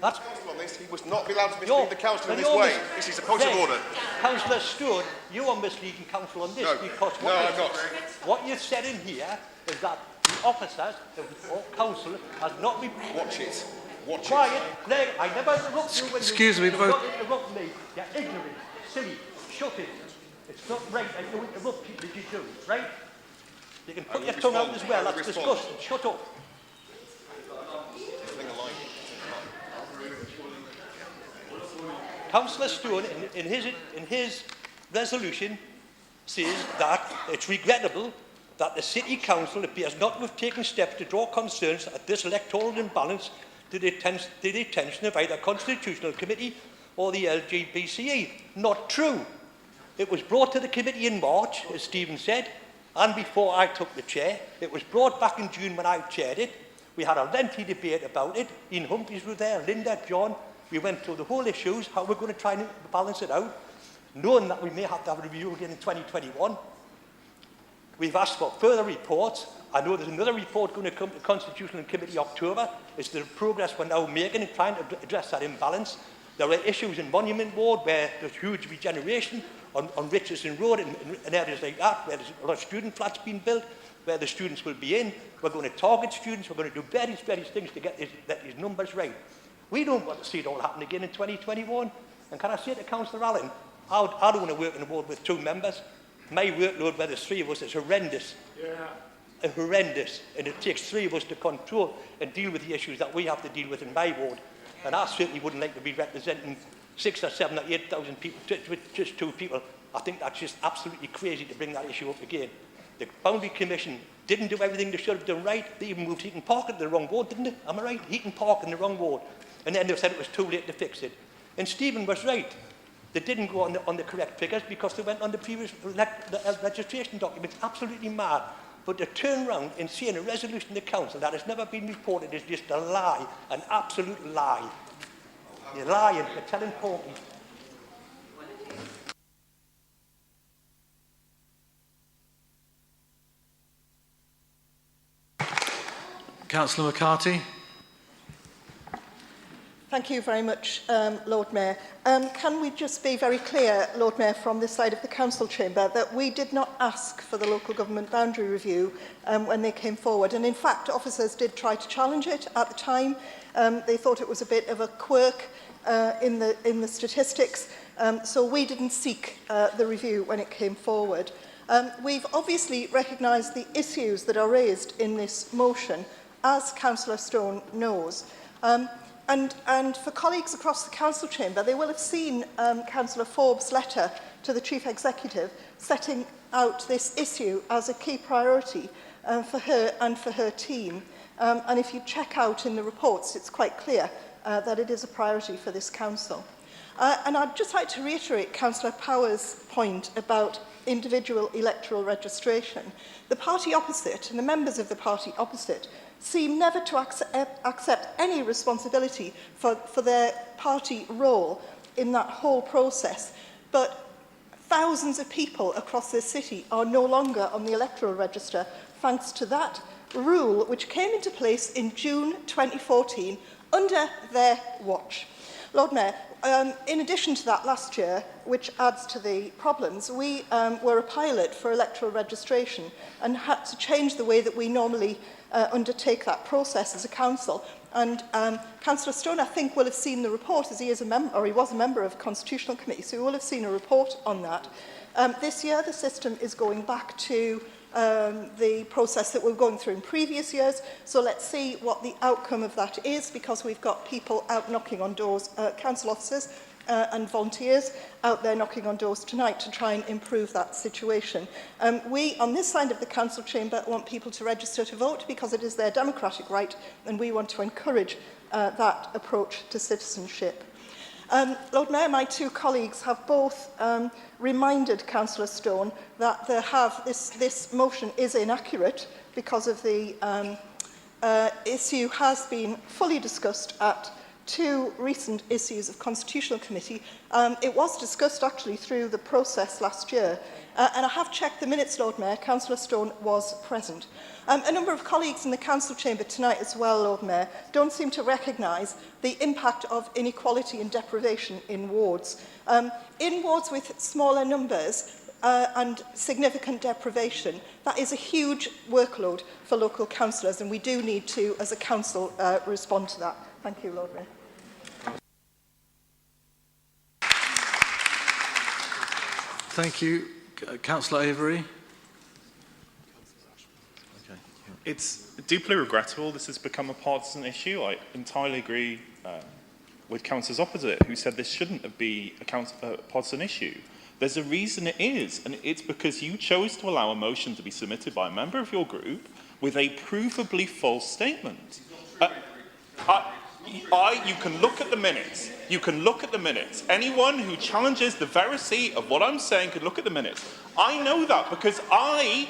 That's he was not allowed to mislead the council in this way. This is a point of order. Councillor Stone, you are misleading council on this because what you said in here is that the officers, the council, has not been... Watch it. Watch quiet. it. Play. I never interrupt you when Excuse me, you both. don't interrupt me. You're ignorant, silly, shut it. It's not right that you interrupt people as you do, right? You can put your tongue out as well. That's disgusting. Shut up. Councillor Stone, in his resolution, says that it's regrettable that the City Council appears not to have taken steps to draw concerns at this electoral imbalance to the attention of either Constitutional Committee or the LGBCE. Not true. It was brought to the committee in March, as Stephen said, and before I took the chair. It was brought back in June when I chaired it. We had a lengthy debate about it. Ian Humphreys was there, Linda, John. We went through the whole issues, how we're going to try and balance it out, knowing that we may have to have a review again in 2021. We've asked for further reports. I know there's another report going to come to the Constitutional Committee October. It's the progress we're now making in trying to address that imbalance. There are issues in Monument Ward where there's huge regeneration on Richardson Road and areas like that, where there's a lot of student flats being built, where the students will be in. We're going to target students. We're going to do various things to get these numbers right. We don't want to see it all happen again in 2021. And can I say to Councillor Allen, I don't want to work in a ward with 2 members. My workload where there's 3 of us is horrendous. Yeah. Horrendous. And it takes 3 of us to control and deal with the issues that we have to deal with in my ward. And I certainly wouldn't like to be representing 6 or 7 or 8,000 people with just 2 people. I think that's just absolutely crazy to bring that issue up again. The Boundary Commission didn't do everything they should have done right. They even moved Heaton Park into the wrong ward, didn't they? Am I right? Heaton Park in the wrong ward. And then they said it was too late to fix it. And Stephen was right. They didn't go on the correct figures because they went on the previous registration documents. Absolutely mad. But to turn around and say in a resolution to the council that has never been reported is just a lie, an absolute lie. You're lying, you're telling Porky. Councillor McCarthy. Thank you very much, Lord Mayor. Can we just be very clear, Lord Mayor, from this side of the Council chamber, that we did not ask for the local government boundary review when they came forward. And in fact, officers did try to challenge it at the time. They thought it was a bit of a quirk in the statistics. So we didn't seek the review when it came forward. We've obviously recognised the issues that are raised in this motion, as Councillor Stone knows. And for colleagues across the Council chamber, they will have seen Councillor Forbes' letter to the Chief Executive, setting out this issue as a key priority for her and for her team. And if you check out in the reports, it's quite clear that it is a priority for this council. And I'd just like to reiterate Councillor Power's point about individual electoral registration. The party opposite and the members of the party opposite seem never to accept any responsibility for their party role in that whole process. But thousands of people across this city are no longer on the electoral register thanks to that rule which came into place in June 2014 under their watch. Lord Mayor, in addition to that last year, which adds to the problems, we were a pilot for electoral registration and had to change the way that we normally undertake that process as a council. And Councillor Stone, I think, will have seen the report, as he is a member, or he was a member of the Constitutional Committee, so he will have seen a report on that. This year, the system is going back to the process that we're going through in previous years. So let's see what the outcome of that is, because we've got people out knocking on doors, council officers and volunteers out there knocking on doors tonight to try and improve that situation. We, on this side of the council chamber, want people to register to vote because it is their democratic right, and we want to encourage that approach to citizenship. Lord Mayor, my two colleagues have both reminded Councillor Stone that this motion is inaccurate because of the issue has been fully discussed at two recent issues of Constitutional Committee. It was discussed actually through the process last year. And I have checked the minutes, Lord Mayor. Councillor Stone was present. A number of colleagues in the Council Chamber tonight as well, Lord Mayor, don't seem to recognise the impact of inequality and deprivation in wards. In wards with smaller numbers and significant deprivation, that is a huge workload for local councillors, and we do need to, as a council, respond to that. Thank you, Lord Mayor. Thank you. Councillor Avery. It's deeply regrettable this has become a partisan issue. I entirely agree with councillors opposite who said this shouldn't be a partisan issue. There's a reason it is, and it's because you chose to allow a motion to be submitted by a member of your group with a provably false statement. You can look at the minutes. You can look at the minutes. Anyone who challenges the veracity of what I'm saying could look at the minutes. I know that because I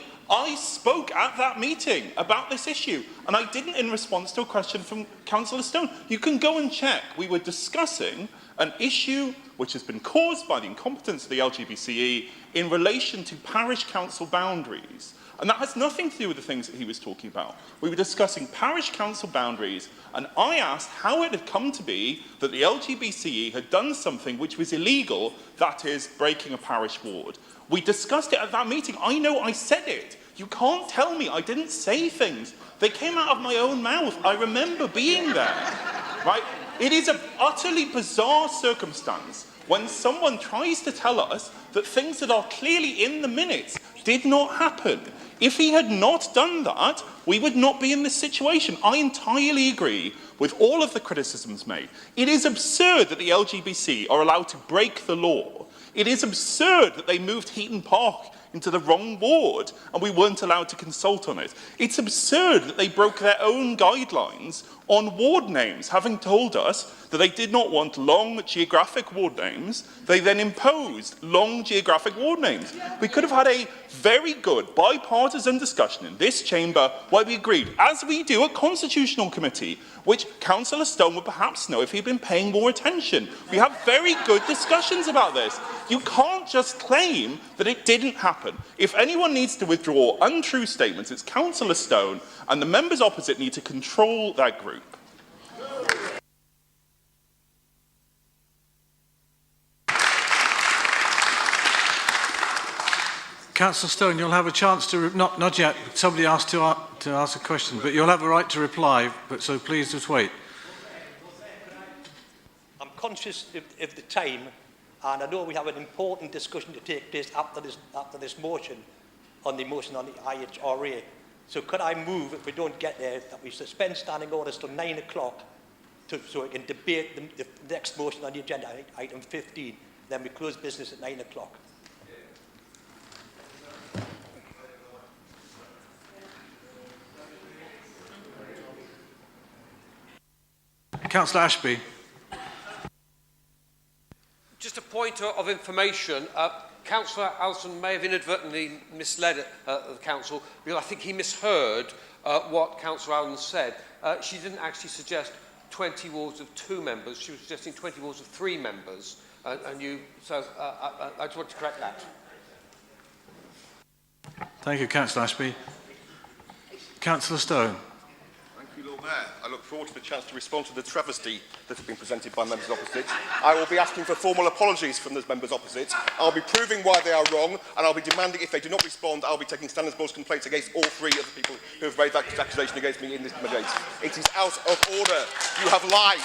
spoke at that meeting about this issue, and I didn't in response to a question from Councillor Stone. You can go and check. We were discussing an issue which has been caused by the incompetence of the LGBCE in relation to parish council boundaries. And that has nothing to do with the things that he was talking about. We were discussing parish council boundaries, and I asked how it had come to be that the LGBCE had done something which was illegal, that is, breaking a parish ward. We discussed it at that meeting. I know I said it. You can't tell me I didn't say things. They came out of my own mouth. I remember being there. Right? It is an utterly bizarre circumstance when someone tries to tell us that things that are clearly in the minutes did not happen. If he had not done that, we would not be in this situation. I entirely agree with all of the criticisms made. It is absurd that the LGBT are allowed to break the law. It is absurd that they moved Heaton Park into the wrong ward and we weren't allowed to consult on it. It's absurd that they broke their own guidelines on ward names, having told us that they did not want long geographic ward names. They then imposed long geographic ward names. We could have had a very good bipartisan discussion in this chamber where we agreed, as we do at Constitutional Committee, which Councillor Stone would perhaps know if he'd been paying more attention. We have very good discussions about this. You can't just claim that it didn't happen. If anyone needs to withdraw untrue statements, it's Councillor Stone, and the members opposite need to control that group. Councillor Stone, you'll have a chance to, not yet, somebody asked to ask a question, but you'll have a right to reply, so please just wait. I'm conscious of the time, and I know we have an important discussion to take place after this motion on the IHRA. So could I move, if we don't get there, that we suspend standing orders till 9 o'clock so we can debate the next motion on the agenda, item 15, then we close business at 9 o'clock. Councillor Ashby. Just a point of information. Councillor Alison may have inadvertently misled the Council because I think he misheard what Councillor Allen said. She didn't actually suggest 20 wards of 2 members. She was suggesting 20 wards of 3 members. I just want to correct that. Thank you, Councillor Ashby. Councillor Stone. Thank you, Lord Mayor. I look forward to the chance to respond to the travesty that has been presented by members opposite. I will be asking for formal apologies from those members opposite. I'll be proving why they are wrong, and I'll be demanding, if they do not respond, I'll be taking standards board's complaints against all 3 of the people who have made that accusation against me in this debate. It is out of order. You have lied.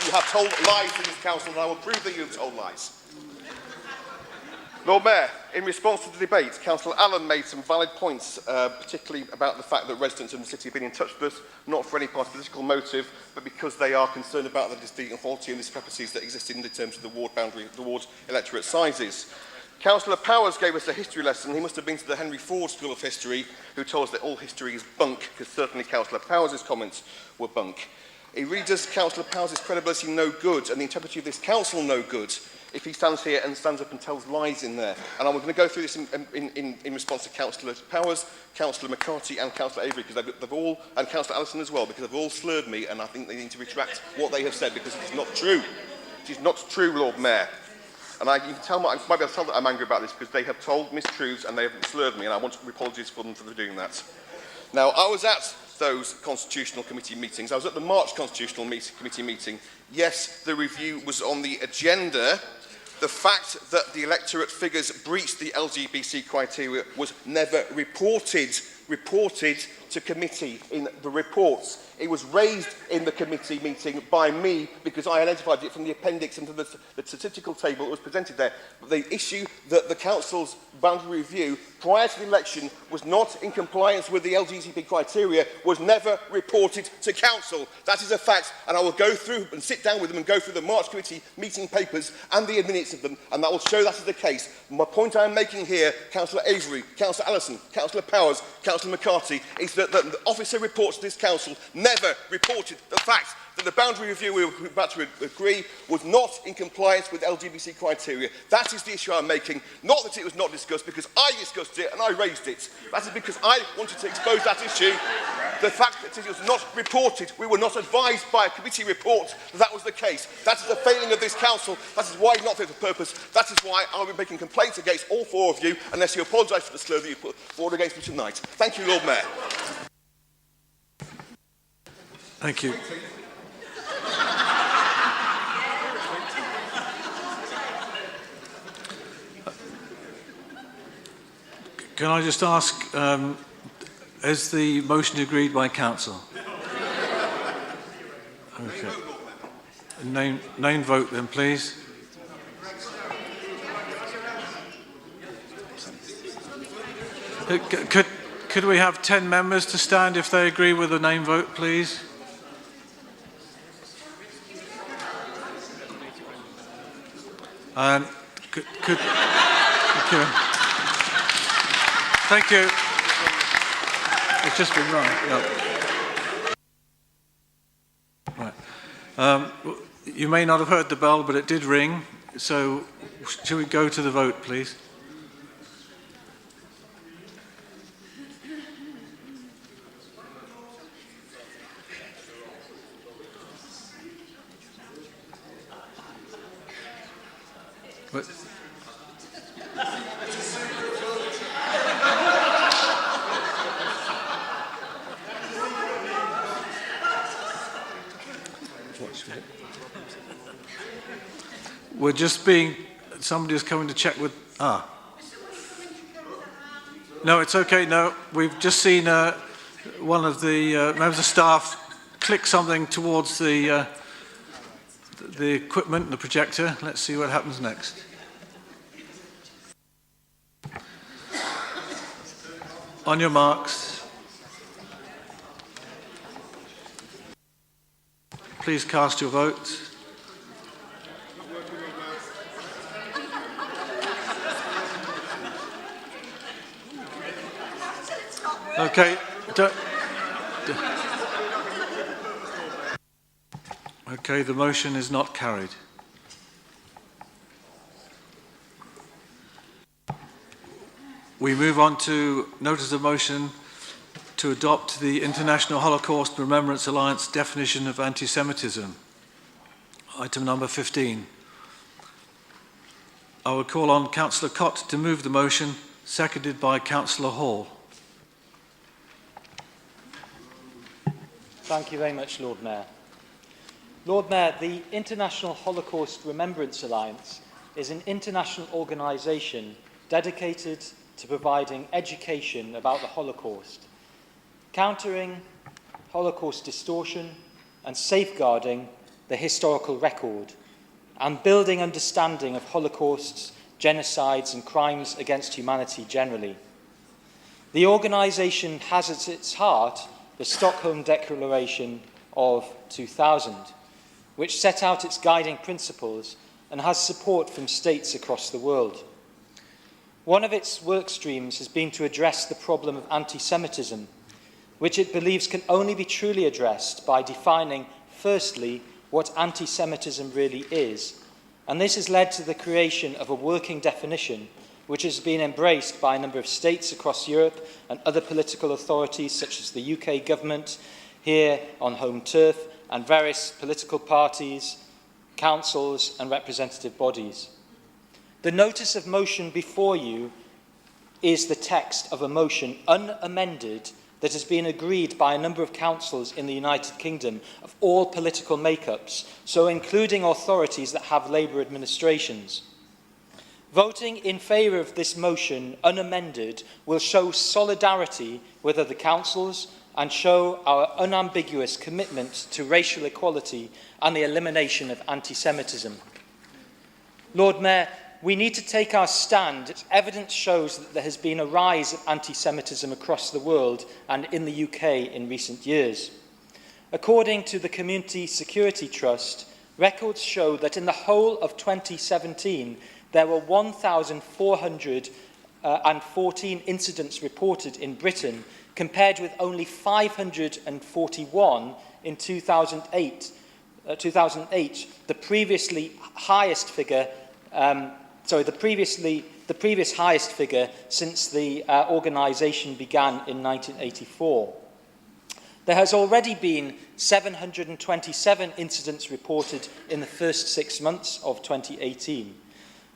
You have told lies in this council, and I will prove that you have told lies. Lord Mayor, in response to the debate, Councillor Allen made some valid points, particularly about the fact that residents of the city have been in touch with us, not for any political motive, but because they are concerned about the inequality and discrepancies that exist in terms of the ward boundary, the ward electorate sizes. Councillor Powers gave us a history lesson. He must have been to the Henry Ford School of History, who told us that all history is bunk, because certainly Councillor Powers' comments were bunk. It really does Councillor Powers' credibility no good, and the integrity of this council no good, if he stands here and stands up and tells lies in there. And I'm going to go through this in response to Councillor Powers, Councillor McCarthy and Councillor Avery, because they've all, and Councillor Allison as well, because they've all slurred me, and I think they need to retract what they have said, because it's not true. It is not true, Lord Mayor. And you can tell, I might be able to tell that I'm angry about this, because they have told mistruths and they have slurred me, and I want apologies for them for doing that. Now, I was at those Constitutional Committee meetings. I was at the March Constitutional Committee meeting. Yes, the review was on the agenda. The fact that the electorate figures breached the LGBT criteria was never reported to committee in the reports. It was raised in the committee meeting by me because I identified it from the appendix and the statistical table that was presented there. But the issue that the council's boundary review prior to the election was not in compliance with the LGBT criteria was never reported to council. That is a fact, and I will go through and sit down with them and go through the March committee meeting papers and the minutes of them, and that will show that is the case. My point I am making here, Councillor Avery, Councillor Allison, Councillor Powers, Councillor McCarthy, is that the officer reports to this council never reported the fact that the boundary review we were about to agree was not in compliance with LGBT criteria. That is the issue I'm making, not that it was not discussed, because I discussed it and I raised it. That is because I wanted to expose that issue. The fact that it was not reported, we were not advised by a committee report that that was the case. That is a failing of this council. That is why not fit for purpose. That is why I will be making complaints against all 4 of you, unless you apologise for the slur that you put forward against me tonight. Thank you, Lord Mayor. Thank you. Can I just ask, is the motion agreed by council? Okay. Name vote then, please. Could we have 10 members to stand if they agree with the name vote, please? Thank you. It's just been wrong. Yeah. Right. You may not have heard the bell, but it did ring. So, shall we go to the vote, please? What? We're just being, somebody's coming to check with, No, it's okay, no. We've just seen one of the members of staff click something towards the equipment, the projector. Let's see what happens next. On your marks. Please cast your vote. Okay. Okay, the motion is not carried. We move on to notice of motion to adopt the International Holocaust Remembrance Alliance definition of anti-Semitism. Item number 15. I will call on Councillor Cott to move the motion, seconded by Councillor Hall. Thank you very much, Lord Mayor. Lord Mayor, the International Holocaust Remembrance Alliance is an international organisation dedicated to providing education about the Holocaust, countering Holocaust distortion and safeguarding the historical record, and building understanding of Holocausts, genocides and crimes against humanity generally. The organisation has at its heart the Stockholm Declaration of 2000, which set out its guiding principles and has support from states across the world. One of its work streams has been to address the problem of anti-Semitism, which it believes can only be truly addressed by defining, firstly, what anti-Semitism really is. And this has led to the creation of a working definition which has been embraced by a number of states across Europe and other political authorities such as the UK government here on home turf and various political parties, councils and representative bodies. The notice of motion before you is the text of a motion unamended that has been agreed by a number of councils in the United Kingdom of all political makeups, so including authorities that have Labour administrations. Voting in favour of this motion unamended will show solidarity with other councils and show our unambiguous commitment to racial equality and the elimination of anti-Semitism. Lord Mayor, we need to take our stand. Evidence shows that there has been a rise of anti-Semitism across the world and in the UK in recent years. According to the Community Security Trust, records show that in the whole of 2017, there were 1,414 incidents reported in Britain, compared with only 541 in 2008. The previously highest figure. The previous highest figure since the organisation began in 1984. There has already been 727 incidents reported in the first 6 months of 2018.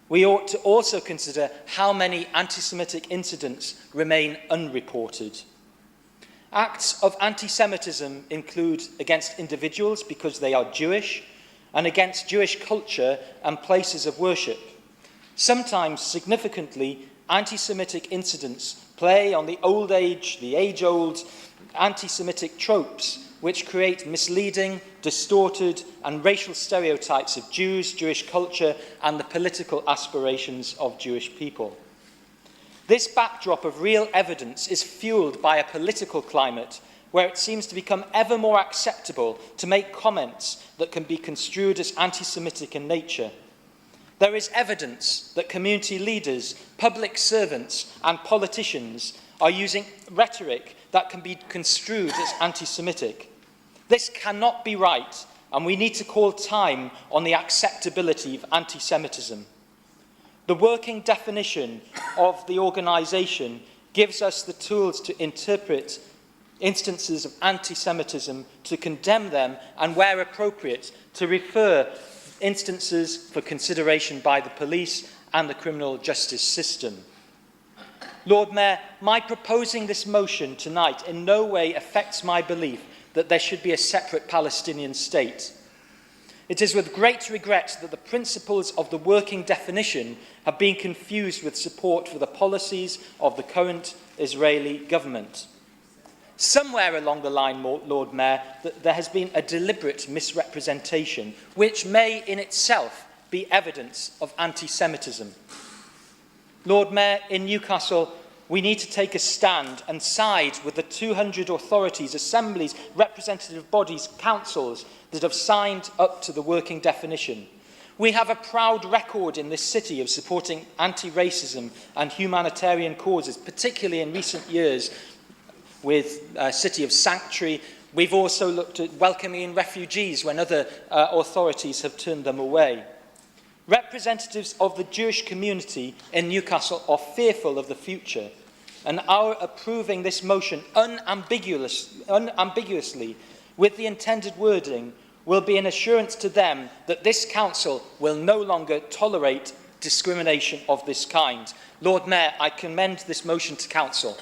We ought to also consider how many anti-Semitic incidents remain unreported. Acts of anti-Semitism include against individuals because they are Jewish, and against Jewish culture and places of worship. Sometimes, significantly, anti-Semitic incidents play on the age-old anti-Semitic tropes which create misleading, distorted and racial stereotypes of Jews, Jewish culture and the political aspirations of Jewish people. This backdrop of real evidence is fueled by a political climate where it seems to become ever more acceptable to make comments that can be construed as anti-Semitic in nature. There is evidence that community leaders, public servants and politicians are using rhetoric that can be construed as anti-Semitic. This cannot be right, and we need to call time on the acceptability of anti-Semitism. The working definition of the organisation gives us the tools to interpret instances of anti-Semitism, to condemn them, and where appropriate, to refer instances for consideration by the police and the criminal justice system. Lord Mayor, my proposing this motion tonight in no way affects my belief that there should be a separate Palestinian state. It is with great regret that the principles of the working definition have been confused with support for the policies of the current Israeli government. Somewhere along the line, Lord Mayor, there has been a deliberate misrepresentation, which may in itself be evidence of anti-Semitism. Lord Mayor, in Newcastle, we need to take a stand and side with the 200 authorities, assemblies, representative bodies, councils that have signed up to the working definition. We have a proud record in this city of supporting anti-racism and humanitarian causes, particularly in recent years with City of Sanctuary, We've also looked at welcoming in refugees when other authorities have turned them away. Representatives of the Jewish community in Newcastle are fearful of the future, and our approving this motion unambiguously with the intended wording will be an assurance to them that this council will no longer tolerate discrimination of this kind. Lord Mayor, I commend this motion to council.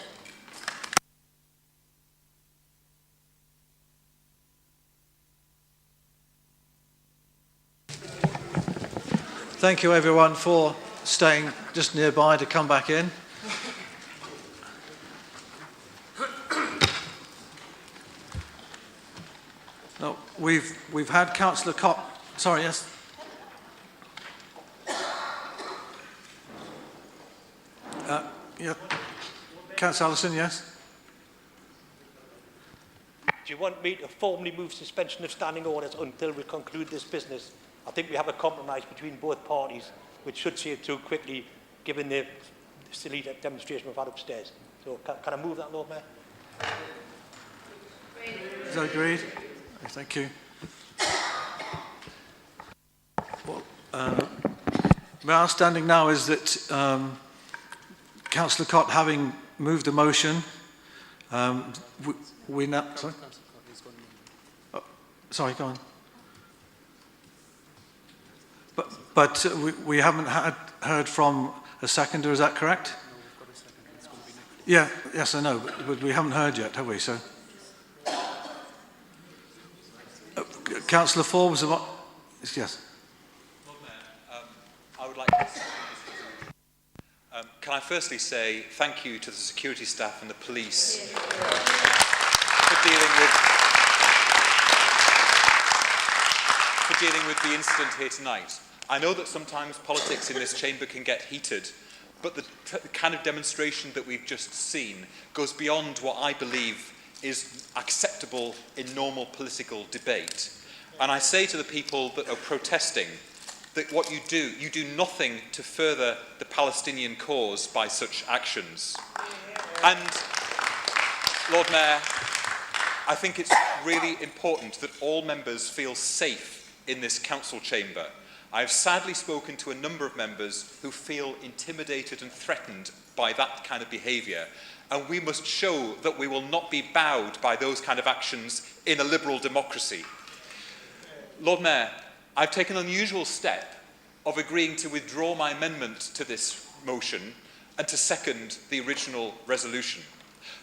Thank you everyone for staying just nearby to come back in. No, we've had Councillor Cott. Sorry, yes. Yeah, Councillor Allison, yes. Do you want me to formally move suspension of standing orders until we conclude this business? I think we have a compromise between both parties, which should see it through quickly, given the silly demonstration we've had upstairs. So can I move that, Lord Mayor? Is that agreed? Thank you. Well, my understanding now is that Councillor Cott, having moved a motion, we now... Sorry? Oh, sorry, go on. But we haven't heard from a seconder, is that correct? No, we've got a seconder. It's going to be next week. Yeah, yes, I know, but we haven't heard yet, have we? So, Councillor Forbes, yes. Lord Mayor, I would like to can I firstly say thank you to the security staff and the police for dealing with the incident here tonight. I know that sometimes politics in this chamber can get heated, but the kind of demonstration that we've just seen goes beyond what I believe is acceptable in normal political debate. And I say to the people that are protesting that what you do nothing to further the Palestinian cause by such actions. And, Lord Mayor, I think it's really important that all members feel safe in this council chamber. I've sadly spoken to a number of members who feel intimidated and threatened by that kind of behaviour, and we must show that we will not be bowed by those kind of actions in a liberal democracy. Lord Mayor, I've taken an unusual step of agreeing to withdraw my amendment to this motion and to second the original resolution.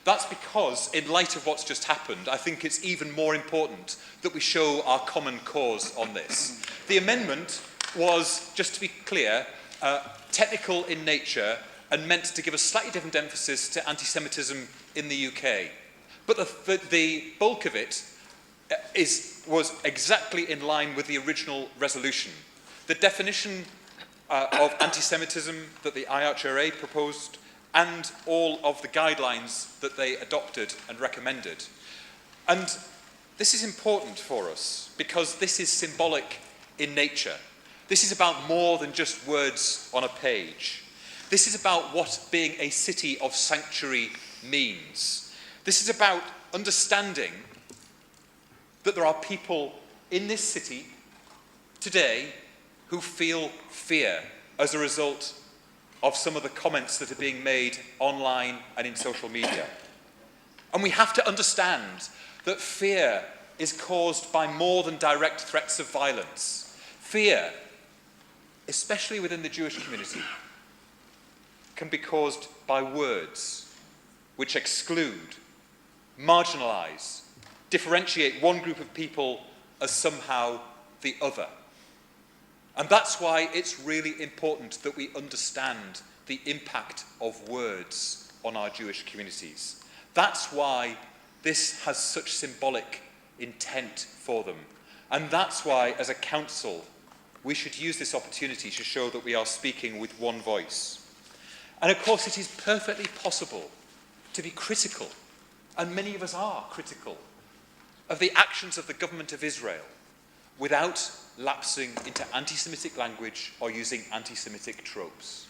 That's because, in light of what's just happened, I think it's even more important that we show our common cause on this. The amendment was, just to be clear, technical in nature and meant to give a slightly different emphasis to anti-Semitism in the UK. But the bulk of it was exactly in line with the original resolution. The definition of anti-Semitism that the IHRA proposed and all of the guidelines that they adopted and recommended. And this is important for us because this is symbolic in nature. This is about more than just words on a page. This is about what being a city of sanctuary means. This is about understanding that there are people in this city today who feel fear as a result of some of the comments that are being made online and in social media. And we have to understand that fear is caused by more than direct threats of violence. Fear, especially within the Jewish community, can be caused by words which exclude, marginalise, differentiate one group of people as somehow the other. And that's why it's really important that we understand the impact of words on our Jewish communities. That's why this has such symbolic intent for them. And that's why, as a council, we should use this opportunity to show that we are speaking with one voice. And of course, it is perfectly possible to be critical, and many of us are critical, of the actions of the government of Israel without lapsing into anti-Semitic language or using anti-Semitic tropes.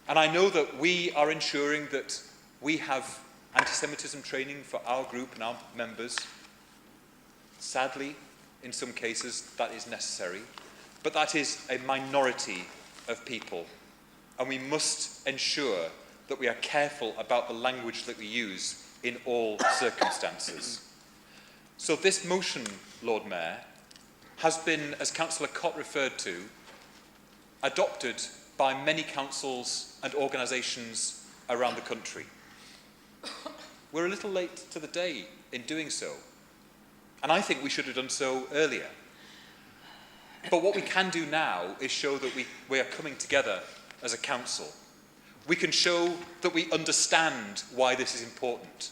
And I know that we are ensuring that we have anti-Semitism training for our group and our members, Sadly, in some cases, that is necessary, but that is a minority of people, and we must ensure that we are careful about the language that we use in all circumstances. So this motion, Lord Mayor, has been, as Councillor Cott referred to, adopted by many councils and organisations around the country. We're a little late to the day in doing so, and I think we should have done so earlier. But what we can do now is show that we are coming together as a council. We can show that we understand why this is important.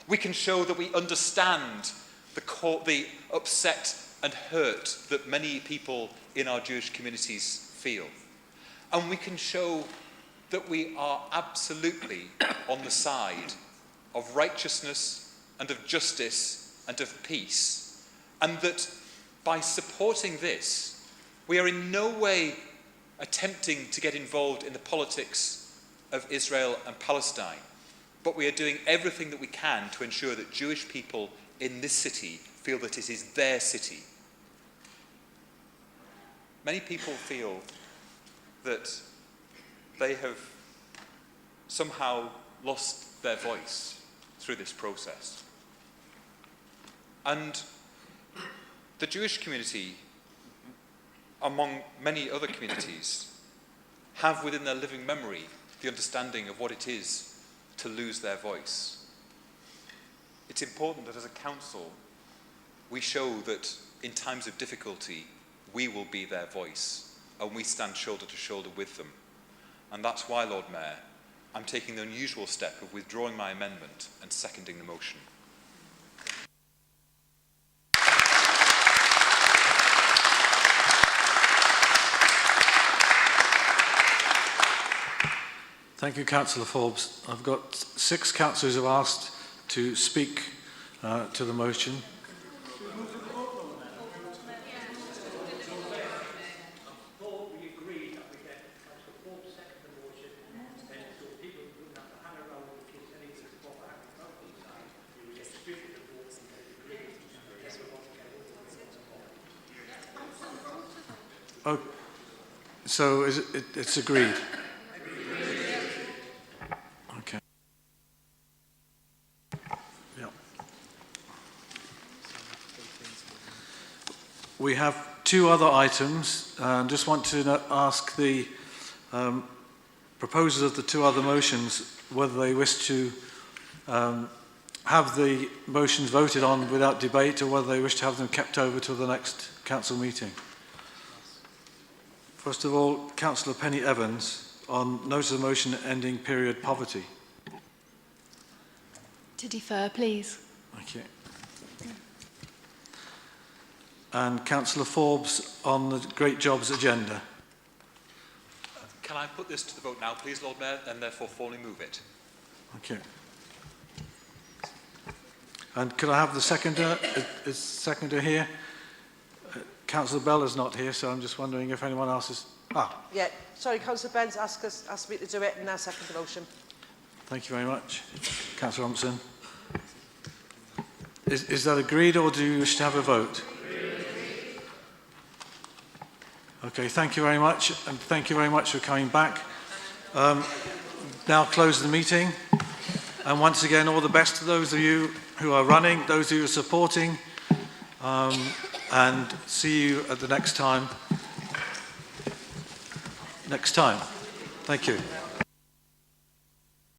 We can show that we understand the upset and hurt that many people in our Jewish communities feel. And we can show that we are absolutely on the side of righteousness and of justice and of peace. And that by supporting this, we are in no way attempting to get involved in the politics of Israel and Palestine, but we are doing everything that we can to ensure that Jewish people in this city feel that it is their city. Many people feel that they have somehow lost their voice through this process. And the Jewish community, among many other communities, have within their living memory the understanding of what it is to lose their voice. It's important that as a council, we show that in times of difficulty, we will be their voice, and we stand shoulder to shoulder with them. And that's why, Lord Mayor, I'm taking the unusual step of withdrawing my amendment and seconding the motion. Thank you, Councillor Forbes. I've got 6 councillors who have asked to speak to the motion. Oh, so it's agreed? Okay. Yeah. We have 2 other items. Just want to ask the proposers of the 2 other motions whether they wish to have the motions voted on without debate, or whether they wish to have them kept over till the next council meeting. First of all, Councillor Penny Evans on notice of motion ending period poverty. To defer, please. Okay. And Councillor Forbes on the Great Jobs agenda. Can I put this to the vote now, please, Lord Mayor, and therefore formally move it? Okay. And could I have the seconder? Is seconder here? Councillor Bell is not here, so I'm just wondering if anyone else is... Yeah, sorry, Councillor Benz asked me to do it, and I second the motion. Thank you very much. Councillor Thompson. Is that agreed, or do you wish to have a vote? Okay, thank you very much, and thank you very much for coming back. Now close the meeting, and once again, all the best to those of you who are running, those of you who are supporting, and see you at the next time. Thank you.